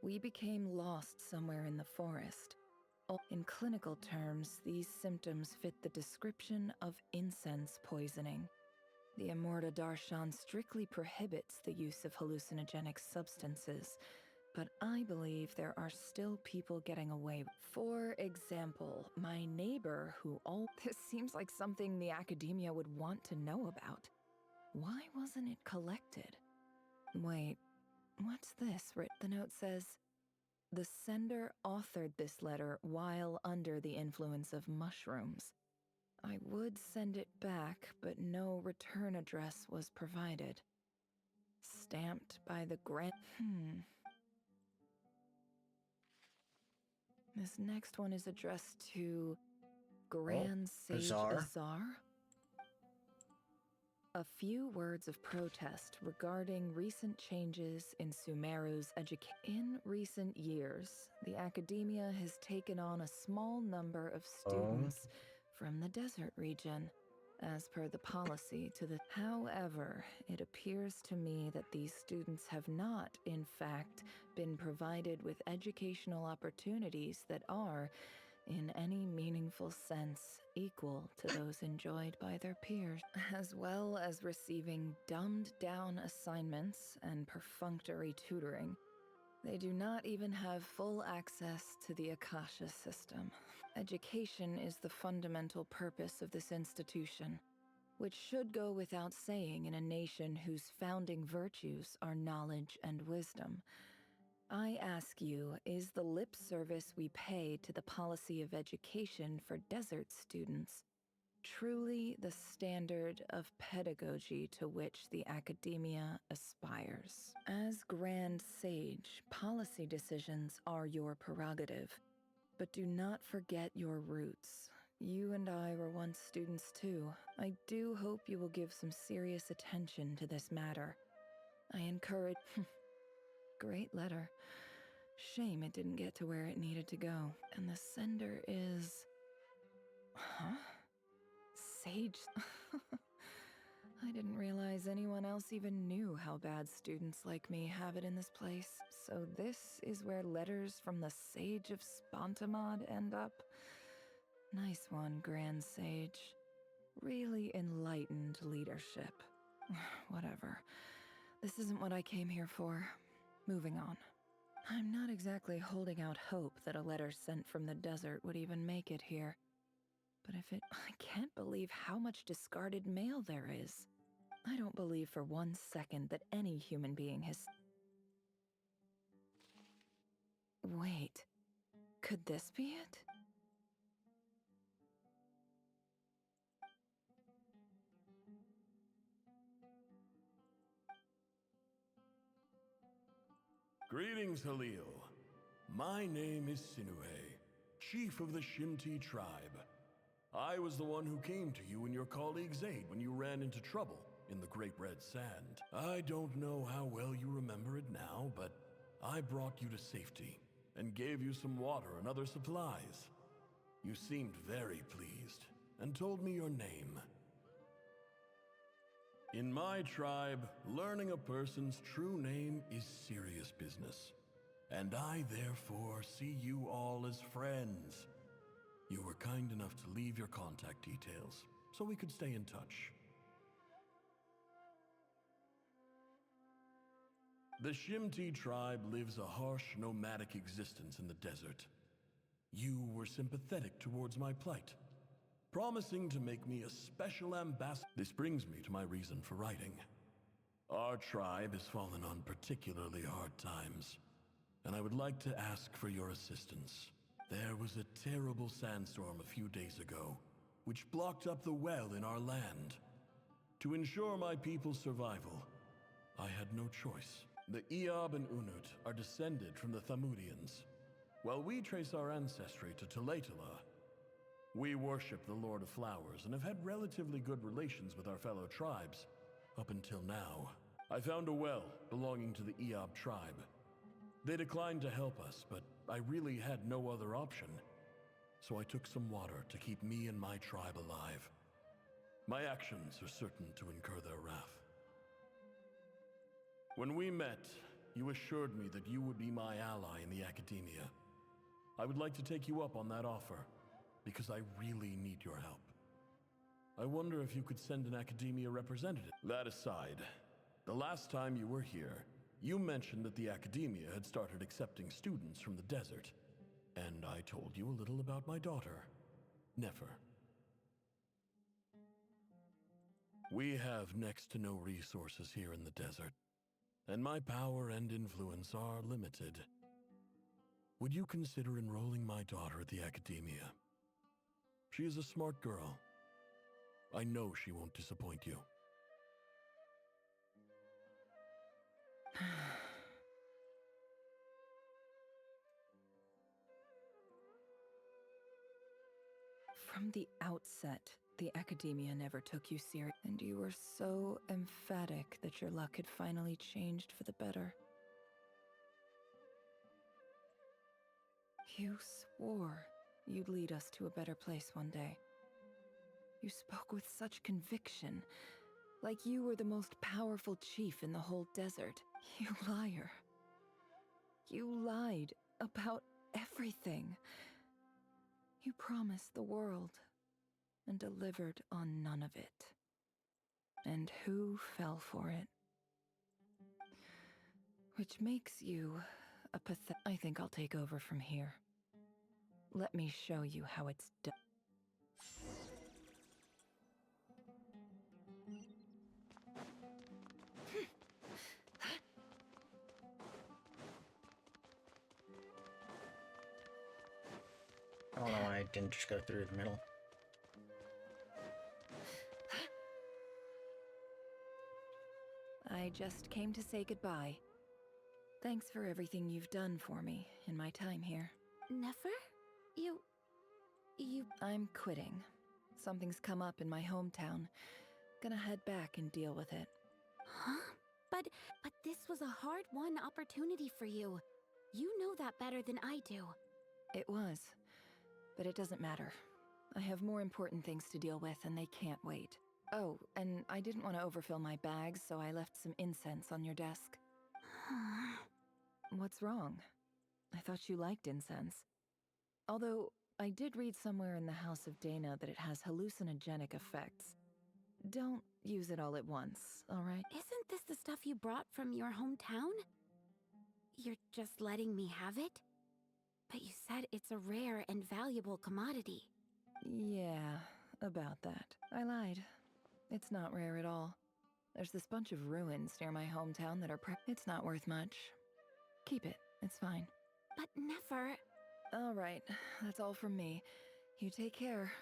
we became lost somewhere in the forest. In clinical terms, these symptoms fit the description of incense poisoning. The Immorta Darshan strictly prohibits the use of hallucinogenic substances, but I believe there are still people getting away. For example, my neighbor who This seems like something the academia would want to know about. Why wasn't it collected? Wait, what's this? The note says, the sender authored this letter while under the influence of mushrooms. I would send it back, but no return address was provided. Stamped by the Grand... This next one is addressed to Grand Sage Azar? Azar. A few words of protest regarding recent changes in Sumeru's education. In recent years, the academia has taken on a small number of students from the desert region, as per the policy to the... However, it appears to me that these students have not, in fact, been provided with educational opportunities that are, in any meaningful sense, equal to those enjoyed by their peers, as well as receiving dumbed-down assignments and perfunctory tutoring. They do not even have full access to the Akasha system. Education is the fundamental purpose of this institution, which should go without saying in a nation whose founding virtues are knowledge and wisdom. I ask you, is the lip service we pay to the policy of education for desert students truly the standard of pedagogy to which the academia aspires? As Grand Sage, policy decisions are your prerogative, but do not forget your roots. You and I were once students too. I do hope you will give some serious attention to this matter. I encourage... Great letter. Shame it didn't get to where it needed to go. And the sender is... Huh? Sage... I didn't realize anyone else even knew how bad students like me have it in this place. So this is where letters from the Sage of Spontamod end up? Nice one, Grand Sage. Really enlightened leadership. Whatever. This isn't what I came here for. Moving on. I'm not exactly holding out hope that a letter sent from the desert would even make it here. But if it... I can't believe how much discarded mail there is. I don't believe for 1 second that any human being has... Wait. Could this be it? Greetings, Halil. My name is Sinuhe, chief of the Shimti tribe. I was the one who came to you and your colleague's aid when you ran into trouble in the Great Red Sand. I don't know how well you remember it now, but I brought you to safety and gave you some water and other supplies. You seemed very pleased and told me your name. In my tribe, learning a person's true name is serious business, and I therefore see you all as friends. You were kind enough to leave your contact details, so we could stay in touch. The Shimti tribe lives a harsh, nomadic existence in the desert. You were sympathetic towards my plight, promising to make me a special ambassador. This brings me to my reason for writing. Our tribe has fallen on particularly hard times, and I would like to ask for your assistance. There was a terrible sandstorm a few days ago, which blocked up the well in our land. To ensure my people's survival, I had no choice. The Eob and Unut are descended from the Thamudians, while we trace our ancestry to Tulatala. We worship the Lord of Flowers and have had relatively good relations with our fellow tribes, up until now. I found a well belonging to the Eob tribe. They declined to help us, but I really had no other option. So I took some water to keep me and my tribe alive. My actions are certain to incur their wrath. When we met, you assured me that you would be my ally in the academia. I would like to take you up on that offer, because I really need your help. I wonder if you could send an academia representative. That aside, the last time you were here, you mentioned that the academia had started accepting students from the desert, and I told you a little about my daughter, Nefer. We have next to no resources here in the desert, and my power and influence are limited. Would you consider enrolling my daughter at the academia? She is a smart girl. I know she won't disappoint you. From the outset, the Academia never took you serious, and you were so emphatic that your luck had finally changed for the better. You swore you'd lead us to a better place one day. You spoke with such conviction, like you were the most powerful chief in the whole desert. You liar. You lied about everything. You promised the world and delivered on none of it. And who fell for it? Which makes you a pathetic... I think I'll take over from here. Let me show you how it's done. I don't know why I didn't just go through the middle. I just came to say goodbye. Thanks for everything you've done for me in my time here. Nefer? You... I'm quitting. Something's come up in my hometown. Gonna head back and deal with it. Huh? But this was a hard-won opportunity for you. You know that better than I do. It was. But it doesn't matter. I have more important things to deal with and they can't wait. Oh, and I didn't want to overfill my bags, so I left some incense on your desk. What's wrong? I thought you liked incense. Although, I did read somewhere in the House of Dana that it has hallucinogenic effects. Don't use it all at once, alright? Isn't this the stuff you brought from your hometown? You're just letting me have it? But you said it's a rare and valuable commodity. Yeah, about that. I lied. It's not rare at all. There's this bunch of ruins near my hometown that are it's not worth much. Keep it, it's fine. But Nefer... Alright, that's all from me. You take care.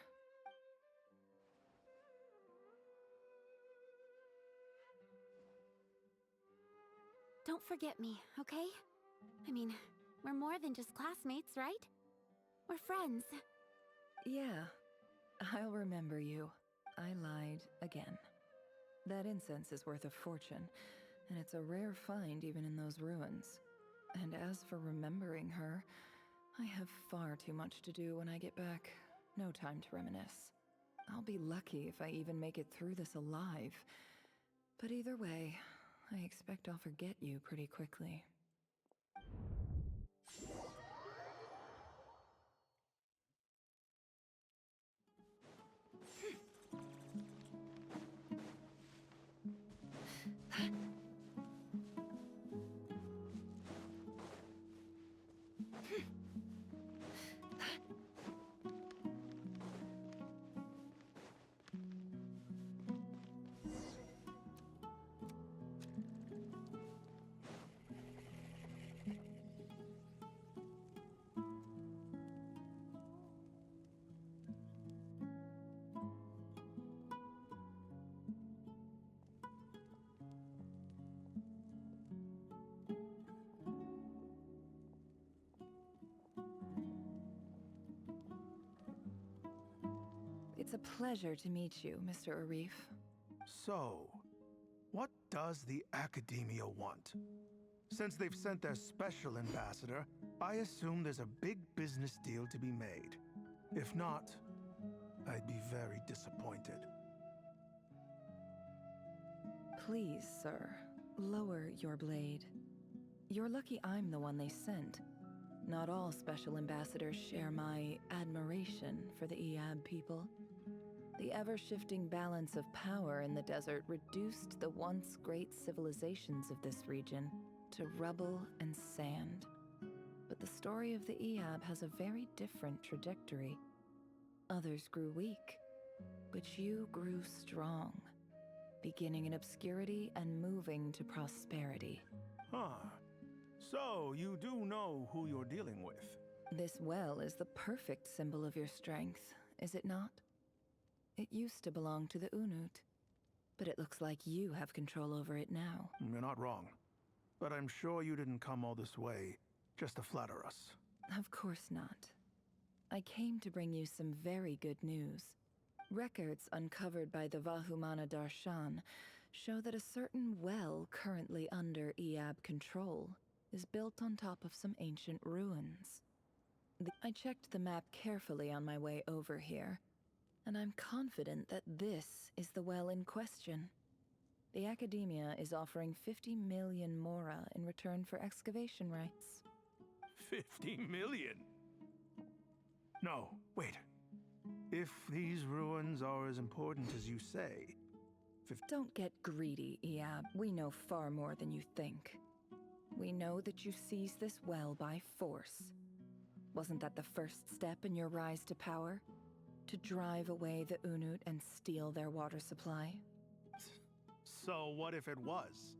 Don't forget me, okay? I mean, we're more than just classmates, right? We're friends. Yeah, I'll remember you. I lied again. That incense is worth a fortune, and it's a rare find even in those ruins. And as for remembering her, I have far too much to do when I get back. No time to reminisce. I'll be lucky if I even make it through this alive. But either way, I expect I'll forget you pretty quickly. It's a pleasure to meet you, Mr. Arif. So, what does the Academia want? Since they've sent their special ambassador, I assume there's a big business deal to be made. If not, I'd be very disappointed. Please, sir, lower your blade. You're lucky I'm the one they sent. Not all special ambassadors share my admiration for the Iab people. The ever-shifting balance of power in the desert reduced the once great civilizations of this region to rubble and sand. But the story of the Iab has a very different trajectory. Others grew weak, but you grew strong, beginning in obscurity and moving to prosperity. Huh. So, you do know who you're dealing with? This well is the perfect symbol of your strength, is it not? It used to belong to the Unut, but it looks like you have control over it now. You're not wrong. but I'm sure you didn't come all this way just to flatter us. Of course not. I came to bring you some very good news. Records uncovered by the Vahumana Darshan show that a certain well currently under Eab control is built on top of some ancient ruins. I checked the map carefully on my way over here, and I'm confident that this is the well in question. The Academia is offering 50 million mora in return for excavation rights. 50 million? No, wait. If these ruins are as important as you say... Don't get greedy, Eab. We know far more than you think. We know that you seized this well by force. Wasn't that the first step in your rise to power? To drive away the Unut and steal their water supply? So what if it was?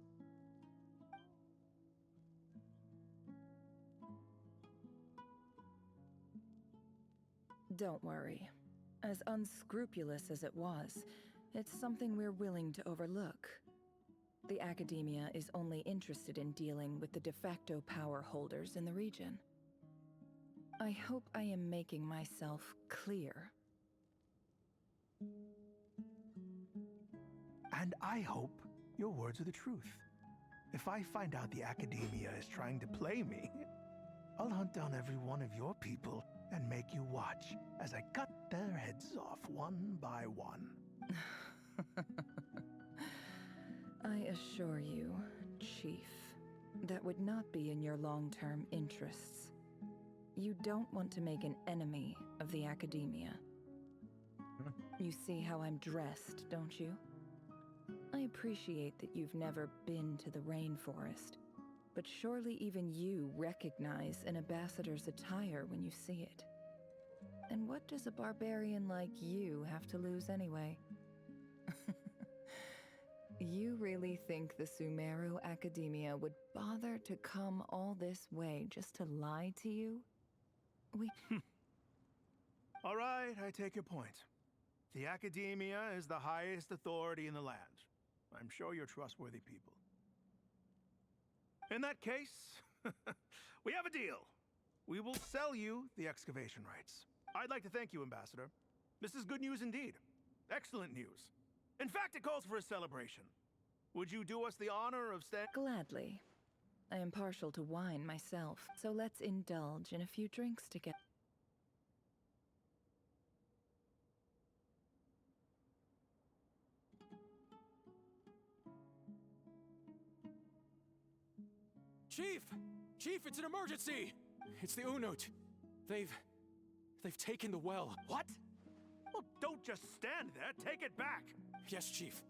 Don't worry. As unscrupulous as it was, it's something we're willing to overlook. The Academia is only interested in dealing with the de facto power holders in the region. I hope I am making myself clear. And I hope your words are the truth. If I find out the Academia is trying to play me, I'll hunt down every one of your people and make you watch as I cut their heads off one by one. I assure you, Chief, that would not be in your long-term interests. You don't want to make an enemy of the Academia. You see how I'm dressed, don't you? I appreciate that you've never been to the rainforest, but surely even you recognize an ambassador's attire when you see it. And what does a barbarian like you have to lose anyway? You really think the Sumeru Academia would bother to come all this way just to lie to you? All right, I take your point. The Academia is the highest authority in the land. I'm sure you're trustworthy people. In that case, we have a deal. We will sell you the excavation rights. I'd like to thank you, Ambassador. This is good news indeed. Excellent news. In fact, it calls for a celebration. Would you do us the honor of staying? Gladly. I am partial to wine myself, so let's indulge in a few drinks together. Chief! Chief, it's an emergency! It's the Unut. They've taken the well. What? Well, don't just stand there. Take it back. Yes, Chief.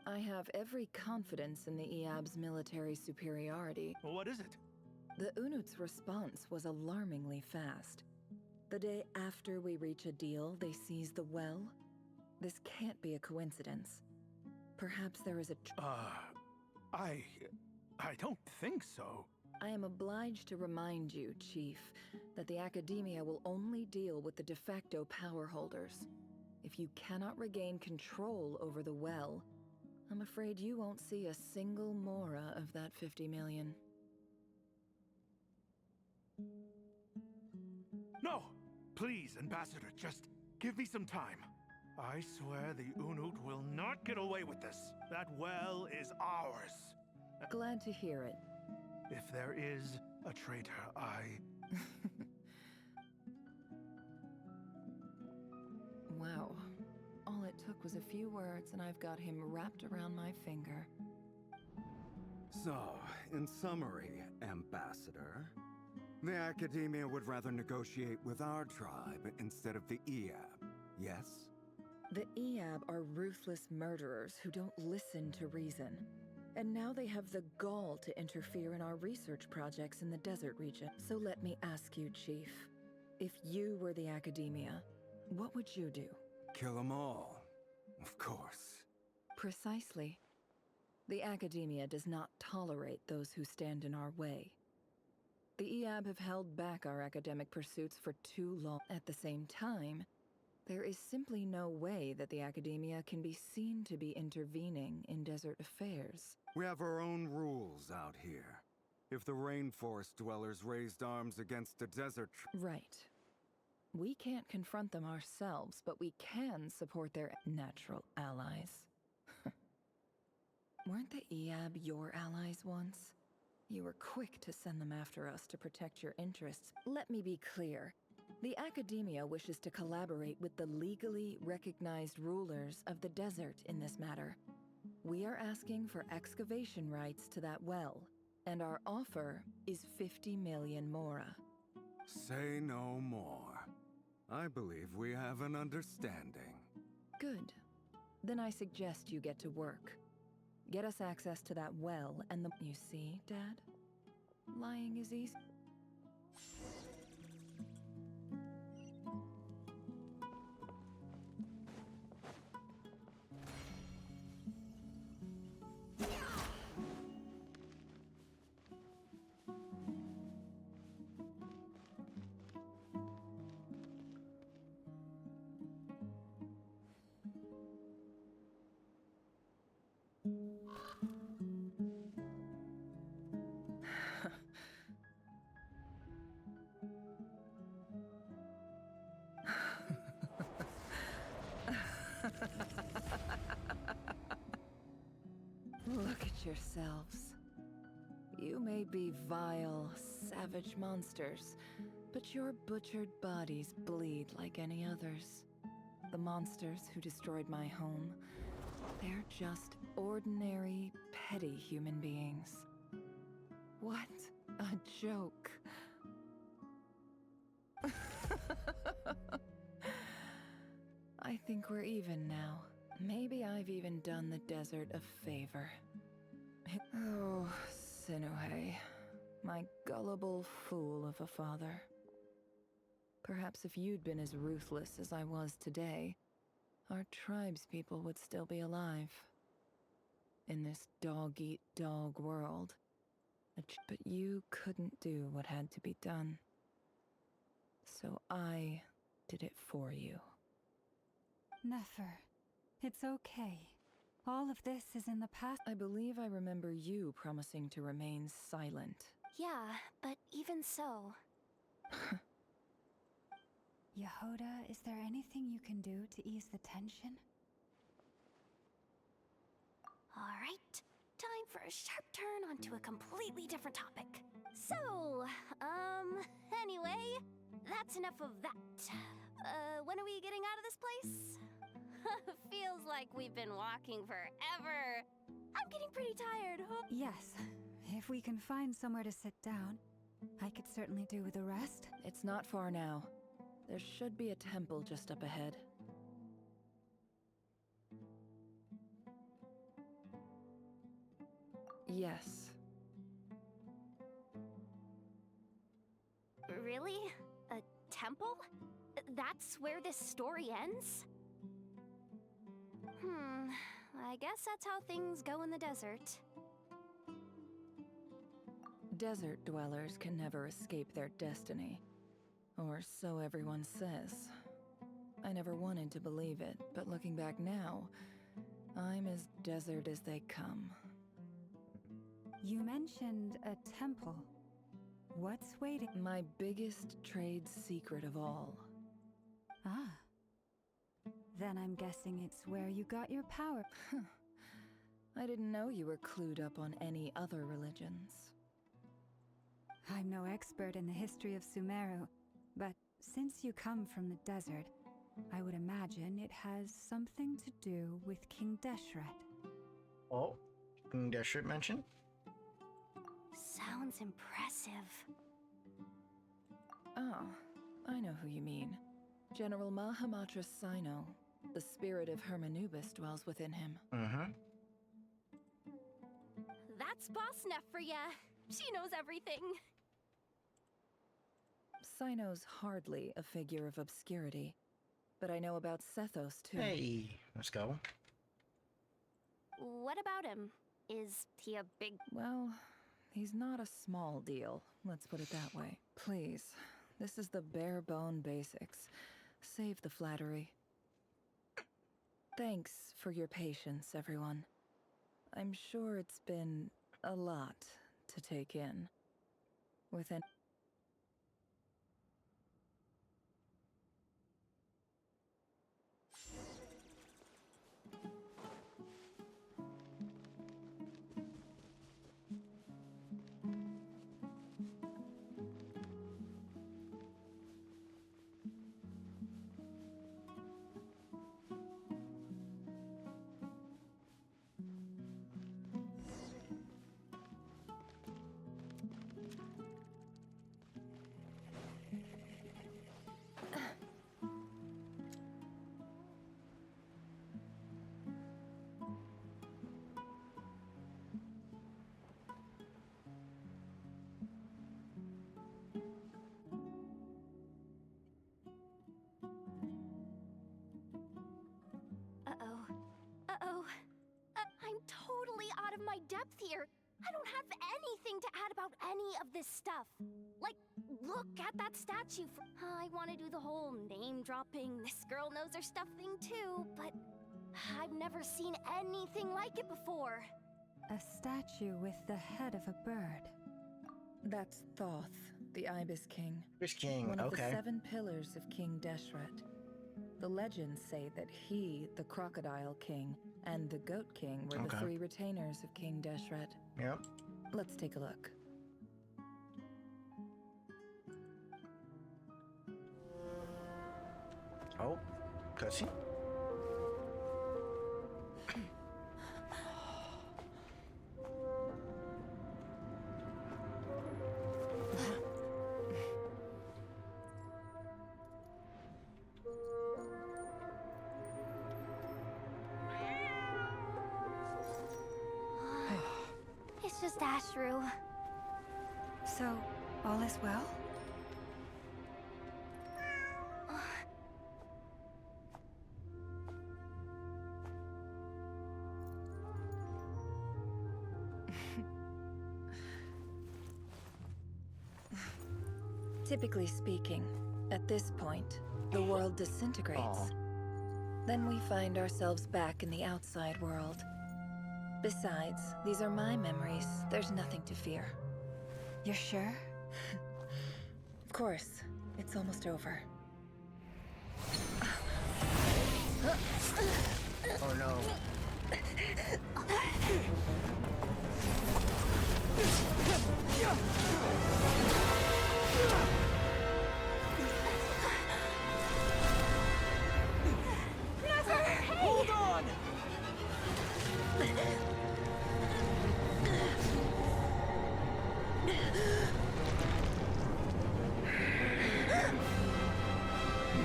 I have every confidence in the Eab's military superiority. Well, what is it? The Unut's response was alarmingly fast. The day after we reach a deal, they seize the well. This can't be a coincidence. Perhaps there is a... I don't think so. I am obliged to remind you, Chief, that the Academia will only deal with the de facto power holders. If you cannot regain control over the well, I'm afraid you won't see a single mora of that 50 million. No! Please, Ambassador, just give me some time. I swear the Unut will not get away with this. That well is ours. Glad to hear it. If there is a traitor, Wow. All it took was a few words and I've got him wrapped around my finger. So, in summary, Ambassador, the Academia would rather negotiate with our tribe instead of the Eab, yes? The Eab are ruthless murderers who don't listen to reason. And now they have the gall to interfere in our research projects in the desert region. So let me ask you, Chief, if you were the Academia, what would you do? Kill them all, of course. Precisely. The Academia does not tolerate those who stand in our way. The Eab have held back our academic pursuits for too long. At the same time, there is simply no way that the Academia can be seen to be intervening in desert affairs. We have our own rules out here. if the rainforest dwellers raised arms against a desert Right. We can't confront them ourselves, but we can support their natural allies. Weren't the Eab your allies once? You were quick to send them after us to protect your interests. Let me be clear. The Academia wishes to collaborate with the legally recognized rulers of the desert in this matter. We are asking for excavation rights to that well, and our offer is 50 million mora. Say no more. I believe we have an understanding. Good. Then I suggest you get to work. Get us access to that well and the... You see, Dad? Lying is easy. Look at yourselves. You may be vile, savage monsters, but your butchered bodies bleed like any others. The monsters who destroyed my home, they're just ordinary, petty human beings. What a joke. I think we're even now. Maybe I've even done the desert a favor. Oh, Sinuhe, my gullible fool of a father. Perhaps if you'd been as ruthless as I was today, our tribespeople would still be alive. In this dog-eat-dog world. But you couldn't do what had to be done. So I did it for you. Nefer, it's okay. All of this is in the past. I believe I remember you promising to remain silent. Yeah, but even so... Yehoda, is there anything you can do to ease the tension? Alright, time for a sharp turn onto a completely different topic. So, anyway, that's enough of that. When are we getting out of this place? Feels like we've been walking forever. I'm getting pretty tired. Yes, if we can find somewhere to sit down, I could certainly do with a rest. It's not far now. There should be a temple just up ahead. Yes. Really? A temple? That's where this story ends? I guess that's how things go in the desert. Desert dwellers can never escape their destiny. Or so everyone says. I never wanted to believe it, but looking back now, I'm as desert as they come. You mentioned a temple. What's waiting? My biggest trade secret of all. Ah. Then I'm guessing it's where you got your power. I didn't know you were clued up on any other religions. I'm no expert in the history of Sumeru, but since you come from the desert, I would imagine it has something to do with King Deshret. Oh, King Deshret mentioned? Sounds impressive. Ah, I know who you mean. General Mahamatra Sino. The spirit of Hermanubis dwells within him. That's Boss Neff for ya. She knows everything. Sino's hardly a figure of obscurity, but I know about Sethos too. Hey, let's go. What about him? Is he a big... Well, he's not a small deal, let's put it that way. Please, this is the bare-bone basics. Save the flattery. Thanks for your patience, everyone. I'm sure it's been a lot to take in. with an I'm totally out of my depth here. I don't have anything to add about any of this stuff. Like, look at that statue. I want to do the whole name-dropping, this girl knows her stuff thing too, but I've never seen anything like it before. A statue with the head of a bird. That's Thoth, the Ibis King. Ibis King, one of okay. the 7 pillars of King Deshret. The legends say that he, the Crocodile King, and the Goat King were the 3 retainers of King Deshret. Yep. Let's take a look. Oh, cutscene. It's just Ashru. So, all is well? Typically speaking, at this point, the world disintegrates. Then we find ourselves back in the outside world. Besides, these are my memories. There's nothing to fear. You're sure? Of course. It's almost over. Oh no. Never! Hey! Hold on!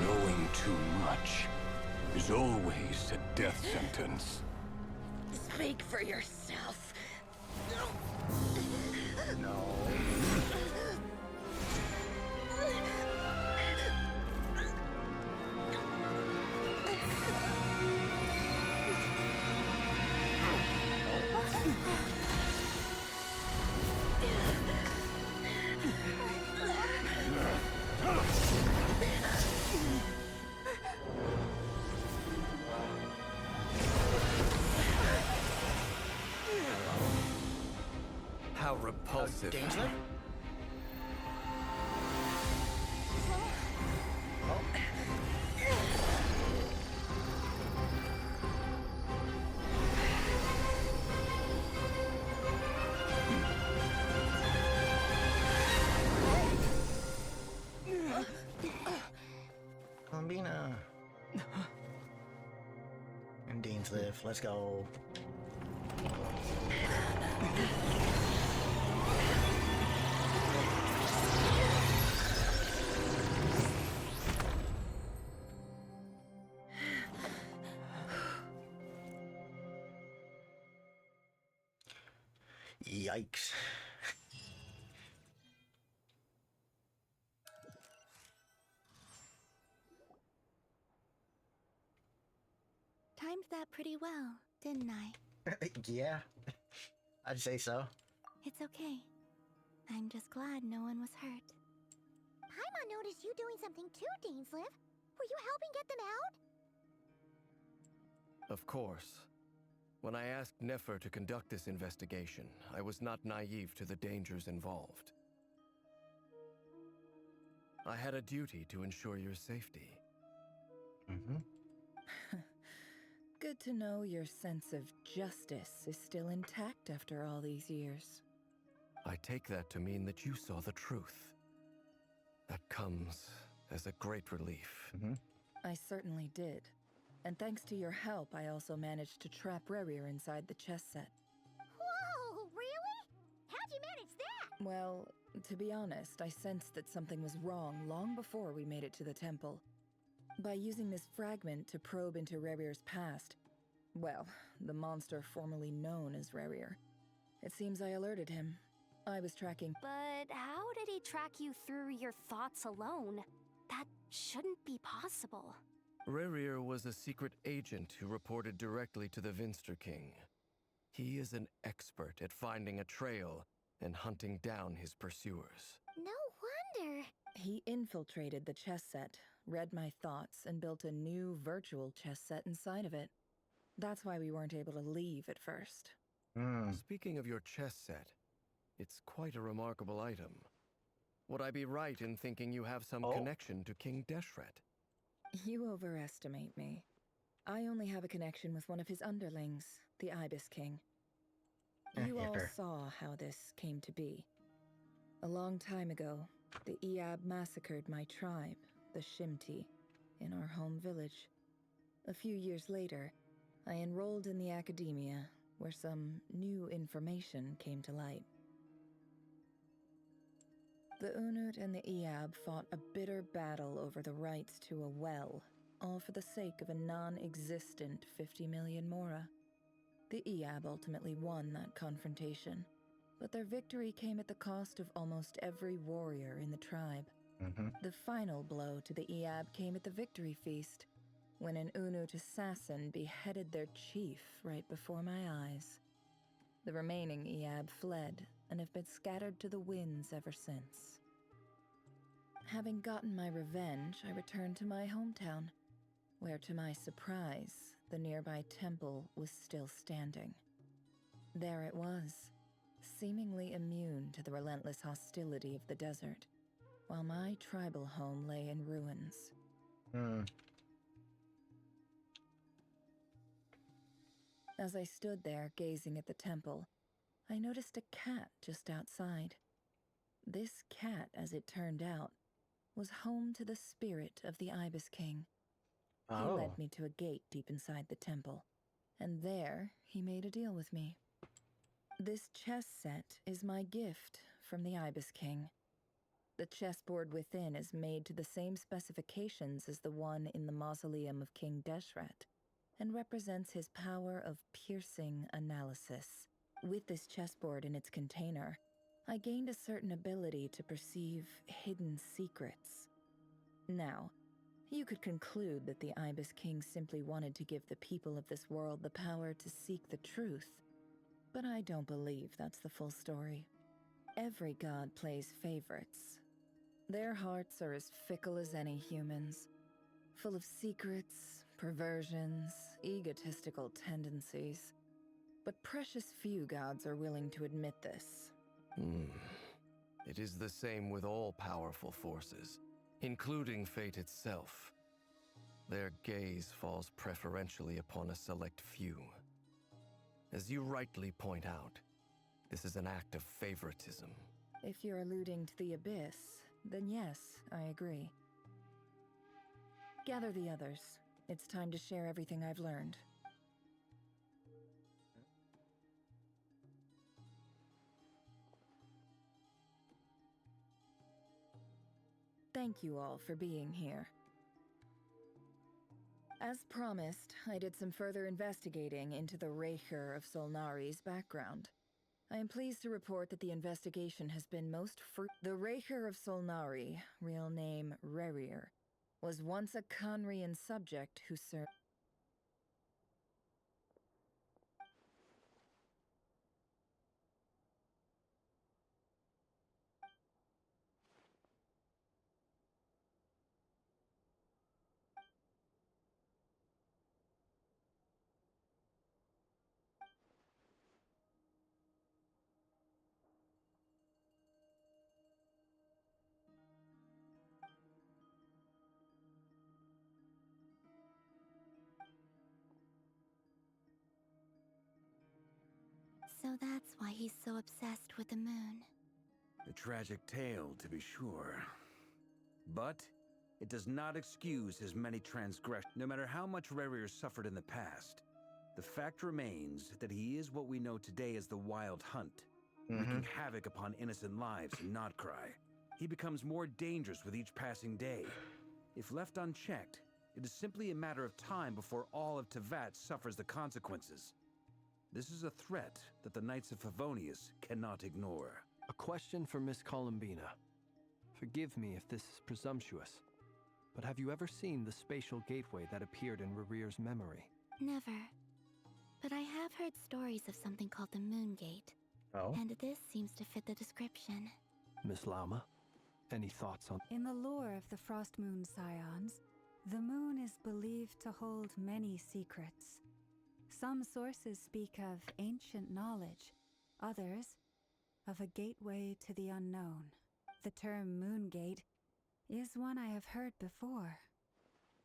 Knowing too much is always a death sentence. Speak for yourself. No. How repulsive. Danger? Combina. And Dean's live. Let's go. Yikes. Timed that pretty well, didn't I? Yeah, I'd say so. It's okay. I'm just glad no one was hurt. Paimon noticed you doing something too, Dainsliv. Were you helping get them out? Of course. When I asked Nefer to conduct this investigation, I was not naive to the dangers involved. I had a duty to ensure your safety. Mm-hmm. Good to know your sense of justice is still intact after all these years. I take that to mean that you saw the truth. That comes as a great relief. I certainly did. And thanks to your help, I also managed to trap Rerir inside the chess set. Whoa, really? How'd you manage that? Well, to be honest, I sensed that something was wrong long before we made it to the temple. By using this fragment to probe into Rerir's past, well, the monster formerly known as Rerir, it seems I alerted him. I was tracking... But how did he track you through your thoughts alone? That shouldn't be possible. Rerir was a secret agent who reported directly to the Vinster King. He is an expert at finding a trail and hunting down his pursuers. No wonder. He infiltrated the chess set, read my thoughts, and built a new virtual chess set inside of it. That's why we weren't able to leave at first. Speaking of your chess set, it's quite a remarkable item. Would I be right in thinking you have some connection to King Deshret? You overestimate me. I only have a connection with one of his underlings, the Ibis King. You all saw how this came to be. A long time ago, the Eab massacred my tribe, the Shimti, in our home village. A few years later, I enrolled in the academia, where some new information came to light. The Unut and the Eab fought a bitter battle over the rights to a well, all for the sake of a non-existent 50 million Mora. The Eab ultimately won that confrontation, but their victory came at the cost of almost every warrior in the tribe. The final blow to the Eab came at the victory feast, when an Unut assassin beheaded their chief right before my eyes. The remaining Eab fled and have been scattered to the winds ever since. Having gotten my revenge, I returned to my hometown, where to my surprise, the nearby temple was still standing. There it was, seemingly immune to the relentless hostility of the desert, while my tribal home lay in ruins. As I stood there gazing at the temple, I noticed a cat just outside. This cat, as it turned out, was home to the spirit of the Ibis King. He led me to a gate deep inside the temple, and there he made a deal with me. This chess set is my gift from the Ibis King. The chessboard within is made to the same specifications as the one in the mausoleum of King Deshret, and represents his power of piercing analysis. With this chessboard in its container, I gained a certain ability to perceive hidden secrets. Now, you could conclude that the Ibis King simply wanted to give the people of this world the power to seek the truth, but I don't believe that's the full story. Every god plays favorites. Their hearts are as fickle as any human's, full of secrets, perversions, egotistical tendencies. But precious few gods are willing to admit this. It is the same with all powerful forces, including fate itself. Their gaze falls preferentially upon a select few. As you rightly point out, this is an act of favoritism. If you're alluding to the Abyss, then yes, I agree. Gather the others. It's time to share everything I've learned. Thank you all for being here. As promised, I did some further investigating into the Reicher of Solnari's background. I am pleased to report that the investigation has been The Reicher of Solnari, real name Rerir, was once a Khanrian subject who served... So that's why he's so obsessed with the moon. A tragic tale, to be sure. But it does not excuse his many transgressions. No matter how much Rerir suffered in the past, the fact remains that he is what we know today as the Wild Hunt, wreaking havoc upon innocent lives in Notcry. He becomes more dangerous with each passing day. If left unchecked, it is simply a matter of time before all of Tevat suffers the consequences. This is a threat that the Knights of Favonius cannot ignore. A question for Miss Columbina. Forgive me if this is presumptuous, but have you ever seen the spatial gateway that appeared in Rerir's memory? Never. But I have heard stories of something called the Moon Gate. Oh? And this seems to fit the description. Miss Lauma, any thoughts on... In the lore of the Frost Moon Scions, the moon is believed to hold many secrets. Some sources speak of ancient knowledge, others of a gateway to the unknown. The term Moon Gate is one I have heard before.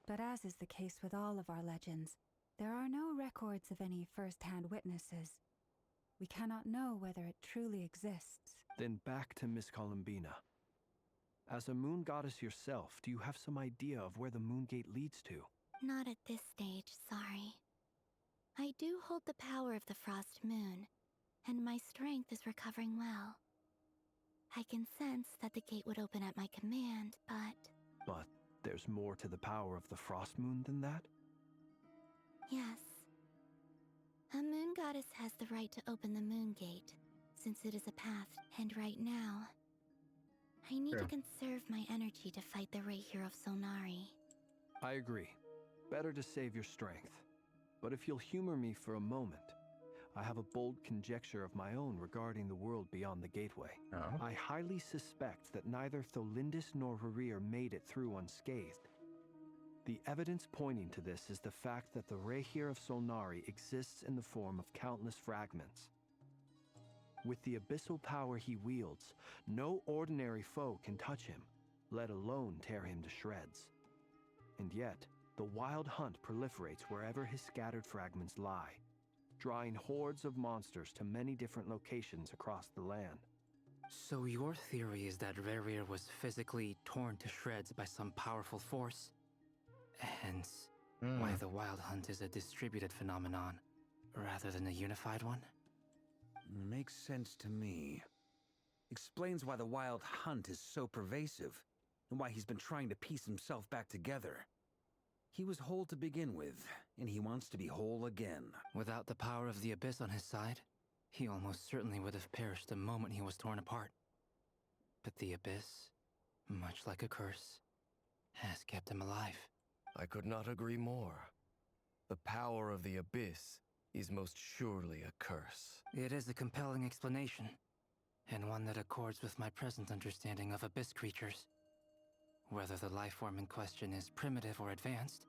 But as is the case with all of our legends, there are no records of any first-hand witnesses. We cannot know whether it truly exists. Then back to Miss Columbina. As a moon goddess yourself, do you have some idea of where the Moon Gate leads to? Not at this stage, sorry. I do hold the power of the Frost Moon, and my strength is recovering well. I can sense that the gate would open at my command, but... But there's more to the power of the Frost Moon than that? Yes. A moon goddess has the right to open the Moon Gate, since it is a path, and right now, I need to conserve my energy to fight the Rahier of Solnari. I agree. Better to save your strength. But if you'll humor me for a moment, I have a bold conjecture of my own regarding the world beyond the gateway. I highly suspect that neither Tholindis nor Rerir made it through unscathed. The evidence pointing to this is the fact that the Rahier of Solnari exists in the form of countless fragments. With the abyssal power he wields, no ordinary foe can touch him, let alone tear him to shreds. And yet, the Wild Hunt proliferates wherever his scattered fragments lie, drawing hordes of monsters to many different locations across the land. So your theory is that Rerir was physically torn to shreds by some powerful force? Hence, why the Wild Hunt is a distributed phenomenon, rather than a unified one? Makes sense to me. Explains why the Wild Hunt is so pervasive, and why he's been trying to piece himself back together. He was whole to begin with, and he wants to be whole again. Without the power of the Abyss on his side, he almost certainly would have perished the moment he was torn apart. But the Abyss, much like a curse, has kept him alive. I could not agree more. The power of the Abyss is most surely a curse. It is a compelling explanation, and one that accords with my present understanding of Abyss creatures. Whether the life form in question is primitive or advanced,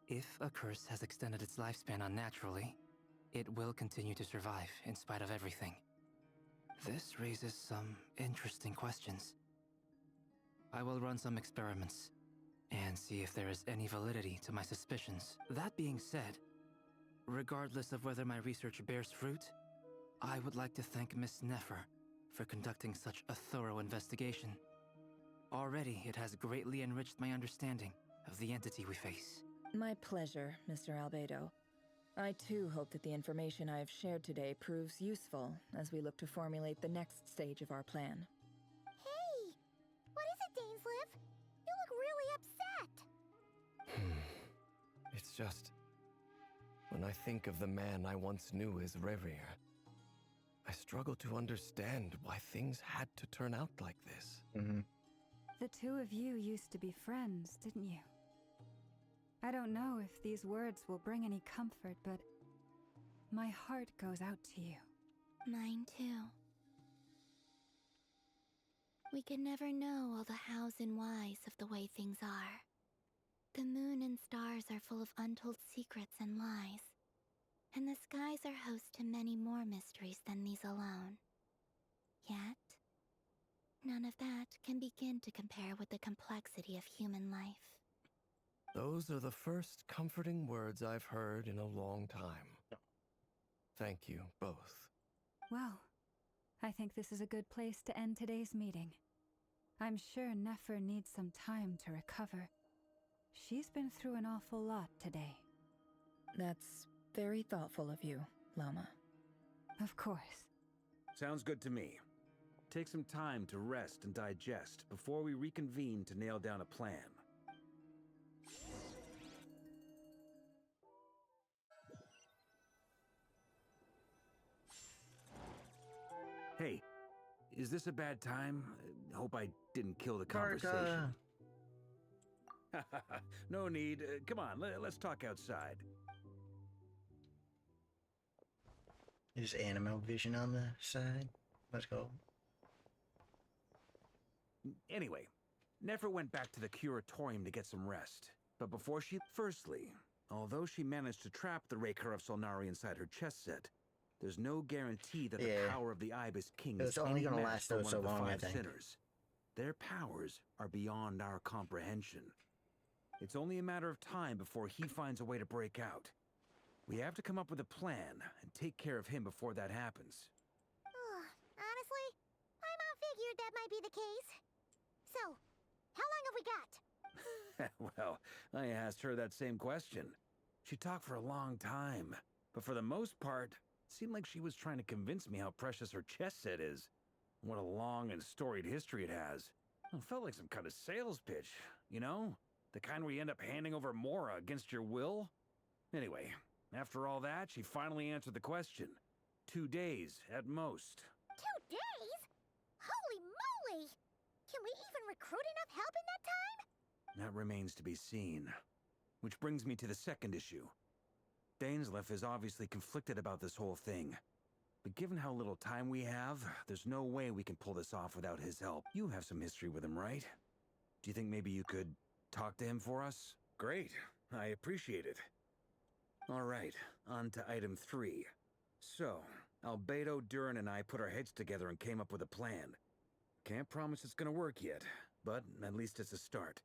if a curse has extended its lifespan unnaturally, it will continue to survive in spite of everything. This raises some interesting questions. I will run some experiments and see if there is any validity to my suspicions. That being said, regardless of whether my research bears fruit, I would like to thank Miss Nefer for conducting such a thorough investigation. Already, it has greatly enriched my understanding of the entity we face. My pleasure, Mr. Albedo. I too hope that the information I have shared today proves useful as we look to formulate the next stage of our plan. Hey! What is it, Dainsleif? You look really upset! It's just... when I think of the man I once knew as Rerir, I struggle to understand why things had to turn out like this. The two of you used to be friends, didn't you? I don't know if these words will bring any comfort, but my heart goes out to you. Mine too. We can never know all the hows and whys of the way things are. The moon and stars are full of untold secrets and lies, and the skies are host to many more mysteries than these alone. Yet, none of that can begin to compare with the complexity of human life. Those are the first comforting words I've heard in a long time. Thank you, both. Well, I think this is a good place to end today's meeting. I'm sure Nefer needs some time to recover. She's been through an awful lot today. That's very thoughtful of you, Lama. Of course. Sounds good to me. Take some time to rest and digest before we reconvene to nail down a plan. Hey, is this a bad time? Hope I didn't kill the conversation. No need. Come on, let's talk outside. There's animal vision on the side. Let's go. Anyway, Nefer went back to the curatorium to get some rest. But before she... Firstly, although she managed to trap the Raker of Solnari inside her chest set, there's no guarantee that the power of the Ibis King is only any gonna match last for one so of the long, I five think. sinners. Their powers are beyond our comprehension. It's only a matter of time before he finds a way to break out. We have to come up with a plan and take care of him before that happens. Honestly, my mom figured that might be the case. So, how long have we got? Well, I asked her that same question. She talked for a long time, but for the most part, it seemed like she was trying to convince me how precious her chess set is. What a long and storied history it has. It felt like some kind of sales pitch, you know? The kind where you end up handing over Mora against your will? Anyway, after all that, she finally answered the question. 2 days, at most. 2 days? Holy moly! Can we even recruit enough help in that time? That remains to be seen. Which brings me to the second issue. Dainsleif is obviously conflicted about this whole thing. But given how little time we have, there's no way we can pull this off without his help. You have some history with him, right? Do you think maybe you could talk to him for us? Great. I appreciate it. All right, on to item 3. So, Albedo, Durin, and I put our heads together and came up with a plan. Can't promise it's gonna work yet, but at least it's a start.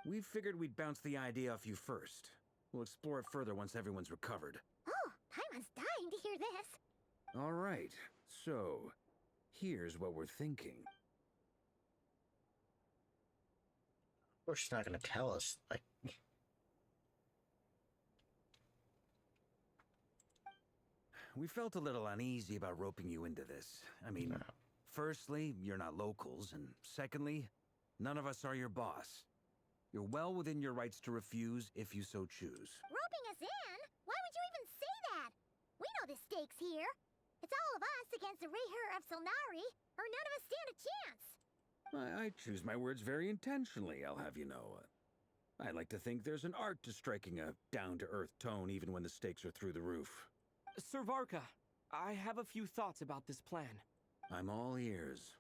We figured we'd bounce the idea off you first. We'll explore it further once everyone's recovered. Oh, Paimon's dying to hear this. All right, so here's what we're thinking. Of course, she's not gonna tell us. Like, we felt a little uneasy about roping you into this. I mean, firstly, you're not locals, and secondly, none of us are your boss. You're well within your rights to refuse if you so choose. Roping us in? Why would you even say that? We know the stakes here. It's all of us against the Rayher of Solnari, or none of us stand a chance. I choose my words very intentionally, I'll have you know. I like to think there's an art to striking a down-to-earth tone even when the stakes are through the roof. Sir Varka, I have a few thoughts about this plan. I'm all ears.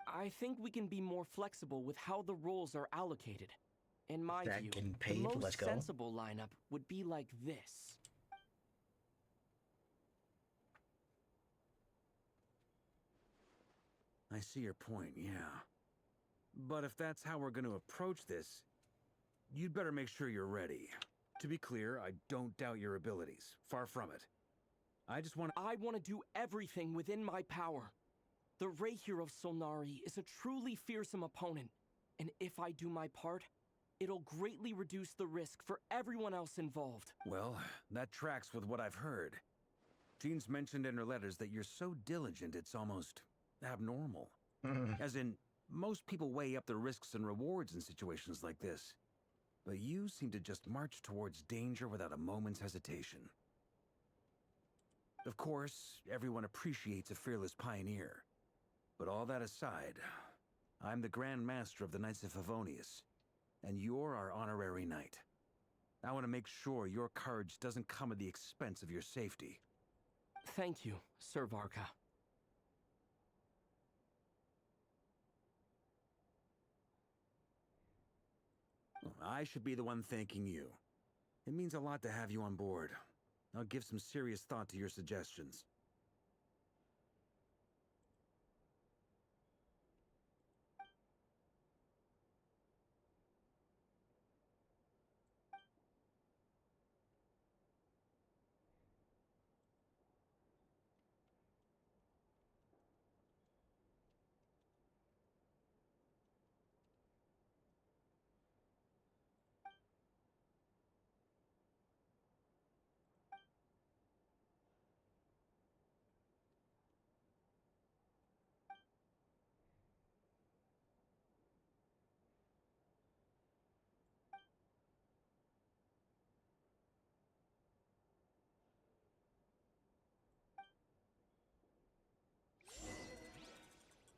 I think we can be more flexible with how the roles are allocated. In my view, getting paid? the most Let's go. sensible lineup would be like this. I see your point, yeah. But if that's how we're going to approach this, you'd better make sure you're ready. To be clear, I don't doubt your abilities. Far from it. I want to do everything within my power. The Rayher of Solnari is a truly fearsome opponent, and if I do my part, it'll greatly reduce the risk for everyone else involved. Well, that tracks with what I've heard. Jean's mentioned in her letters that you're so diligent it's almost abnormal. As in, most people weigh up the risks and rewards in situations like this. But you seem to just march towards danger without a moment's hesitation. Of course, everyone appreciates a fearless pioneer. But all that aside, I'm the Grand Master of the Knights of Favonius, and you're our honorary knight. I want to make sure your courage doesn't come at the expense of your safety. Thank you, Sir Varka. I should be the one thanking you. It means a lot to have you on board. I'll give some serious thought to your suggestions.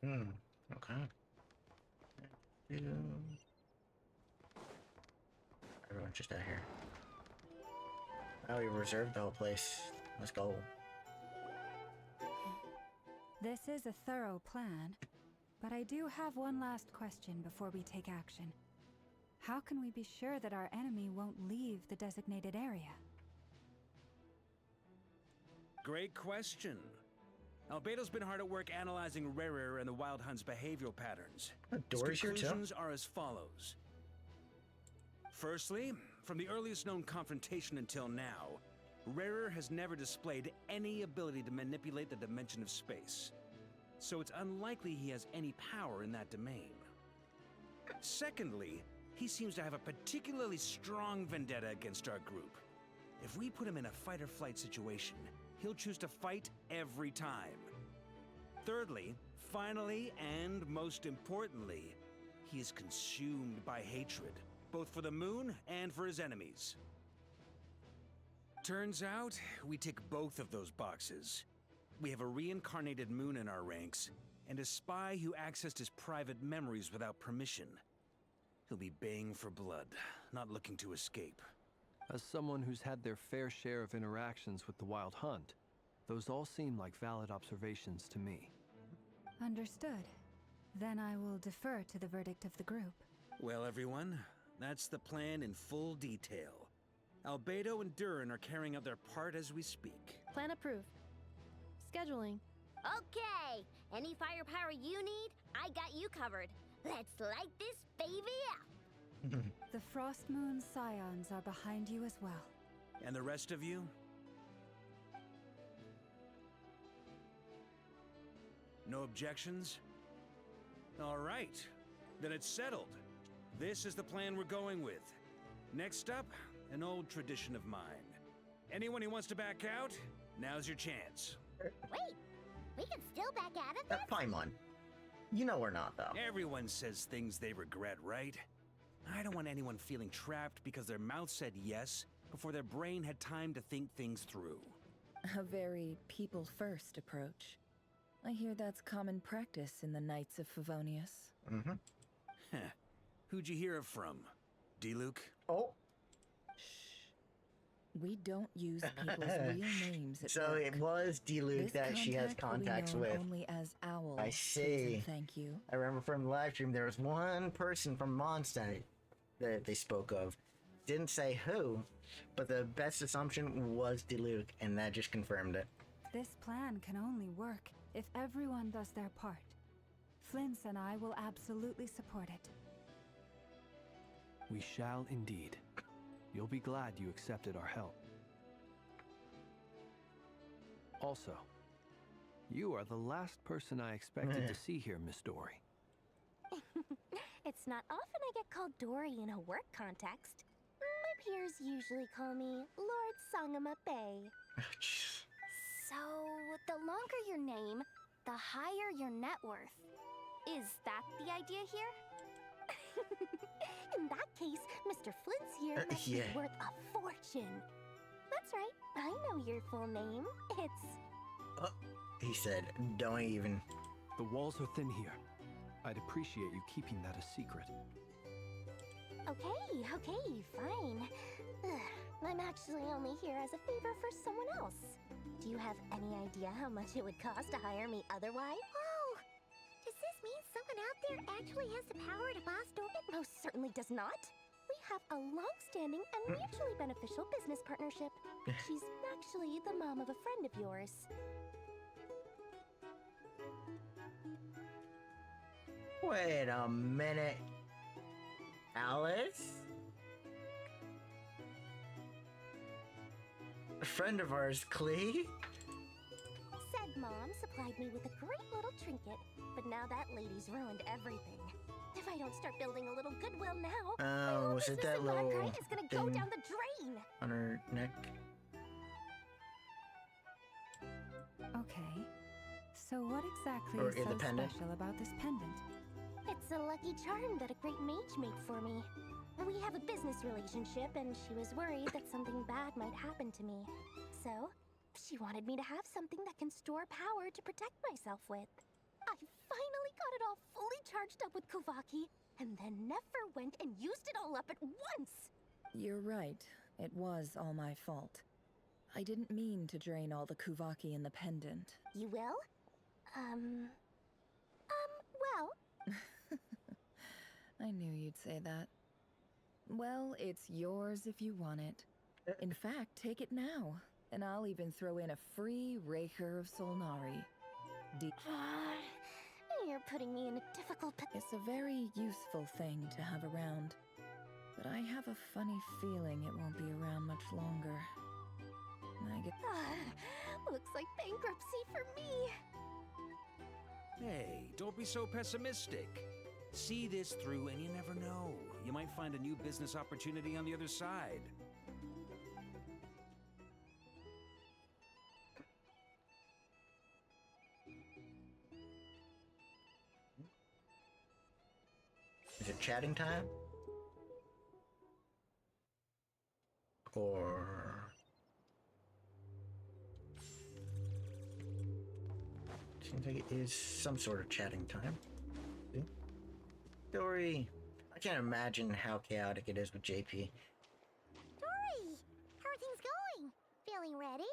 Okay. Everyone's just out here. Oh, we reserved the whole place. Let's go. This is a thorough plan, but I do have one last question before we take action. How can we be sure that our enemy won't leave the designated area? Great question. Albedo's been hard at work analyzing Rarer and the Wild Hunt's behavioral patterns. His Dory's here too? conclusions are as follows. Firstly, from the earliest known confrontation until now, Rarer has never displayed any ability to manipulate the dimension of space. So it's unlikely he has any power in that domain. Secondly, he seems to have a particularly strong vendetta against our group. If we put him in a fight-or-flight situation, he'll choose to fight every time. Thirdly, finally, and most importantly, he is consumed by hatred, both for the moon and for his enemies. Turns out, we tick both of those boxes. We have a reincarnated moon in our ranks, and a spy who accessed his private memories without permission. He'll be baying for blood, not looking to escape. As someone who's had their fair share of interactions with the Wild Hunt, those all seem like valid observations to me. Understood. Then I will defer to the verdict of the group. Well, everyone, that's the plan in full detail. Albedo and Durin are carrying out their part as we speak. Plan approved. Scheduling. Okay, any firepower you need, I got you covered. Let's light this baby up. The Frost Moon Scions are behind you as well. And the rest of you? No objections? All right, then it's settled. This is the plan we're going with. Next up, an old tradition of mine. Anyone who wants to back out, now's your chance. Wait, we can still back out of this? Paimon. You know we're not, though. Everyone says things they regret, right? I don't want anyone feeling trapped because their mouth said yes before their brain had time to think things through. A very people-first approach. I hear that's common practice in the Knights of Favonius. Mm-hmm. Heh. Who'd you hear it from? D-Luke? Oh. We don't use people's real names at So work. it was D-Luke that she has contacts with. Only as Owl. I see. Thank you. I remember from the live stream there was one person from Mondstadt that they spoke of. Didn't say who, but the best assumption was D-Luke, and that just confirmed it. This plan can only work if everyone does their part. Flint's and I will absolutely support it. We shall indeed. You'll be glad you accepted our help. Also, you are the last person I expected to see here, Miss Dory. It's not often I get called Dory in a work context. My peers usually call me Lord Sangamabe. So, the longer your name, the higher your net worth. Is that the idea here? In that case, Mr. Flint's here must be worth a fortune. That's right, I know your full name. It's... He said, don't even. The walls are thin here. I'd appreciate you keeping that a secret. Okay, fine. I'm actually only here as a favor for someone else. Do you have any idea how much it would cost to hire me otherwise? Oh, does this mean someone out there actually has the power to boss Dory? It most certainly does not. We have a long-standing and mutually beneficial business partnership. She's actually the mom of a friend of yours. Wait a minute. Alice? A friend of ours, Klee? Said mom supplied me with a great little trinket, but now that lady's ruined everything. If I don't start building a little goodwill now, my whole Was it business that in little Blackheart is gonna go thing down the drain. on her neck? Okay. So what exactly Or is the so pendant? special about this pendant? It's a lucky charm that a great mage made for me. We have a business relationship, and she was worried that something bad might happen to me. So, she wanted me to have something that can store power to protect myself with. I finally got it all fully charged up with Kuvaki, and then never went and used it all up at once! You're right. It was all my fault. I didn't mean to drain all the Kuvaki in the pendant. You will? Well... I knew you'd say that. Well, it's yours if you want it. In fact, take it now, and I'll even throw in a free Raker of Solnari. You're putting me in a difficult It's a very useful thing to have around, but I have a funny feeling it won't be around much longer. Looks like bankruptcy for me. Hey, don't be so pessimistic. See this through and you never know. You might find a new business opportunity on the other side. Is it chatting time? Or... Seems like it is some sort of chatting time. See? Dory! I can't imagine how chaotic it is with JP. Dory! How are things going? Feeling ready?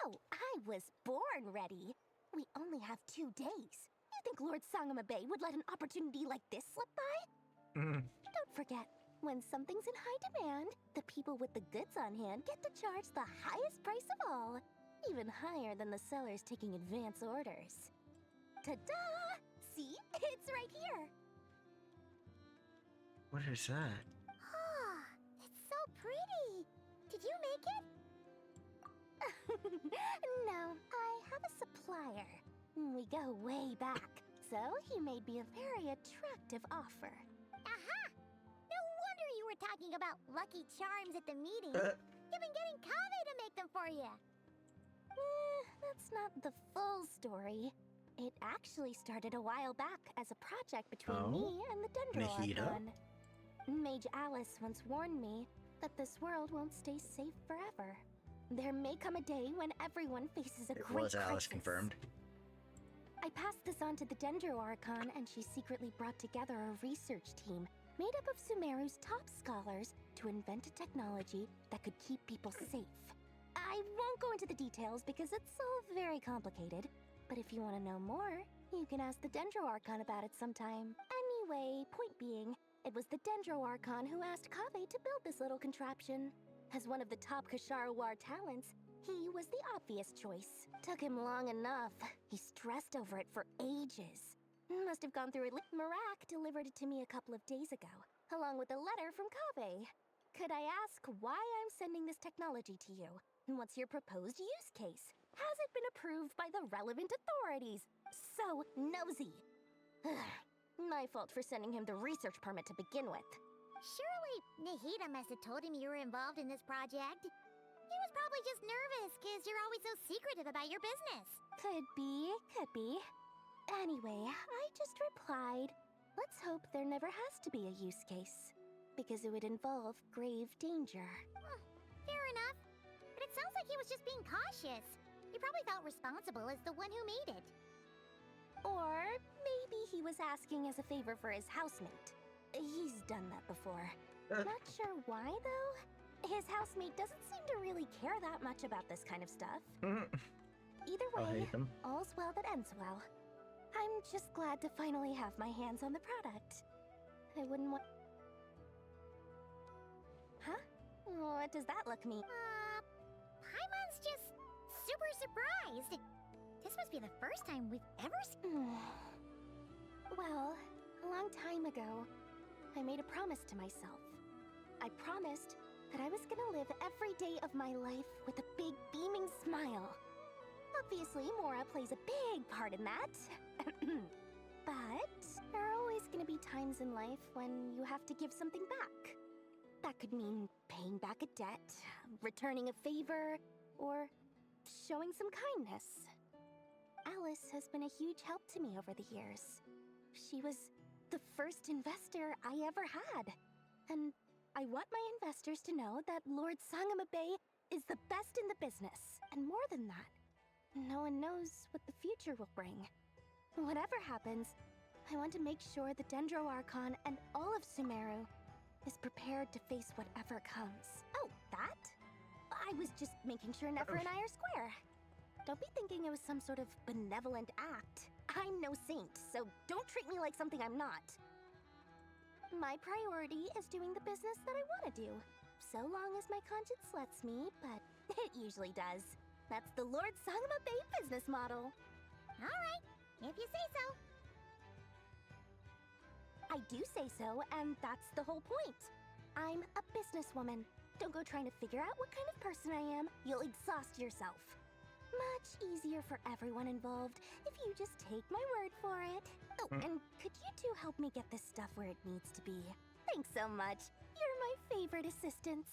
Oh, I was born ready. We only have 2 days. You think Lord Sangamabe would let an opportunity like this slip by? Don't forget, when something's in high demand, the people with the goods on hand get to charge the highest price of all. Even higher than the sellers taking advance orders. Ta-da! See? It's right here! What is that? Ah, it's so pretty. Did you make it? No, I have a supplier. We go way back, so he made me a very attractive offer. Aha! No wonder you were talking about Lucky Charms at the meeting. You've been getting Kave to make them for you. That's not the full story. It actually started a while back as a project between me and the Dendro Archon. Mage Alice once warned me that this world won't stay safe forever. There may come a day when everyone faces a great crisis. It was Alice confirmed. I passed this on to the Dendro Archon, and she secretly brought together a research team made up of Sumeru's top scholars to invent a technology that could keep people safe. I won't go into the details because it's all very complicated, but if you want to know more, you can ask the Dendro Archon about it sometime. Anyway, point being, it was the Dendro Archon who asked Kave to build this little contraption. As one of the top Kashara War talents, he was the obvious choice. Took him long enough. He stressed over it for ages. Must have gone through it. Marak delivered it to me a couple of days ago, along with a letter from Kave. Could I ask why I'm sending this technology to you? What's your proposed use case? Has it been approved by the relevant authorities? So nosy. My fault for sending him the research permit to begin with. Surely Nahida must have told him you were involved in this project. He was probably just nervous because you're always so secretive about your business. Could be, could be. Anyway, I just replied, let's hope there never has to be a use case, because it would involve grave danger. Fair enough. But it sounds like he was just being cautious. He probably felt responsible as the one who made it. Or maybe he was asking as a favor for his housemate. He's done that before. Not sure why, though. His housemate doesn't seem to really care that much about this kind of stuff. Either way, all's well that ends well. I'm just glad to finally have my hands on the product. I wouldn't want... Huh? What does that look mean? Paimon's just super surprised. This must be the first time we've ever seen... Well, a long time ago, I made a promise to myself. I promised that I was gonna live every day of my life with a big beaming smile. Obviously, Mora plays a big part in that. But there are always gonna be times in life when you have to give something back. That could mean paying back a debt, returning a favor, or showing some kindness. Alice has been a huge help to me over the years. She was the first investor I ever had. And I want my investors to know that Lord Sangamabe is the best in the business. And more than that, no one knows what the future will bring. Whatever happens, I want to make sure the Dendro Archon and all of Sumeru is prepared to face whatever comes. Oh, that? I was just making sure Nefer and I are square. Don't be thinking it was some sort of benevolent act. I'm no saint, so don't treat me like something I'm not. My priority is doing the business that I want to do, so long as my conscience lets me, but it usually does. That's the Lord Sangama Bay business model. Alright, if you say so. I do say so, and that's the whole point. I'm a businesswoman. Don't go trying to figure out what kind of person I am. You'll exhaust yourself. Much easier for everyone involved if you just take my word for it. Oh, and could you two help me get this stuff where it needs to be? Thanks so much. You're my favorite assistants.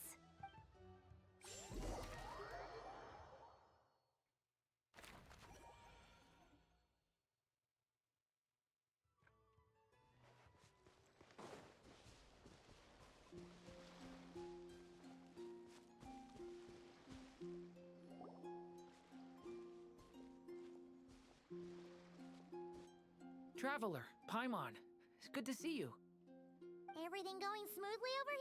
Traveler, Paimon, it's good to see you. Everything going smoothly over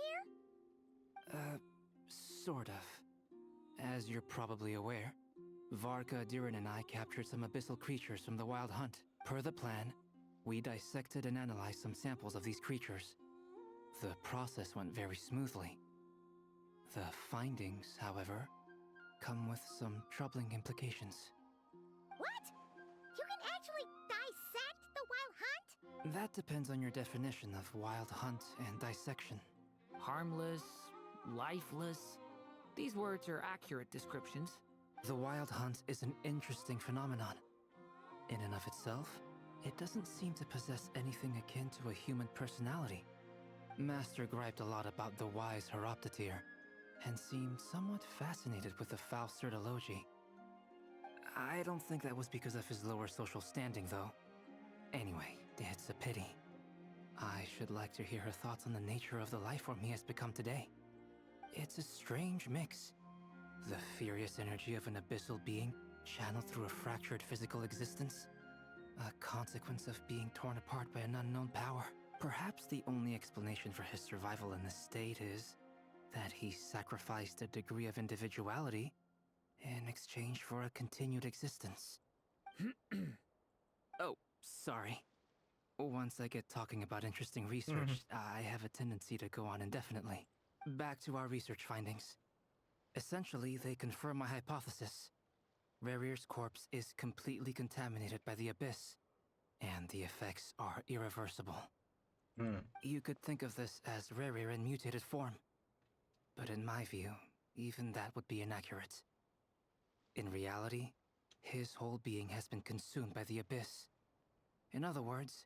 here? Sort of. As you're probably aware, Varka, Diren, and I captured some abyssal creatures from the Wild Hunt. Per the plan, we dissected and analyzed some samples of these creatures. The process went very smoothly. The findings, however, come with some troubling implications. What? You can actually dissect the Wild Hunt? That depends on your definition of Wild Hunt and dissection. Harmless, lifeless. These words are accurate descriptions. The Wild Hunt is an interesting phenomenon. In and of itself, it doesn't seem to possess anything akin to a human personality. Master griped a lot about the wise Horoptatyr, and seemed somewhat fascinated with the foul Certology. I don't think that was because of his lower social standing, though. Anyway, it's a pity. I should like to hear her thoughts on the nature of the lifeform he has become today. It's a strange mix. The furious energy of an abyssal being channeled through a fractured physical existence. A consequence of being torn apart by an unknown power. Perhaps the only explanation for his survival in this state is that he sacrificed a degree of individuality in exchange for a continued existence. Oh, sorry. Once I get talking about interesting research, I have a tendency to go on indefinitely. Back to our research findings. Essentially, they confirm my hypothesis. Rerir's corpse is completely contaminated by the Abyss, and the effects are irreversible. You could think of this as Rerir in mutated form. But in my view, even that would be inaccurate. In reality, his whole being has been consumed by the Abyss. In other words,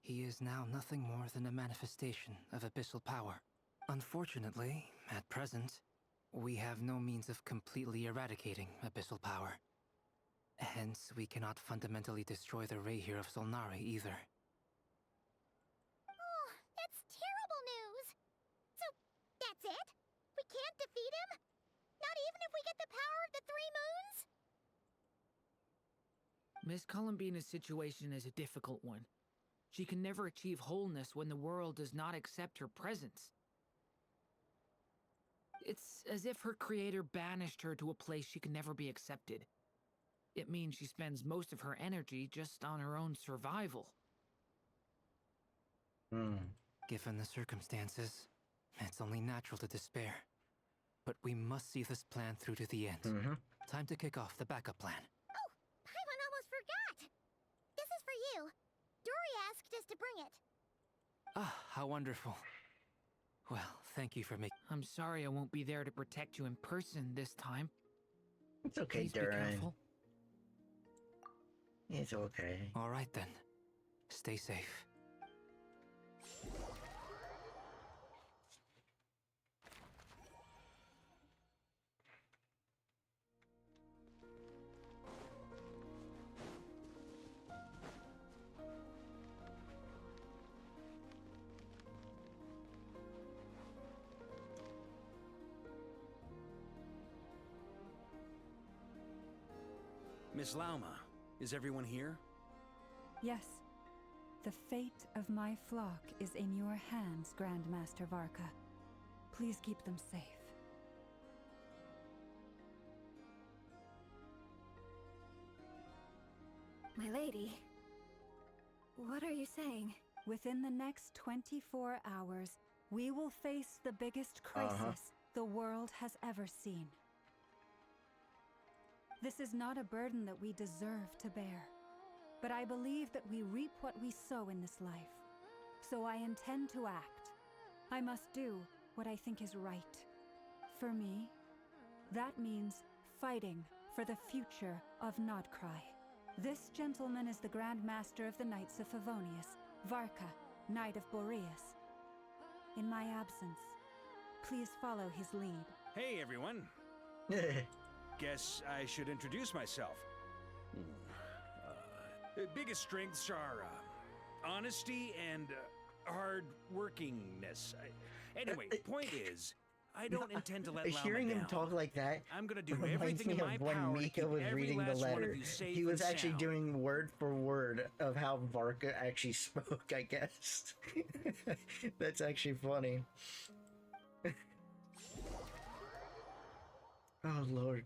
he is now nothing more than a manifestation of abyssal power. Unfortunately, at present, we have no means of completely eradicating abyssal power. Hence, we cannot fundamentally destroy the Rayhir of Solnari either. Oh, that's terrible news! So, that's it? We can't defeat him? Not even if we get the power of the Three Moons? Miss Columbina's situation is a difficult one. She can never achieve wholeness when the world does not accept her presence. It's as if her creator banished her to a place she can never be accepted. It means she spends most of her energy just on her own survival. Given the circumstances, it's only natural to despair. But we must see this plan through to the end. Time to kick off the backup plan. Oh, Paimon almost forgot! This is for you. Dory asked us to bring it. Ah, how wonderful. Well, thank you for making... I'm sorry I won't be there to protect you in person this time. It's okay, Please be Durin. careful. It's okay. All right then. Stay safe. Miss Lauma, is everyone here? Yes. The fate of my flock is in your hands, Grandmaster Varka. Please keep them safe. My lady, what are you saying? Within the next 24 hours, we will face the biggest crisis the world has ever seen. This is not a burden that we deserve to bear, but I believe that we reap what we sow in this life. So I intend to act. I must do what I think is right. For me, that means fighting for the future of Nodcry. This gentleman is the Grand Master of the Knights of Favonius, Varka, Knight of Boreas. In my absence, please follow his lead. Hey, everyone. Guess I should introduce myself. Biggest strengths are honesty and hard-workingness. Anyway, point is, I don't intend to let Lama Hearing him down. talk like that, I'm gonna do reminds everything me in my of when power to Mika keep was every reading the last one letter. of you safe He was and actually sound. doing word for word of how Varka actually spoke, I guess. That's actually funny. Oh lord.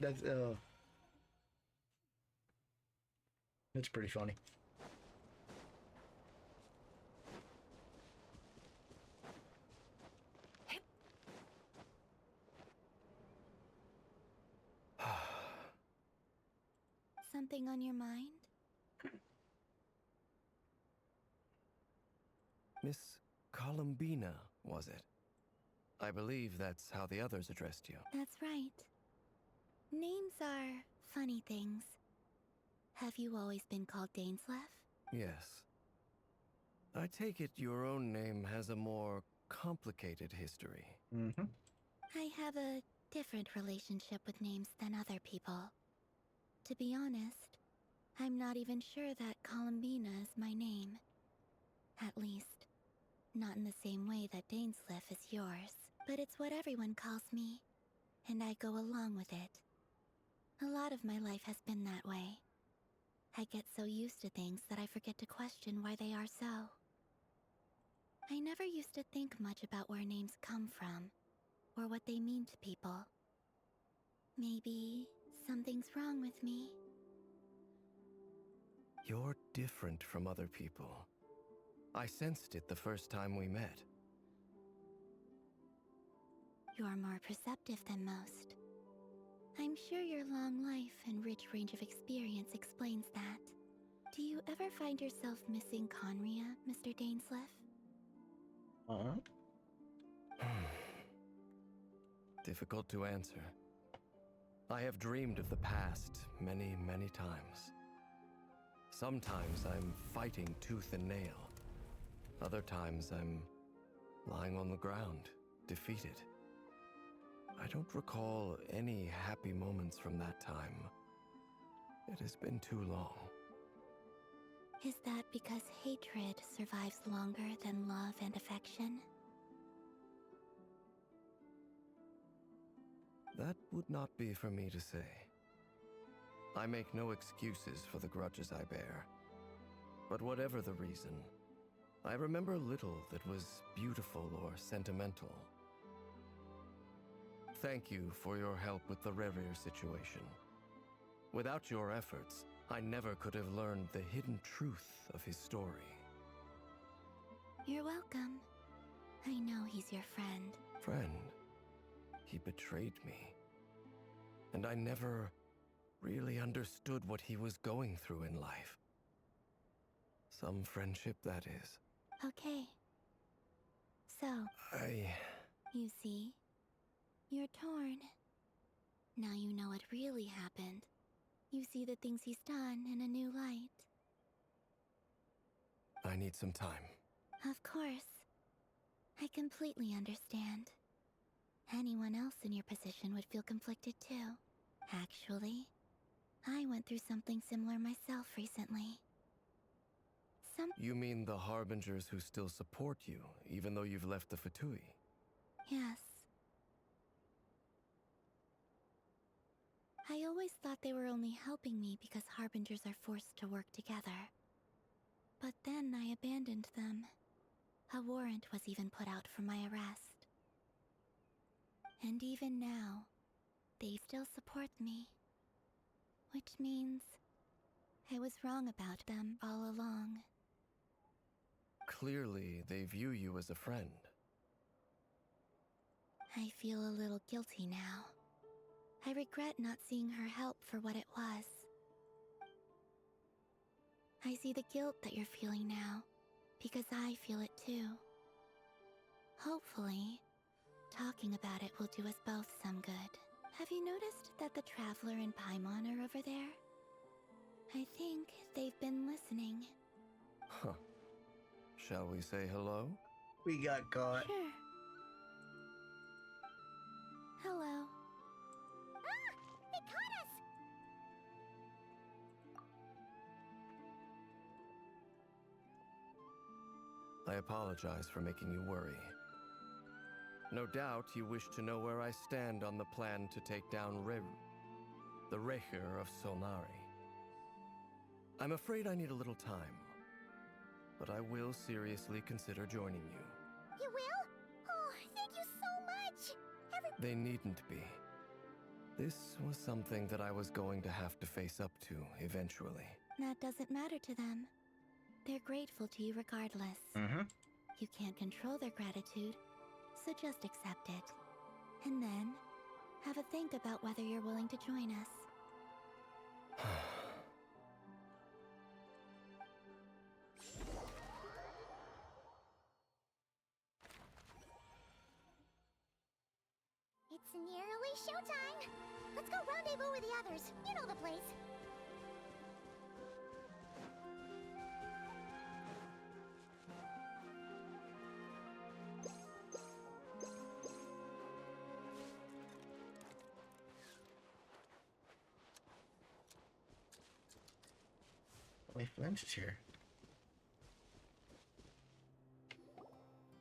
That's that's pretty funny. Something on your mind? Miss Columbina, was it? I believe that's how the others addressed you. That's right. Names are funny things. Have you always been called Dainsleff? Yes. I take it your own name has a more complicated history. Mm-hmm. I have a different relationship with names than other people. To be honest, I'm not even sure that Columbina is my name. At least, not in the same way that Dainsleff is yours. But it's what everyone calls me, and I go along with it. A lot of my life has been that way. I get so used to things that I forget to question why they are so. I never used to think much about where names come from, or what they mean to people. Maybe something's wrong with me. You're different from other people. I sensed it the first time we met. You're more perceptive than most. I'm sure your long life and rich range of experience explains that. Do you ever find yourself missing Conria, Mr. Dainsleff? Difficult to answer. I have dreamed of the past many, many times. Sometimes I'm fighting tooth and nail. Other times I'm lying on the ground, defeated. I don't recall any happy moments from that time. It has been too long. Is that because hatred survives longer than love and affection? That would not be for me to say. I make no excuses for the grudges I bear. But whatever the reason, I remember little that was beautiful or sentimental. Thank you for your help with the Rerir situation. Without your efforts, I never could have learned the hidden truth of his story. You're welcome. I know he's your friend. Friend, he betrayed me. And I never really understood what he was going through in life. Some friendship, that is. Okay. So, you see, you're torn. Now you know what really happened. You see the things he's done in a new light. I need some time. Of course. I completely understand. Anyone else in your position would feel conflicted too. Actually, I went through something similar myself recently. You mean the Harbingers who still support you, even though you've left the Fatui? Yes. I always thought they were only helping me because harbingers are forced to work together. But then I abandoned them. A warrant was even put out for my arrest. And even now, they still support me. Which means I was wrong about them all along. Clearly, they view you as a friend. I feel a little guilty now. I regret not seeing her help for what it was. I see the guilt that you're feeling now, because I feel it too. Hopefully, talking about it will do us both some good. Have you noticed that the Traveler and Paimon are over there? I think they've been listening. Huh. Shall we say hello? We got caught. Sure. Hello. Ah! They caught us! I apologize for making you worry. No doubt you wish to know where I stand on the plan to take down the Recher of Solnari. I'm afraid I need a little time, but I will seriously consider joining you. You will? Oh, thank you so much! They needn't be. This was something that I was going to have to face up to eventually. That doesn't matter to them. They're grateful to you regardless. You can't control their gratitude, so just accept it. And then, have a think about whether you're willing to join us. It's nearly showtime! Let's go rendezvous with the others. You know the place. Wait, Lynch is here.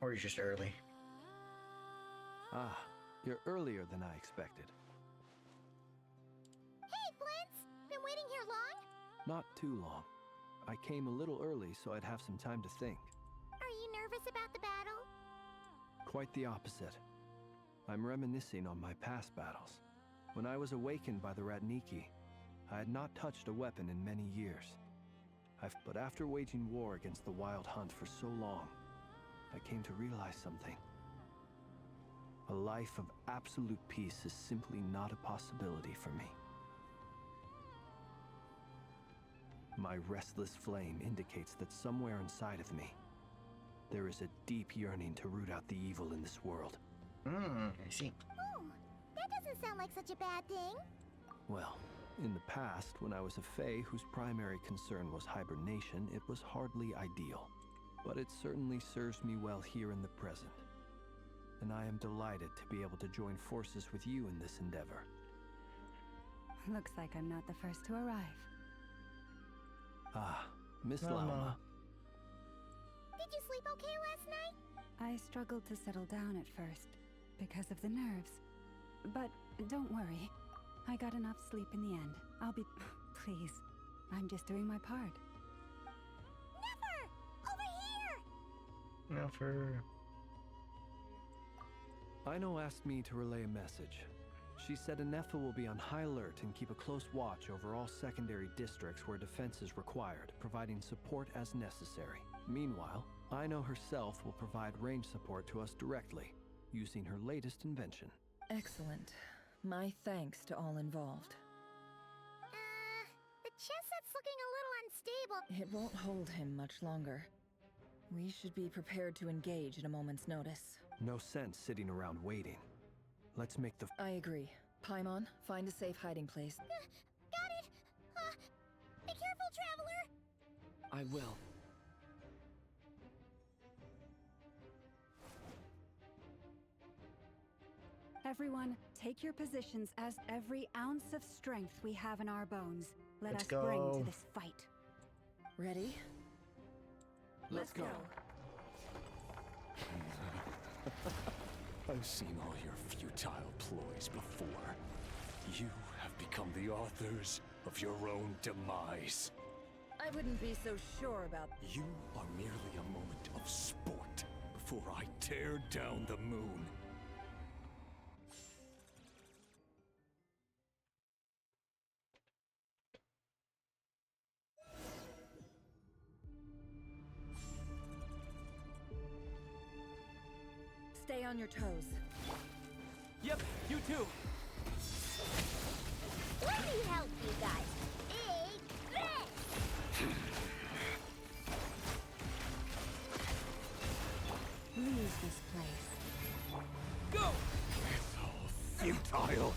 Or he's just early. Ah, you're earlier than I expected. Hey, Flint's! Been waiting here long? Not too long. I came a little early so I'd have some time to think. Are you nervous about the battle? Quite the opposite. I'm reminiscing on my past battles. When I was awakened by the Ratniki, I had not touched a weapon in many years. But after waging war against the Wild Hunt for so long, I came to realize something. A life of absolute peace is simply not a possibility for me. My restless flame indicates that somewhere inside of me, there is a deep yearning to root out the evil in this world. I see. Oh, that doesn't sound like such a bad thing. Well, in the past, when I was a Fae whose primary concern was hibernation, it was hardly ideal. But it certainly serves me well here in the present. And I am delighted to be able to join forces with you in this endeavor. Looks like I'm not the first to arrive. Ah, Miss Lama. Lama. Did you sleep okay last night? I struggled to settle down at first, because of the nerves. But don't worry. I got enough sleep in the end. I'll be... Please. I'm just doing my part. Never! Over here! Never. Aino asked me to relay a message. She said Anefa will be on high alert and keep a close watch over all secondary districts where defense is required, providing support as necessary. Meanwhile, Aino herself will provide range support to us directly, using her latest invention. Excellent. My thanks to all involved. The chess set's looking a little unstable. It won't hold him much longer. We should be prepared to engage at a moment's notice. No sense sitting around waiting. Let's make the... I agree. Paimon, find a safe hiding place. Got it! Be careful, Traveler! I will. Everyone, take your positions as every ounce of strength we have in our bones. Let Let's us bring go. to this fight. Ready? Let's go. I've seen all your futile ploys before. You have have become the authors of your own demise. I wouldn't be so sure about... You are merely a moment of sport before I tear down the moon. Stay on your toes. Yep, you too. Let me help you guys. Big this! Leave this place. Go! It's all futile.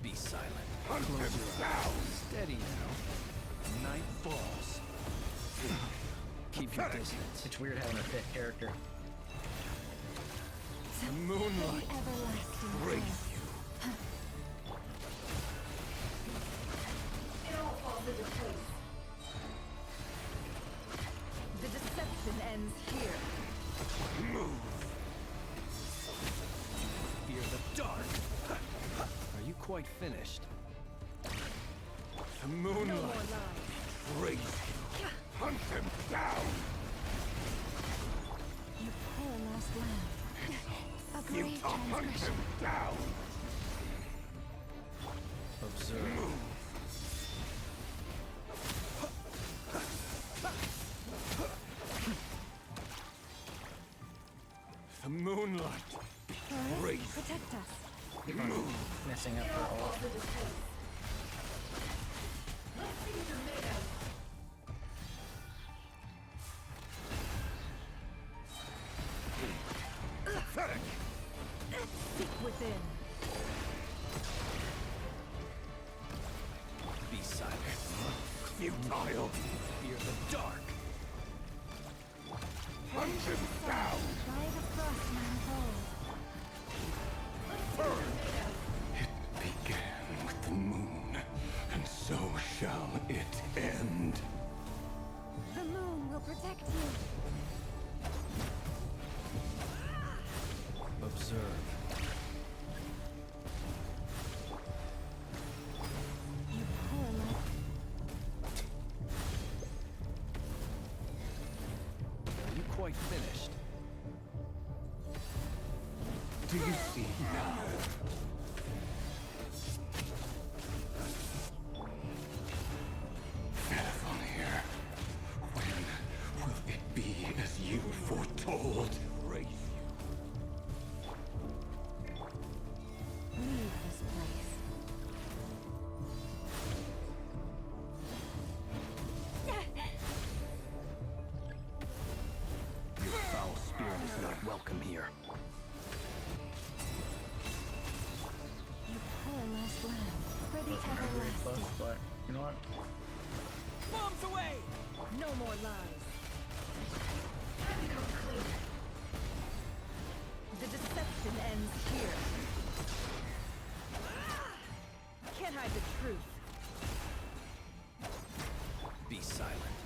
Be silent. Hunt Close him your eyes. down. Steady now. Night falls. Keep your distance. It's weird having a fit character. The moonlight Everlasting race bliss. you. It all falls into place. The deception ends here. Move. Fear the dark. Are you quite finished? The No more moonlight lies. race you. Hunt him down. You poor lost lamb. A You great hunt transgression. him down. Observe. The moonlight race. Protect us. Keep on messing up her ult. Pathetic. Seek within. Be silent. Futile. Fear the dark. Hunt him down. By the frostman hold. Burn. It began with the moon, and so shall it end. The moon will protect you. Observe. You poor lost. Are you quite finished? Do you see now? Fathomir, when will it be as you foretold? Race Leave this place. Your foul spirit is not welcome here. You poor lost lamb. For the Wasn't very close, everlasting. but you know what? Bombs away! No more lies. The deception ends here. Can't hide the truth. Be silent.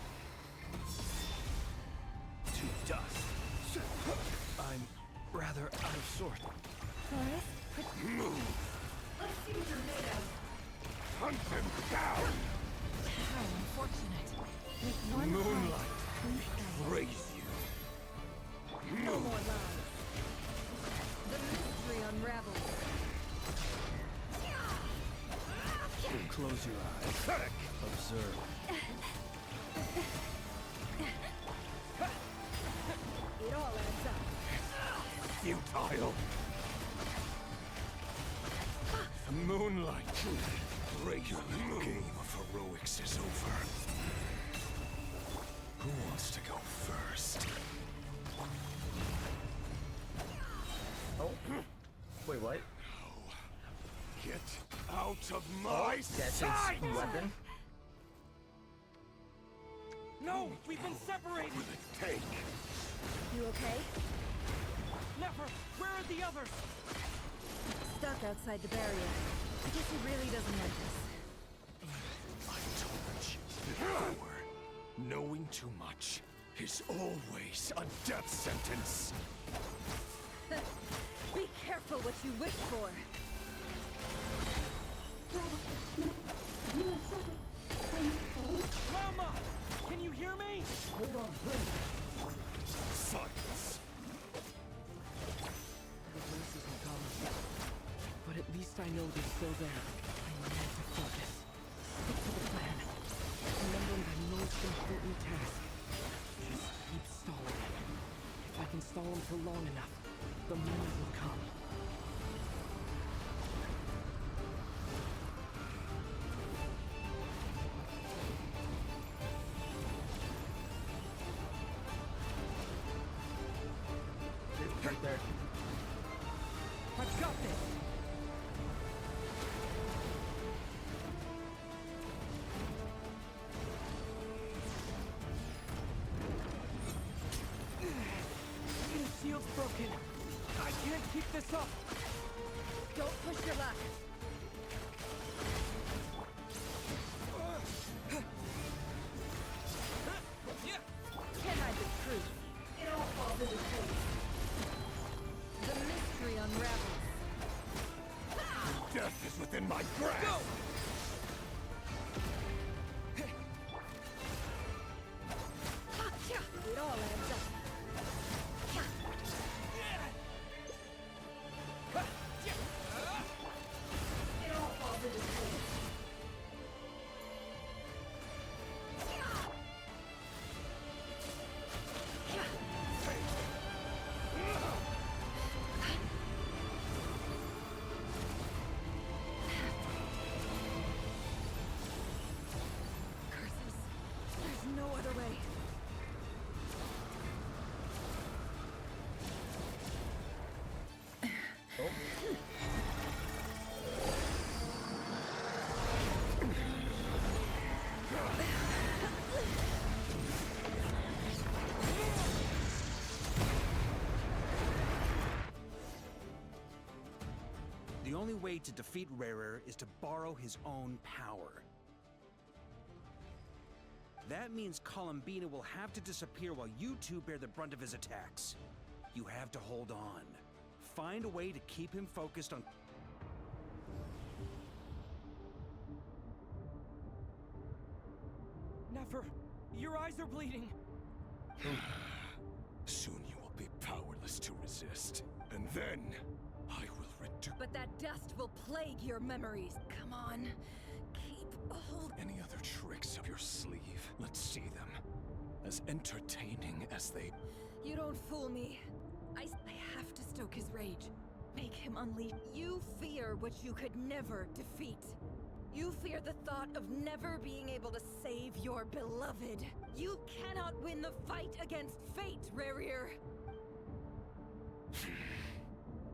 To dust. I'm rather out of sorts. Forest, Move! Let's see what you're made of. Hunt him down! how unfortunate. With one Moonlight heart, we fight. race you. No Move! more lies. The mystery unravels. Close your eyes. Pathetic! Observe. It all adds up. Futile! The moonlight race your little game of heroics is over. Who wants to go first? Oh. Wait, what? Get out of my That's sight! his weapon? No, we've been separated. Will it take? You okay? Never. Where are the others? Stuck outside the barrier. I guess he really doesn't like us. I told you before. Knowing too much is always a death sentence. Be careful what you wish for. Grandma! Can you hear me? Hold on, please. Silence. The voices are gone. But at least I know they're still there. I need to focus. Stick to the plan. Remember my most important task. Just keep stalling him. If I can stall him for long enough, the moment will come. Right there. I've got this! The shield's broken. I can't keep this up. Don't push your luck. Can't hide the truth. It all falls into place. The mystery unravels. Death is within my grasp! Go! It all adds up. It all falls into place. Curses. There's no other way. The only way to defeat Rarer is to borrow his own power. That means Columbina will have to disappear while you two bear the brunt of his attacks. You have to hold on. Find a way to keep him focused on... Never. Your eyes are bleeding. Soon you will be powerless to resist. And then, I will reduce... But that dust will plague your memories. Come on. Keep hold. Any other tricks up your sleeve? Let's see them. As entertaining as they... You don't fool me. I have to stoke his rage. Make him unleash. You fear what you could never defeat. You fear the thought of never being able to save your beloved. You cannot win the fight against fate, Rarir.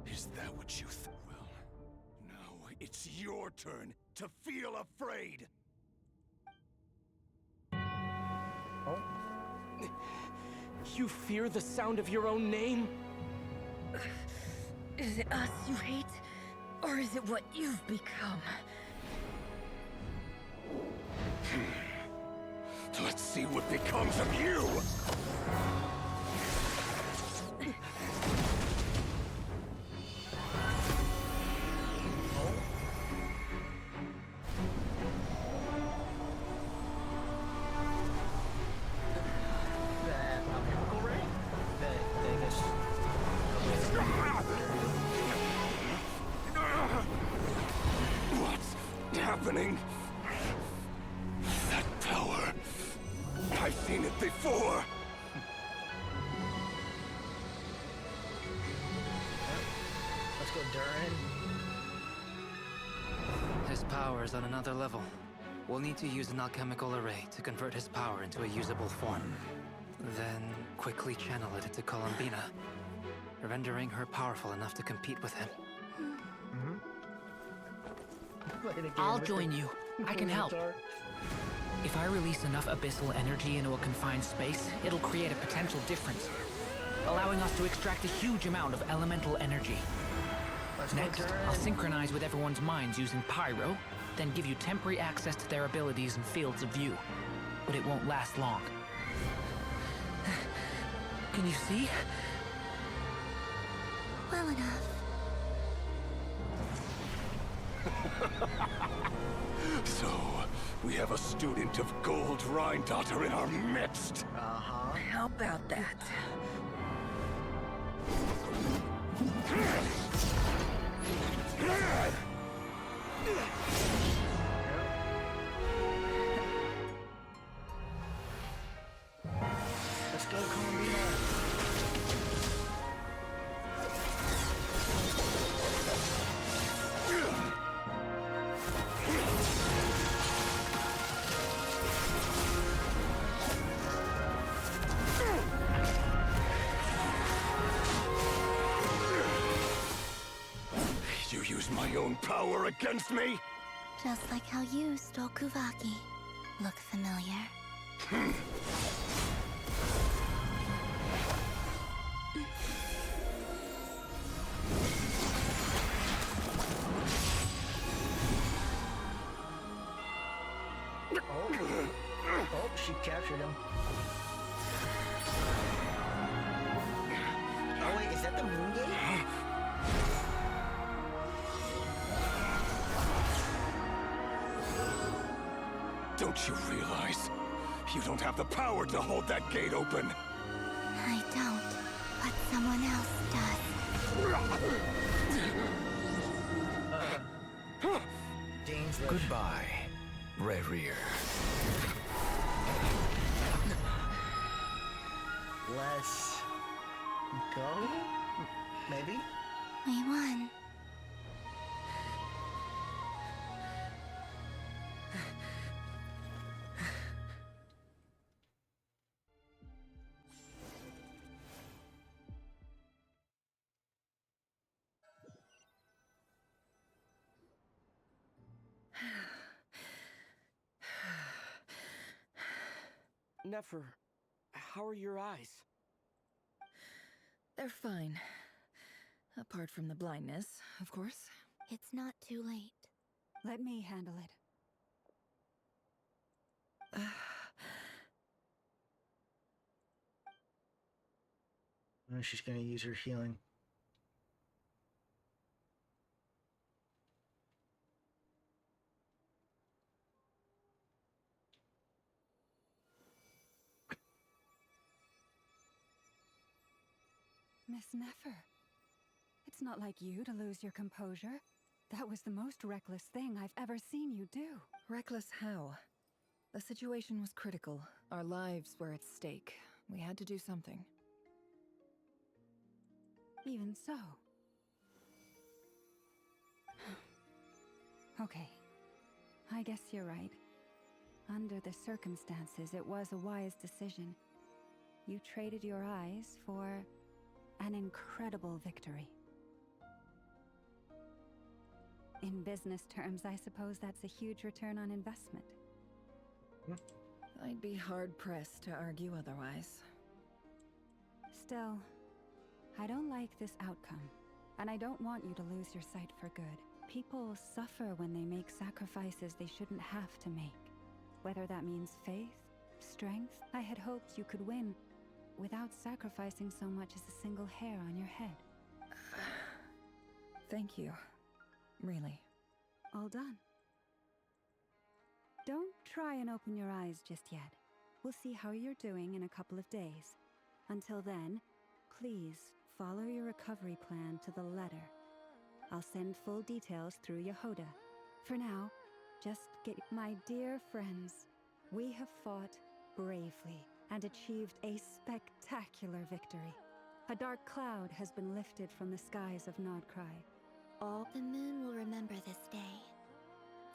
Is that what you think? Well, now it's your turn to feel afraid! Oh. You fear the sound of your own name? Is it us you hate? Or is it what you've become? Let's see what becomes of you! What's happening? That power. I've seen it before. Let's go, Durin. His power is on another level. We'll need to use an alchemical array to convert his power into a usable form. Then quickly channel it into Columbina, rendering her powerful enough to compete with him. I'll join you. I can help. If I release enough abyssal energy into a confined space, it'll create a potential difference, allowing us to extract a huge amount of elemental energy. Next, I'll synchronize with everyone's minds using Pyro, then give you temporary access to their abilities and fields of view. But it won't last long. Can you see? Well enough. So, we have a student of Gold Rhine-Daughter in our midst. Uh-huh. How about that? Let's go, Columbia. You use my own power against me? Just like how you stole Kuvaki. Look familiar? Oh, she captured him. Oh wait, is that the moon gate? Don't you realize? You don't have the power to hold that gate open. I don't, but someone else does. Goodbye, Rerir. Let's go? Maybe? We won. Nefer, how are your eyes? They're fine. Apart from the blindness, of course. It's not too late. Let me handle it. She's gonna use her healing. Miss Nefer, it's not like you to lose your composure. That was the most reckless thing I've ever seen you do. Reckless how? The situation was critical. Our lives were at stake. We had to do something. Even so. Okay. I guess you're right. Under the circumstances, it was a wise decision. You traded your eyes for an incredible victory. In business terms, I suppose that's a huge return on investment. I'd be hard-pressed to argue otherwise. Still, I don't like this outcome, and I don't want you to lose your sight for good. People suffer when they make sacrifices they shouldn't have to make. Whether that means faith, strength, I had hoped you could win without sacrificing so much as a single hair on your head. Thank you. Really. All done. Don't try and open your eyes just yet. We'll see how you're doing in a couple of days. Until then, please follow your recovery plan to the letter. I'll send full details through Yehoda. For now, just get... My dear friends, we have fought bravely and achieved a spectacular victory. A dark cloud has been lifted from the skies of Nodcry. All... The moon will remember this day.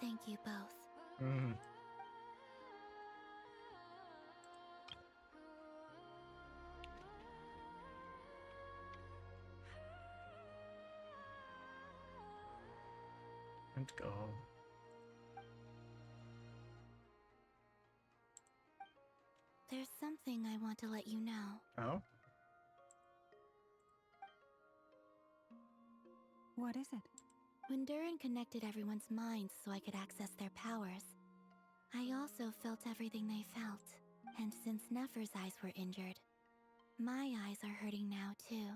Thank you both. Let's go. There's something I want to let you know. Oh? What is it? When Durin connected everyone's minds so I could access their powers, I also felt everything they felt. And since Nefer's eyes were injured, my eyes are hurting now too.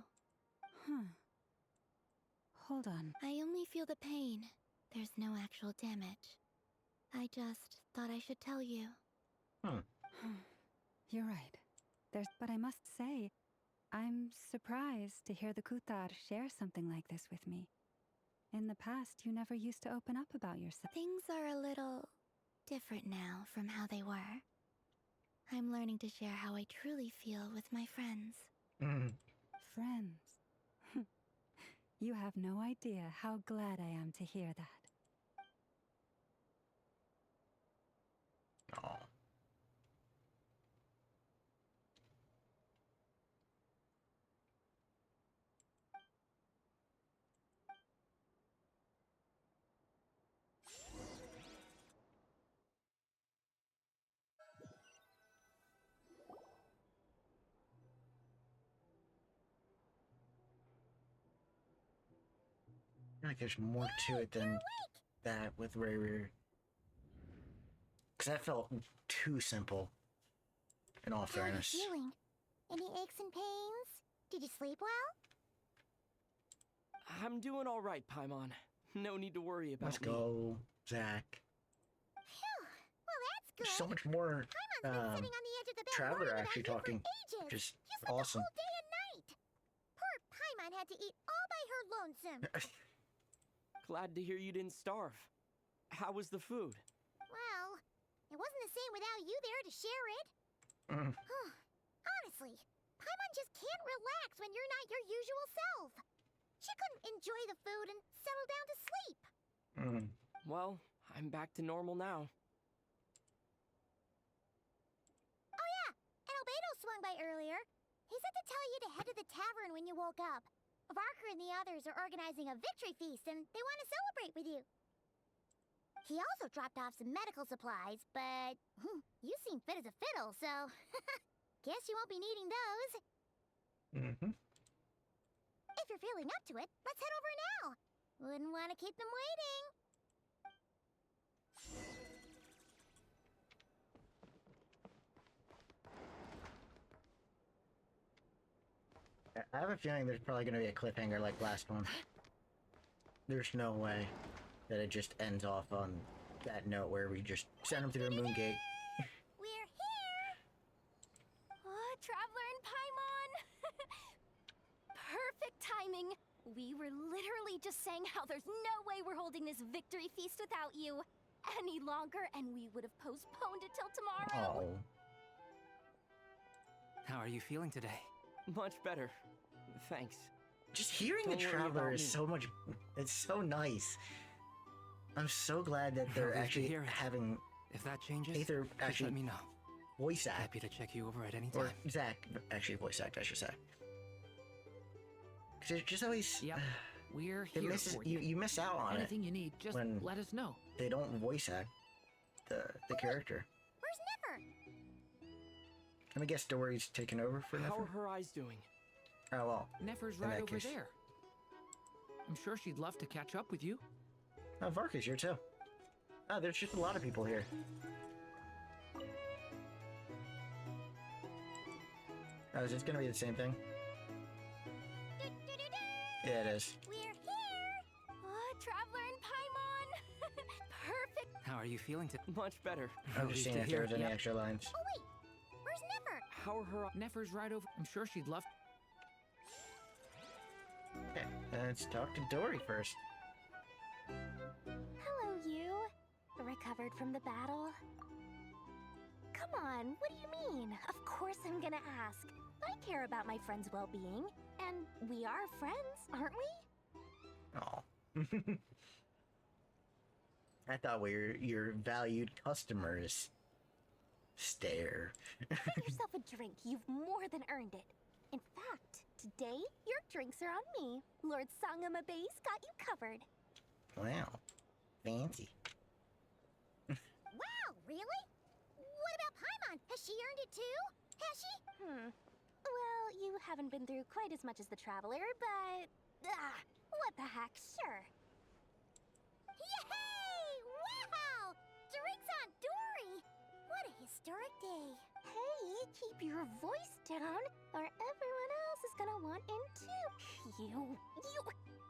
Hold on. I only feel the pain. There's no actual damage. I just thought I should tell you. You're right. But I must say, I'm surprised to hear the Kutar share something like this with me. In the past, you never used to open up about yourself. Things are a little different now from how they were. I'm learning to share how I truly feel with my friends. Friends. You have no idea how glad I am to hear that. Oh. I feel like there's more to it than that with Rayrear. Because that felt too simple, in all fairness. How are you feeling? Any aches and pains? Did you sleep well? I'm doing all right, Paimon. No need to worry about Let's go, Zach. Phew. Well, that's good. There's so much more Paimon's been sitting on the edge of the bed Traveler worrying about actually you talking, for ages. which is You slept awesome. the whole day and night. Poor Paimon had to eat all by her lonesome. Glad to hear you didn't starve. How was the food? Well, it wasn't the same without you there to share it. Honestly, Paimon just can't relax when you're not your usual self. She couldn't enjoy the food and settle down to sleep. Well, I'm back to normal now. Oh yeah, and Albedo swung by earlier. He said to tell you to head to the tavern when you woke up. Varker and the others are organizing a victory feast and they want to celebrate with you. He also dropped off some medical supplies, but you seem fit as a fiddle, so guess you won't be needing those. If you're feeling up to it, let's head over now. Wouldn't want to keep them waiting. I have a feeling there's probably going to be a cliffhanger like last one. There's no way that it just ends off on that note where we just send them through the moon gate. We're here! Oh, Traveler and Paimon! Perfect timing! We were literally just saying how there's no way we're holding this victory feast without you any longer, and we would have postponed it till tomorrow. Oh. How are you feeling today? Much better. Thanks. Just hearing Don't the worry Traveler about is me. so much. It's so nice. I'm so glad that they're Glad to actually hear it. having If that changes, either just actually let me know. voice act Happy to check you over at any or time. Zach actually voice act, I should say. Because it's just always. Yep. We're It here misses, for you. you miss out on Anything it you need, just when let us know. they don't voice act the character. Where's Never? Let me guess, Dory's taken over for How Nefer? are her eyes doing? Oh well. Nefer's in right that over case. there. I'm sure she'd love to catch up with you. Oh, Varka's here too. Oh, there's just a lot of people here. Oh, is this gonna be the same thing? Yeah, it is. We're here! Oh, Traveler and Paimon! Perfect! How are you feeling today? Much better. I'm just seeing if there's any extra lines. Oh wait, where's Never? How are her... Nefer's right over. I'm sure she'd love. Okay, let's talk to Dory first. Hello, you. Recovered from the battle? Come on, what do you mean? Of course I'm gonna ask. I care about my friend's well-being, and we are friends, aren't we? Oh. I thought we were your valued customers. Stare. Have yourself a drink. You've more than earned it. In fact, today, your drinks are on me. Lord Sangamabe's got you covered. Wow. Fancy. Wow, really? What about Paimon? Has she earned it too? Has she? Well, you haven't been through quite as much as the Traveler, but... what the heck, sure. Yay! Wow! Drinks on Dory! What a historic day. Hey, keep your voice down, or everyone else is gonna want in too. You...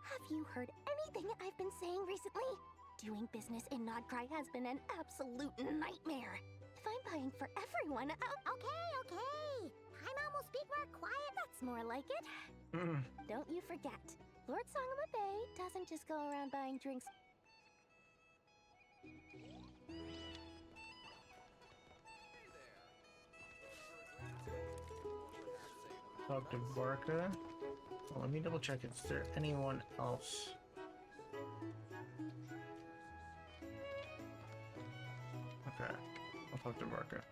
Have you heard anything I've been saying recently? Doing business in Nodcry has been an absolute nightmare. If I'm buying for everyone, Okay. Paimon will speak more quiet. That's more like it. Don't you forget, Lord Sangama Bay doesn't just go around buying drinks. Talk to Barca. Well, let me double check. Is there anyone else? Okay, I'll talk to Barca.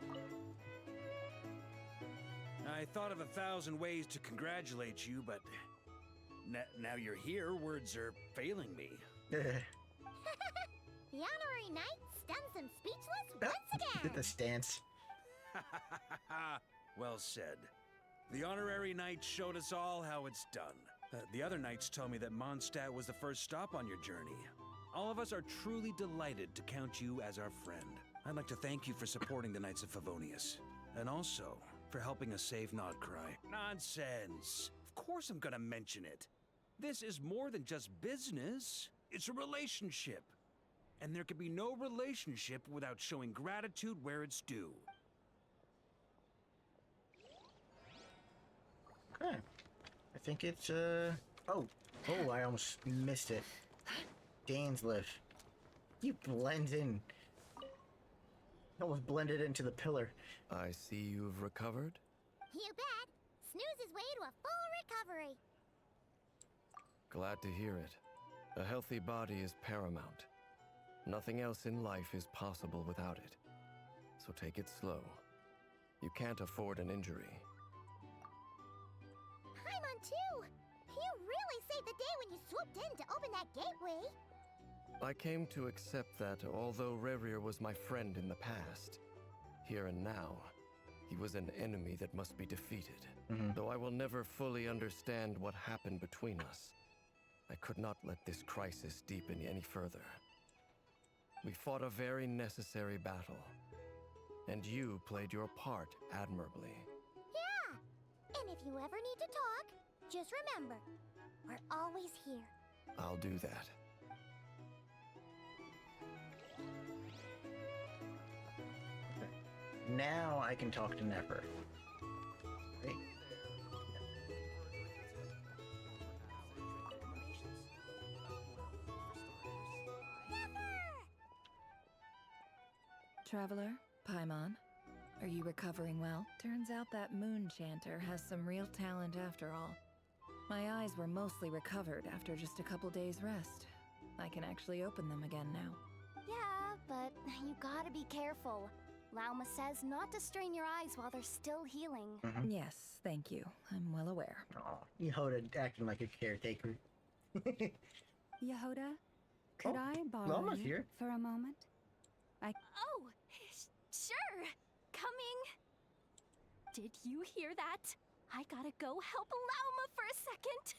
I thought of 1,000 ways to congratulate you, but now you're here, words are failing me. The honorary knight stuns them speechless once again. Did the stance. Well said. The honorary knight showed us all how it's done. The other knights told me that Mondstadt was the first stop on your journey. All of us are truly delighted to count you as our friend. I'd like to thank you for supporting the Knights of Favonius, and also for helping us save Nodcry. Nonsense! Of course I'm gonna mention it. This is more than just business. It's a relationship. And there can be no relationship without showing gratitude where it's due. Okay. I think it's, Oh, I almost missed it. Dainsliff. You blend in. Almost blended into the pillar. I see you've recovered. You bet. Snooze his way to a full recovery. Glad to hear it. A healthy body is paramount. Nothing else in life is possible without it. So take it slow. You can't afford an injury. Paimon too. You really saved the day when you swooped in to open that gateway. I came to accept that although Rerir was my friend in the past, here and now, he was an enemy that must be defeated. Though I will never fully understand what happened between us, I could not let this crisis deepen any further. We fought a very necessary battle, and you played your part admirably. Yeah. And if you ever need to talk, just remember, we're always here. I'll do that. Now I can talk to Nefer. Right? Traveler, Paimon, are you recovering well? Turns out that moon chanter has some real talent after all. My eyes were mostly recovered after just a couple days rest. I can actually open them again now. Yeah, but you gotta be careful. Lauma says not to strain your eyes while they're still healing. Yes, thank you. I'm well aware. Oh, Yehoda acting like a caretaker. Yehoda, could I borrow Lama's you here. for a moment? Oh, sure. Coming. Did you hear that? I gotta go help Lauma for a second.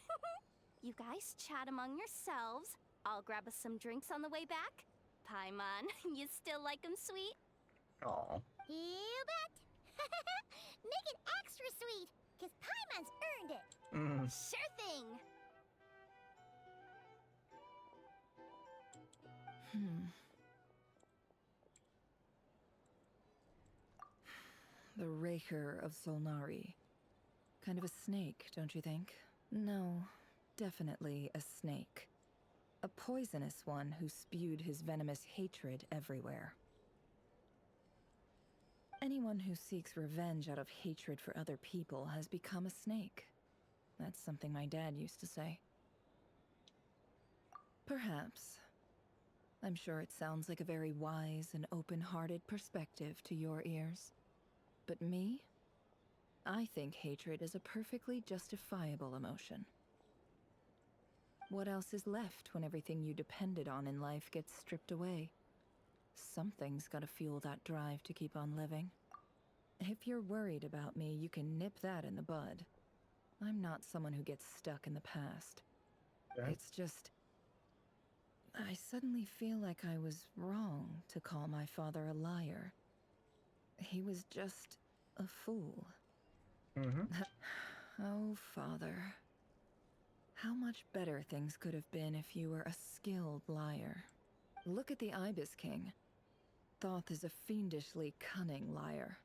You guys chat among yourselves. I'll grab us some drinks on the way back. Paimon, you still like 'em sweet? Oh. You bet. Make it extra sweet, because Paimon's earned it. Sure thing. The Raker of Solnari. Kind of a snake, don't you think? No, definitely a snake. A poisonous one who spewed his venomous hatred everywhere. Anyone who seeks revenge out of hatred for other people has become a snake. That's something my dad used to say. Perhaps. I'm sure it sounds like a very wise and open-hearted perspective to your ears. But me? I think hatred is a perfectly justifiable emotion. What else is left when everything you depended on in life gets stripped away? Something's gotta fuel that drive to keep on living. If you're worried about me, you can nip that in the bud. I'm not someone who gets stuck in the past. Okay. It's just... I suddenly feel like I was wrong to call my father a liar. He was just a fool. Oh, Father. How much better things could have been if you were a skilled liar. Look at the Ibis King. Thoth is a fiendishly cunning liar.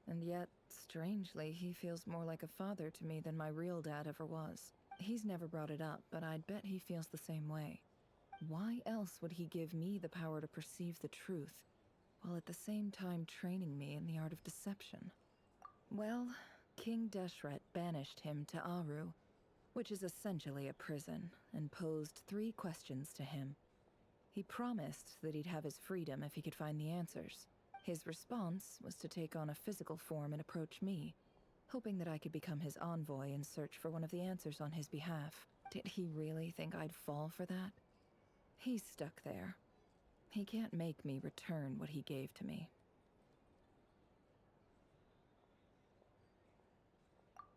And yet, strangely, he feels more like a father to me than my real dad ever was. He's never brought it up, but I'd bet he feels the same way. Why else would he give me the power to perceive the truth, while at the same time training me in the art of deception? Well, King Deshret banished him to Aru, which is essentially a prison, and posed 3 questions to him. He promised that he'd have his freedom if he could find the answers. His response was to take on a physical form and approach me, hoping that I could become his envoy and search for one of the answers on his behalf. Did he really think I'd fall for that? He's stuck there. He can't make me return what he gave to me.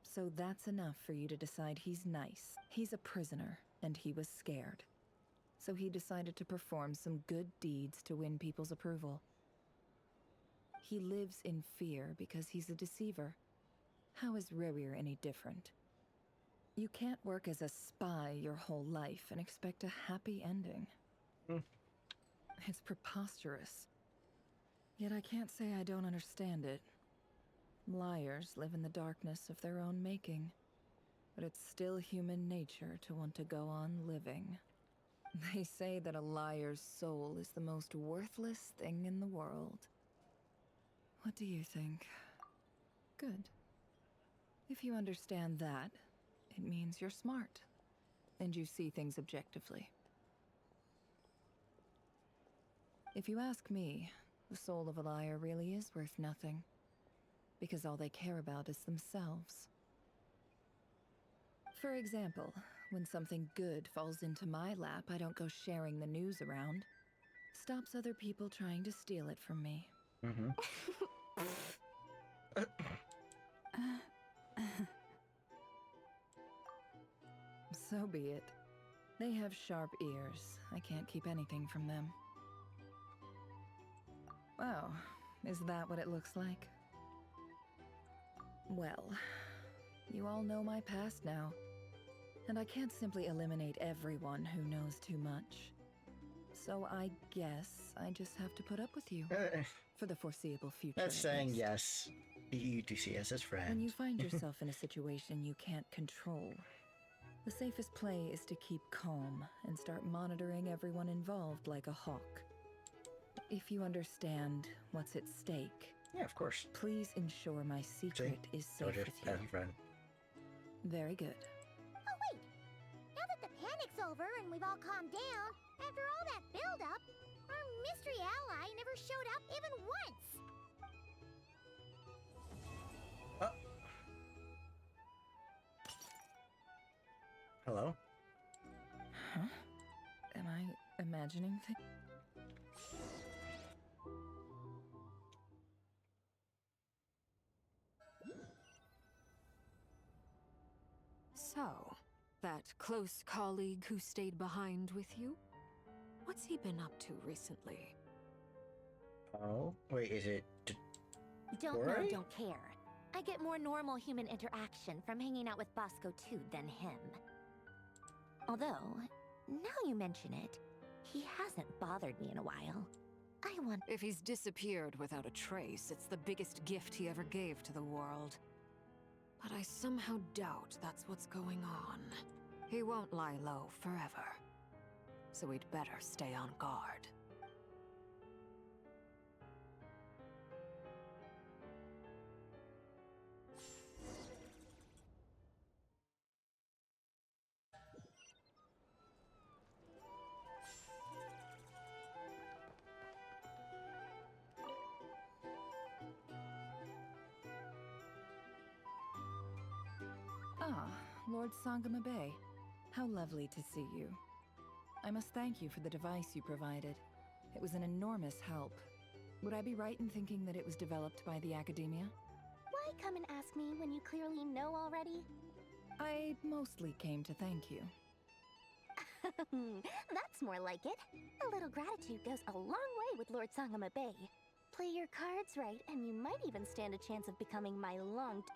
So that's enough for you to decide he's nice. He's a prisoner, and he was scared. So he decided to perform some good deeds to win people's approval. He lives in fear because he's a deceiver. How is Rerir any different? You can't work as a spy your whole life and expect a happy ending. It's preposterous. Yet I can't say I don't understand it. Liars live in the darkness of their own making, but it's still human nature to want to go on living. They say that a liar's soul is the most worthless thing in the world. What do you think? Good. If you understand that, it means you're smart, and you see things objectively. If you ask me, the soul of a liar really is worth nothing, because all they care about is themselves. For example, when something good falls into my lap, I don't go sharing the news around. Stops other people trying to steal it from me. So be it. They have sharp ears. I can't keep anything from them. Oh, is that what it looks like? Well, you all know my past now. And I can't simply eliminate everyone who knows too much. So I guess I just have to put up with you. For the foreseeable future. That's saying yes. You do see us as friends. When you find yourself in a situation you can't control, the safest play is to keep calm and start monitoring everyone involved like a hawk. If you understand what's at stake, yeah, of course. Please ensure my secret is safe with you. Friend. Very good. Oh wait! Now that the panic's over and we've all calmed down, after all that build-up, our mystery ally never showed up even once! Hello? Huh? Am I imagining things? So, that close colleague who stayed behind with you? What's he been up to recently? Oh, wait, is it... Don't know, Tori? don't care. I get more normal human interaction from hanging out with Bosco 2 than him. Although, now you mention it, he hasn't bothered me in a while. I want... If he's disappeared without a trace, it's the biggest gift he ever gave to the world. But I somehow doubt that's what's going on. He won't lie low forever. So we'd better stay on guard. Ah, Lord Sangama Bay. How lovely to see you. I must thank you for the device you provided. It was an enormous help. Would I be right in thinking that it was developed by the Academia? Why come and ask me when you clearly know already? I mostly came to thank you. That's more like it. A little gratitude goes a long way with Lord Sangama Bay. Play your cards right, and you might even stand a chance of becoming my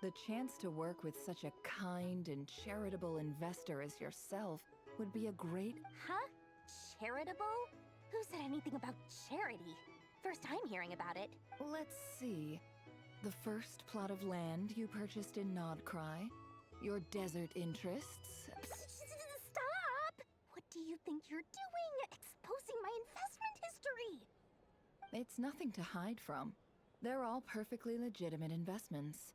The chance to work with such a kind and charitable investor as yourself would be a great... Huh? Charitable? Who said anything about charity? First time hearing about it. Let's see. The first plot of land you purchased in Nodcry, your desert interests. Stop! What do you think you're doing? Exposing my investment history! It's nothing to hide from. They're all perfectly legitimate investments.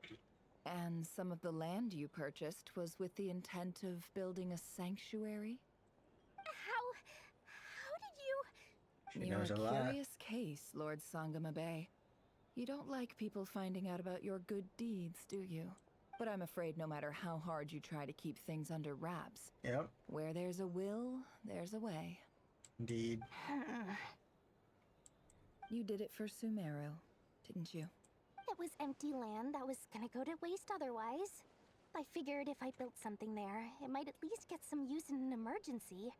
And some of the land you purchased was with the intent of building a sanctuary? How did you... She You're knows a a lot. curious case, Lord Sangamabe. You don't like people finding out about your good deeds, do you? But I'm afraid no matter how hard you try to keep things under wraps, Yep. where there's a will, there's a way. Indeed. You did it for Sumeru, didn't you? It was empty land that was gonna go to waste otherwise. I figured if I built something there, it might at least get some use in an emergency.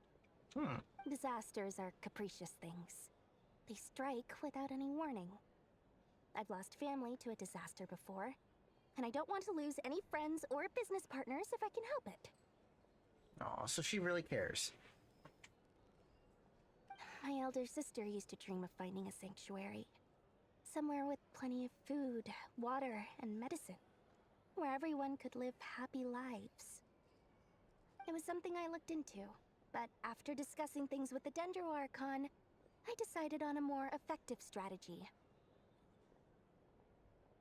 Disasters are capricious things. They strike without any warning. I've lost family to a disaster before, and I don't want to lose any friends or business partners if I can help it. Oh, so she really cares. My elder sister used to dream of finding a sanctuary. Somewhere with plenty of food, water, and medicine. Where everyone could live happy lives. It was something I looked into, but after discussing things with the Dendro Archon, I decided on a more effective strategy.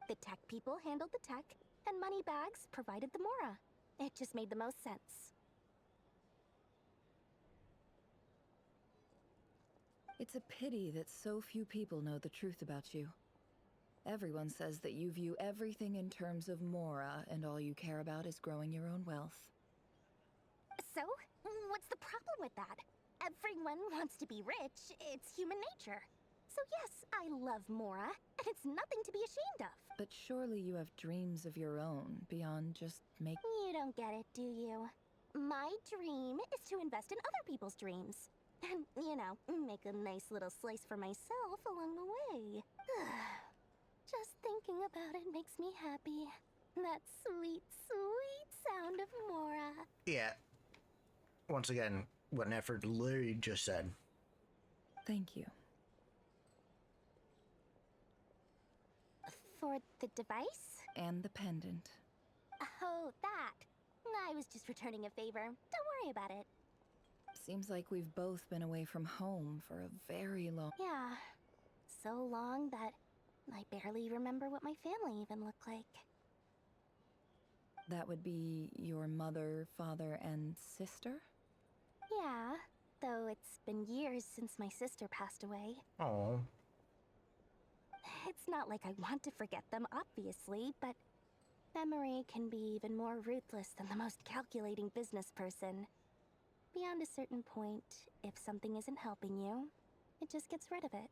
The tech people handled the tech, and Moneybags provided the Mora. It just made the most sense. It's a pity that so few people know the truth about you. Everyone says that you view everything in terms of Mora, and all you care about is growing your own wealth. So, what's the problem with that? Everyone wants to be rich. It's human nature. So yes, I love Mora, and it's nothing to be ashamed of. But surely you have dreams of your own, beyond just making... You don't get it, do you? My dream is to invest in other people's dreams. And, you know, make a nice little slice for myself along the way. Just thinking about it makes me happy. That sweet, sweet sound of Mora. Yeah. Once again, what an effort Lily just said. Thank you. For the device? And the pendant. Oh, that. I was just returning a favor. Don't worry about it. Seems like we've both been away from home for a very long... Yeah. So long that I barely remember what my family even looked like. That would be your mother, father, and sister? Yeah, though it's been years since my sister passed away. Oh. It's not like I want to forget them, obviously, but memory can be even more ruthless than the most calculating business person. Beyond a certain point, if something isn't helping you, it just gets rid of it.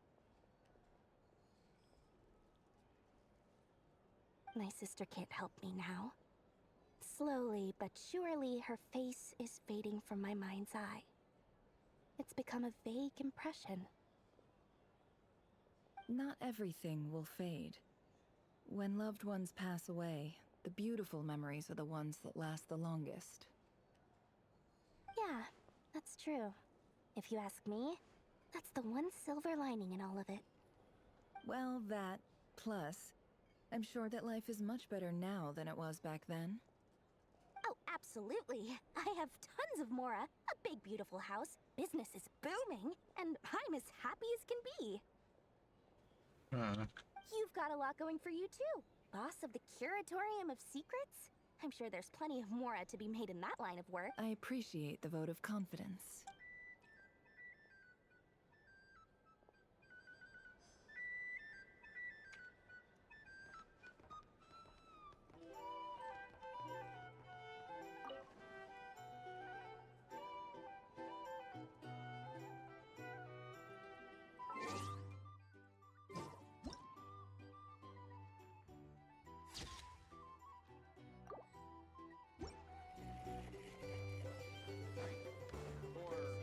My sister can't help me now. Slowly but surely, her face is fading from my mind's eye. It's become a vague impression. Not everything will fade. When loved ones pass away, the beautiful memories are the ones that last the longest. Yeah, that's true. If you ask me, that's the one silver lining in all of it. Well, that, plus, I'm sure that life is much better now than it was back then. Oh, absolutely. I have tons of Mora, a big beautiful house, business is booming, and I'm as happy as can be. You've got a lot going for you too. Boss of the Curatorium of Secrets? I'm sure there's plenty of Mora to be made in that line of work. I appreciate the vote of confidence.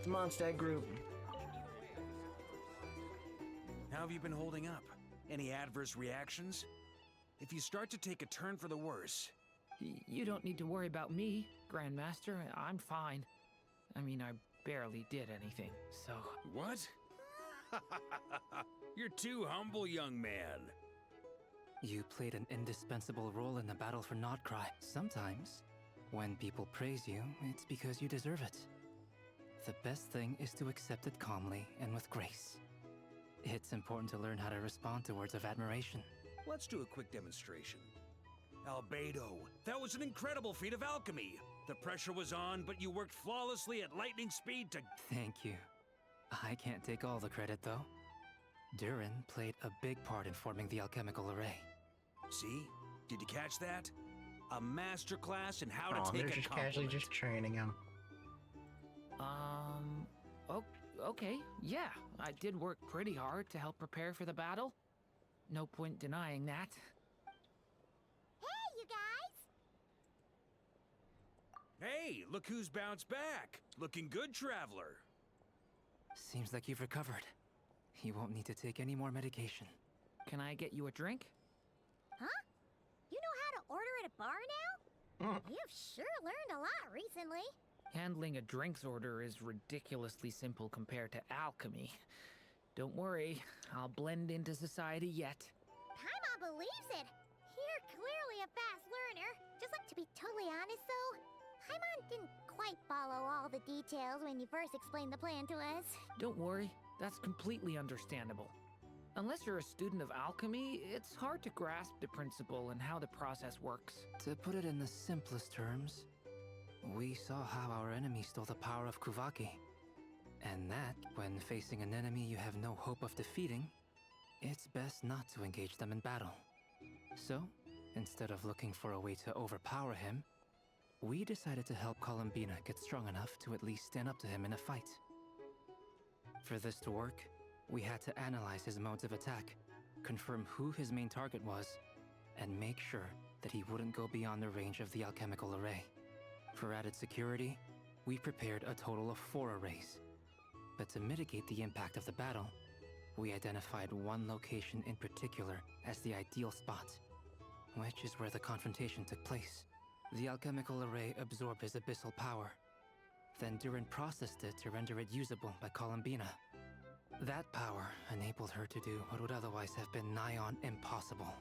Mondstadt Group. How have you been holding up? Any adverse reactions? If you start to take a turn for the worse... You don't need to worry about me, Grandmaster. I'm fine. I mean, I barely did anything, so... What? You're too humble, young man. You played an indispensable role in the battle for Nodcry. Sometimes, when people praise you, it's because you deserve it. The best thing is to accept it calmly and with grace. It's important to learn how to respond to words of admiration. Let's do a quick demonstration. Albedo, that was an incredible feat of alchemy. The pressure was on, but you worked flawlessly at lightning speed to... Thank you. I can't take all the credit, though. Durin played a big part in forming the alchemical array. See? Did you catch that? A masterclass in how to they're take a just compliment. casually just training him. Okay, yeah. I did work pretty hard to help prepare for the battle. No point denying that. Hey, you guys! Hey, look who's bounced back. Looking good, traveler. Seems like you've recovered. You won't need to take any more medication. Can I get you a drink? Huh? You know how to order at a bar now? You've sure learned a lot recently. Handling a drinks order is ridiculously simple compared to alchemy. Don't worry, I'll blend into society yet. Paimon believes it. You're clearly a fast learner. Just like to be totally honest, though, Paimon didn't quite follow all the details when you first explained the plan to us. Don't worry, that's completely understandable. Unless you're a student of alchemy, it's hard to grasp the principle and how the process works. To put it in the simplest terms, we saw how our enemy stole the power of Kuvaki. And that, when facing an enemy you have no hope of defeating, it's best not to engage them in battle. So, instead of looking for a way to overpower him, we decided to help Columbina get strong enough to at least stand up to him in a fight. For this to work, we had to analyze his modes of attack, confirm who his main target was, and make sure that he wouldn't go beyond the range of the alchemical array. For added security, we prepared a total of 4 arrays. But to mitigate the impact of the battle, we identified one location in particular as the ideal spot, which is where the confrontation took place. The alchemical array absorbed his abyssal power. Then Durin processed it to render it usable by Columbina. That power enabled her to do what would otherwise have been nigh on impossible.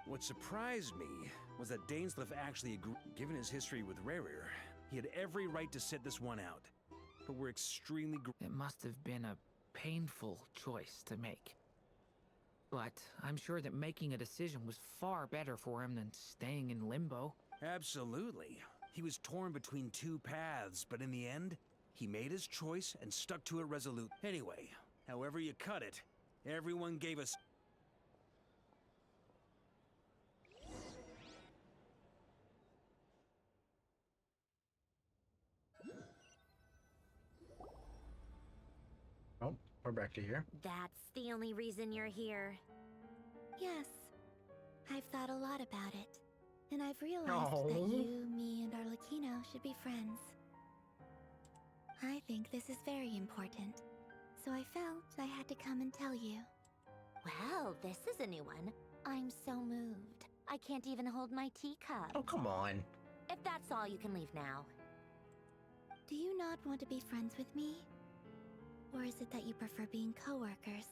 What surprised me was that Dainsleif actually agreed. Given his history with Rerir, he had every right to sit this one out. But we're extremely... It must have been a painful choice to make. But I'm sure that making a decision was far better for him than staying in limbo. Absolutely. He was torn between 2 paths, but in the end, he made his choice and stuck to it resolute. Anyway, however you cut it, everyone gave us... Oh, we're back to here. That's the only reason you're here. Yes. I've thought a lot about it. And I've realized Oh. that you, me, and Arlecchino should be friends. I think this is very important. So I felt I had to come and tell you. Well, this is a new one. I'm so moved. I can't even hold my teacup. Oh, come on. If that's all, you can leave now. Do you not want to be friends with me? Or is it that you prefer being co-workers?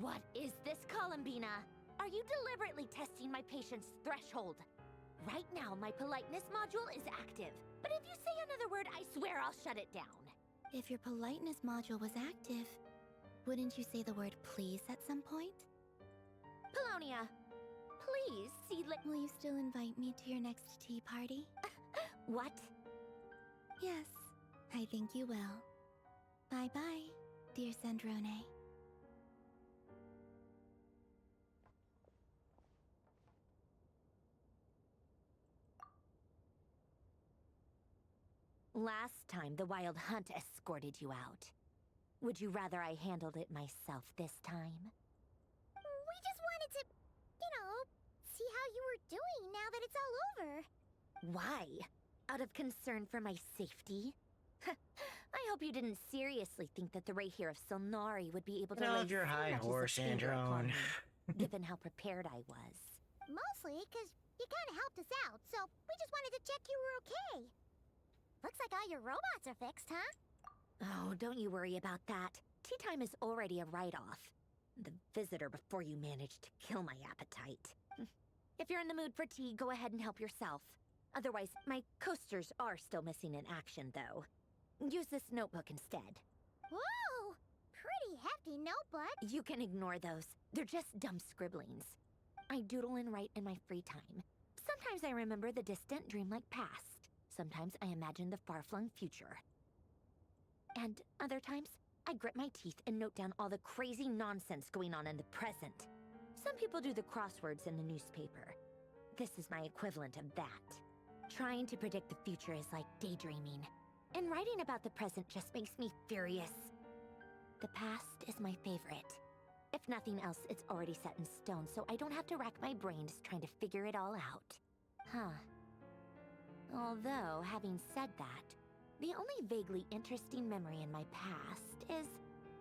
What is this, Columbina? Are you deliberately testing my patience threshold? Right now, my politeness module is active. But if you say another word, I swear I'll shut it down. If your politeness module was active, wouldn't you say the word please at some point? Polonia, please see Will you still invite me to your next tea party? What? Yes, I think you will. Bye-bye, dear Sandrone. Last time, the Wild Hunt escorted you out. Would you rather I handled it myself this time? We just wanted to, see how you were doing now that it's all over. Why? Out of concern for my safety? I hope you didn't seriously think that the Rayhir of Solnari would be able to Get lay off your so high much as a horse, finger upon Andron. me, given how prepared I was. Mostly because you kind of helped us out, so we just wanted to check you were okay. Looks like all your robots are fixed, huh? Oh, don't you worry about that. tea time is already a write-off. The visitor before you managed to kill my appetite. If you're in the mood for tea, go ahead and help yourself. Otherwise, my coasters are still missing in action, though. Use this notebook instead. Whoa! Pretty hefty notebook. You can ignore those. They're just dumb scribblings. I doodle and write in my free time. Sometimes I remember the distant, dreamlike past. Sometimes I imagine the far-flung future. And other times, I grit my teeth and note down all the crazy nonsense going on in the present. Some people do the crosswords in the newspaper. This is my equivalent of that. Trying to predict the future is like daydreaming. And writing about the present just makes me furious. The past is my favorite. If nothing else, it's already set in stone, so I don't have to rack my brains trying to figure it all out. Huh. Although, having said that, the only vaguely interesting memory in my past is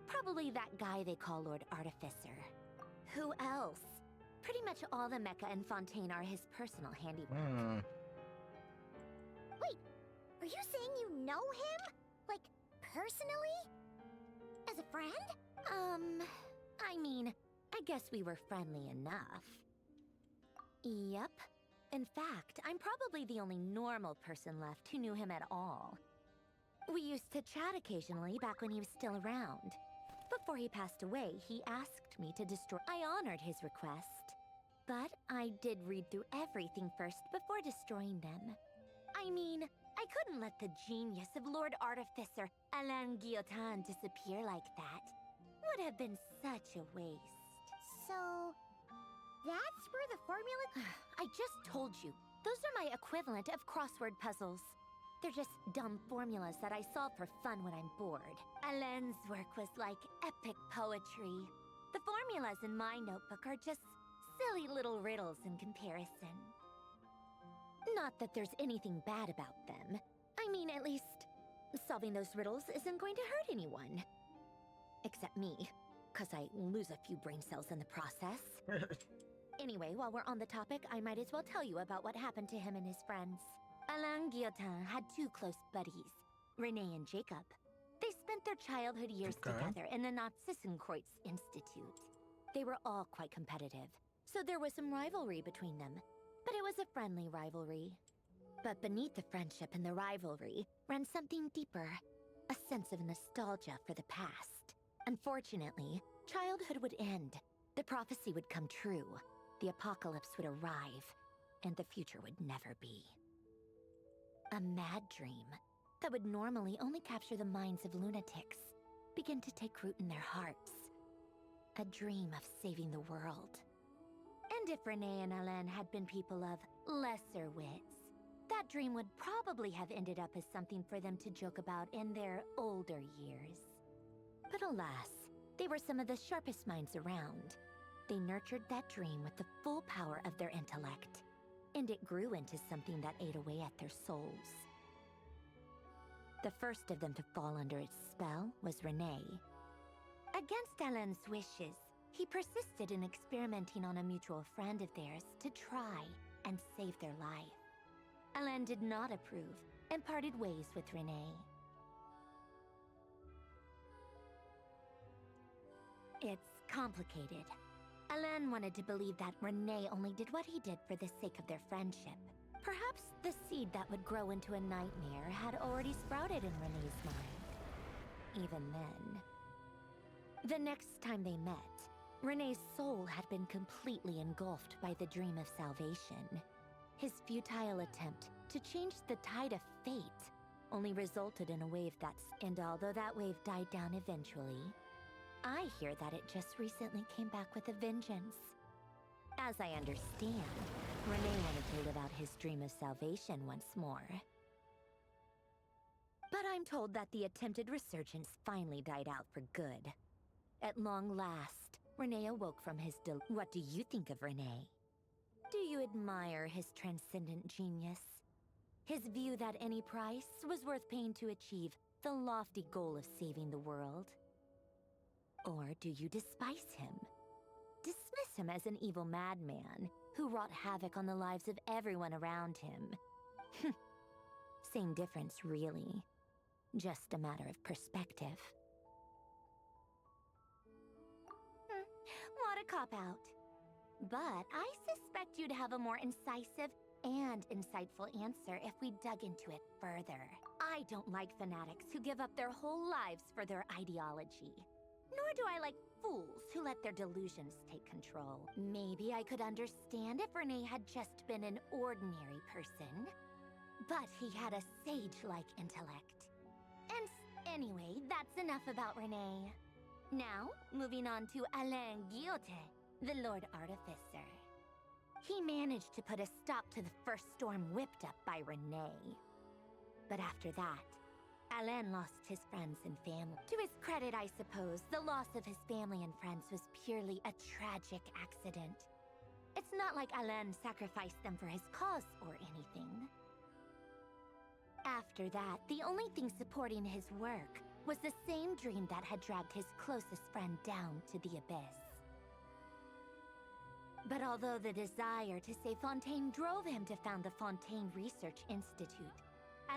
probably that guy they call Lord Artificer. Who else? Pretty much all the mecha and Fontaine are his personal handiwork. Wait, are you saying you know him? Like, personally? As a friend? I mean, I guess we were friendly enough. Yep. In fact, I'm probably the only normal person left who knew him at all. We used to chat occasionally back when he was still around. Before he passed away, he asked me to destroy... I honored his request. But I did read through everything first before destroying them. I mean, I couldn't let the genius of Lord Artificer Alain Guillotin disappear like that. Would have been such a waste. So, that's where the formula... I just told you. Those are my equivalent of crossword puzzles. They're just dumb formulas that I solve for fun when I'm bored. Alain's work was like epic poetry. The formulas in my notebook are just silly little riddles in comparison. Not that there's anything bad about them. I mean, at least, solving those riddles isn't going to hurt anyone. Except me, because I lose a few brain cells in the process. Anyway, while we're on the topic, I might as well tell you about what happened to him and his friends. Alain Guillotin had two close buddies, Renee and Jacob. They spent their childhood years together in the Narzissenkreuz Institute. They were all quite competitive, so there was some rivalry between them. But it was a friendly rivalry. But beneath the friendship and the rivalry ran something deeper, a sense of nostalgia for the past. Unfortunately, childhood would end, the prophecy would come true, the apocalypse would arrive, and the future would never be. A mad dream that would normally only capture the minds of lunatics began to take root in their hearts. A dream of saving the world. And if Renee and Alain had been people of lesser wits, that dream would probably have ended up as something for them to joke about in their older years. But alas, they were some of the sharpest minds around. They nurtured that dream with the full power of their intellect, and it grew into something that ate away at their souls. The first of them to fall under its spell was Renee. Against Alain's wishes, he persisted in experimenting on a mutual friend of theirs to try and save their life. Alain did not approve and parted ways with Renee. It's complicated. Alain wanted to believe that Renee only did what he did for the sake of their friendship. Perhaps the seed that would grow into a nightmare had already sprouted in Renee's mind. Even then. The next time they met, Renee's soul had been completely engulfed by the dream of salvation. His futile attempt to change the tide of fate only resulted in a wave and although that wave died down eventually, I hear that it just recently came back with a vengeance. As I understand, Renee wanted to live out his dream of salvation once more. But I'm told that the attempted resurgence finally died out for good. At long last, Renee awoke from his What do you think of Renee? Do you admire his transcendent genius? His view that any price was worth paying to achieve the lofty goal of saving the world? Or do you despise him? Dismiss him as an evil madman who wrought havoc on the lives of everyone around him? Same difference, really. Just a matter of perspective. a cop-out. But I suspect you'd have a more incisive and insightful answer if we dug into it further. I don't like fanatics who give up their whole lives for their ideology. Nor do I like fools who let their delusions take control. Maybe I could understand if Renee had just been an ordinary person. But he had a sage-like intellect. And anyway, that's enough about Renee. Now, moving on to Alain Guillotin, the Lord Artificer. He managed to put a stop to the first storm whipped up by Renee. But after that, Alain lost his friends and family. To his credit, I suppose, the loss of his family and friends was purely a tragic accident. It's not like Alain sacrificed them for his cause or anything. After that, the only thing supporting his work was the same dream that had dragged his closest friend down to the abyss. But although the desire to save Fontaine drove him to found the Fontaine Research Institute,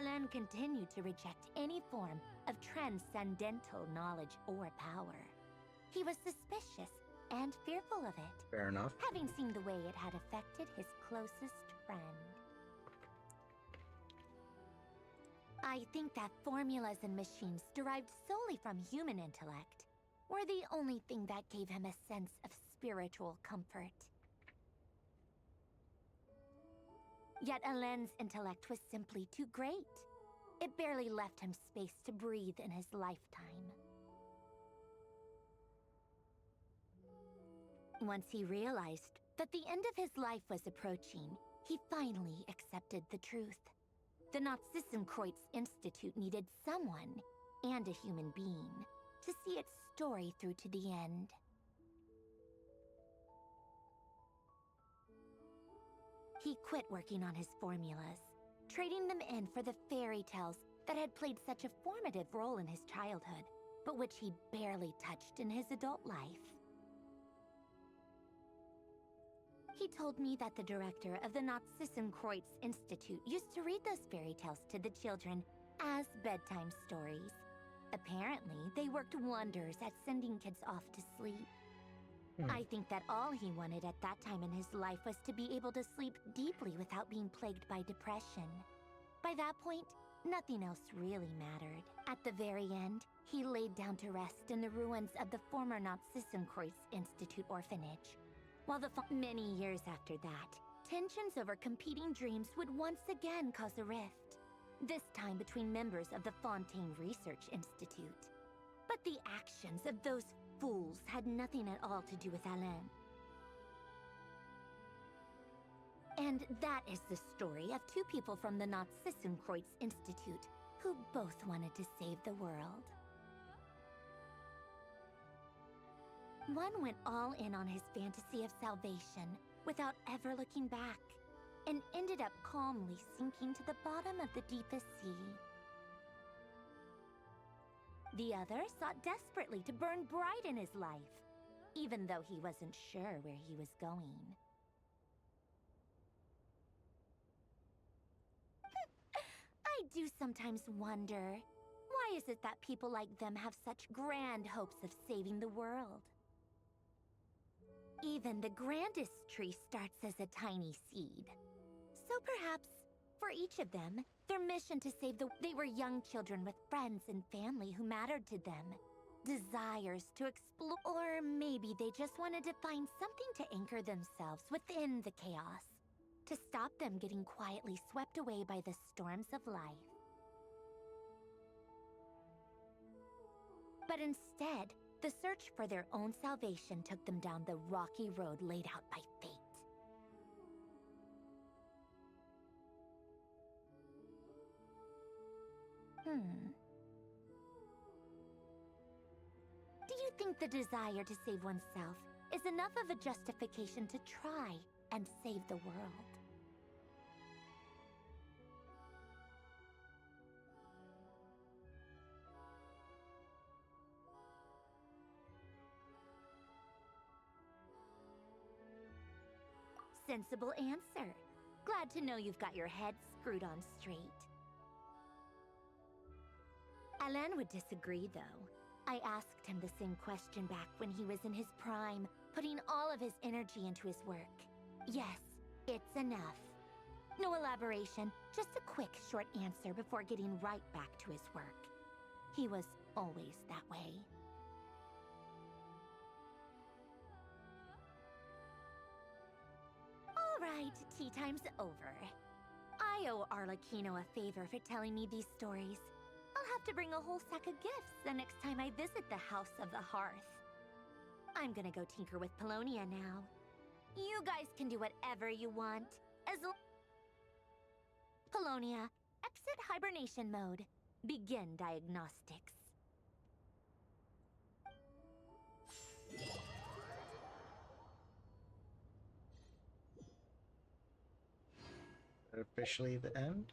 Alain continued to reject any form of transcendental knowledge or power. He was suspicious and fearful of it. Fair enough. Having seen the way it had affected his closest friend. I think that formulas and machines derived solely from human intellect were the only thing that gave him a sense of spiritual comfort. Yet Alain's intellect was simply too great. It barely left him space to breathe in his lifetime. Once he realized that the end of his life was approaching, he finally accepted the truth. The Nazissenkreuz Institute needed someone, and a human being, to see its story through to the end. He quit working on his formulas, trading them in for the fairy tales that had played such a formative role in his childhood, but which he barely touched in his adult life. He told me that the director of the Nazissenkreuz Institute used to read those fairy tales to the children as bedtime stories. Apparently, they worked wonders at sending kids off to sleep. I think that all he wanted at that time in his life was to be able to sleep deeply without being plagued by depression. By that point, nothing else really mattered. At the very end, he laid down to rest in the ruins of the former Nazissenkreuz Institute orphanage. While many years after that, tensions over competing dreams would once again cause a rift. This time between members of the Fontaine Research Institute. But the actions of those fools had nothing at all to do with Alain. And that is the story of two people from the Nazissenkreuz Institute who both wanted to save the world. One went all in on his fantasy of salvation without ever looking back, and ended up calmly sinking to the bottom of the deepest sea. The other sought desperately to burn bright in his life, even though he wasn't sure where he was going. I do sometimes wonder, why is it that people like them have such grand hopes of saving the world? Even the grandest tree starts as a tiny seed. So perhaps, for each of them, their mission to save they were young children with friends and family who mattered to them. Desires to explore, or maybe they just wanted to find something to anchor themselves within the chaos. To stop them getting quietly swept away by the storms of life. But instead, the search for their own salvation took them down the rocky road laid out by fate. Do you think the desire to save oneself is enough of a justification to try and save the world? Sensible answer. Glad to know you've got your head screwed on straight. Alain would disagree, though. I asked him the same question back when he was in his prime, putting all of his energy into his work. Yes, it's enough. No elaboration, just a quick, short answer before getting right back to his work. He was always that way. All right, tea time's over. I owe Arlecchino a favor for telling me these stories. I'll have to bring a whole sack of gifts the next time I visit the House of the Hearth. I'm gonna go tinker with Polonia now. You guys can do whatever you want, as Polonia, exit hibernation mode. Begin diagnostics. Officially the end?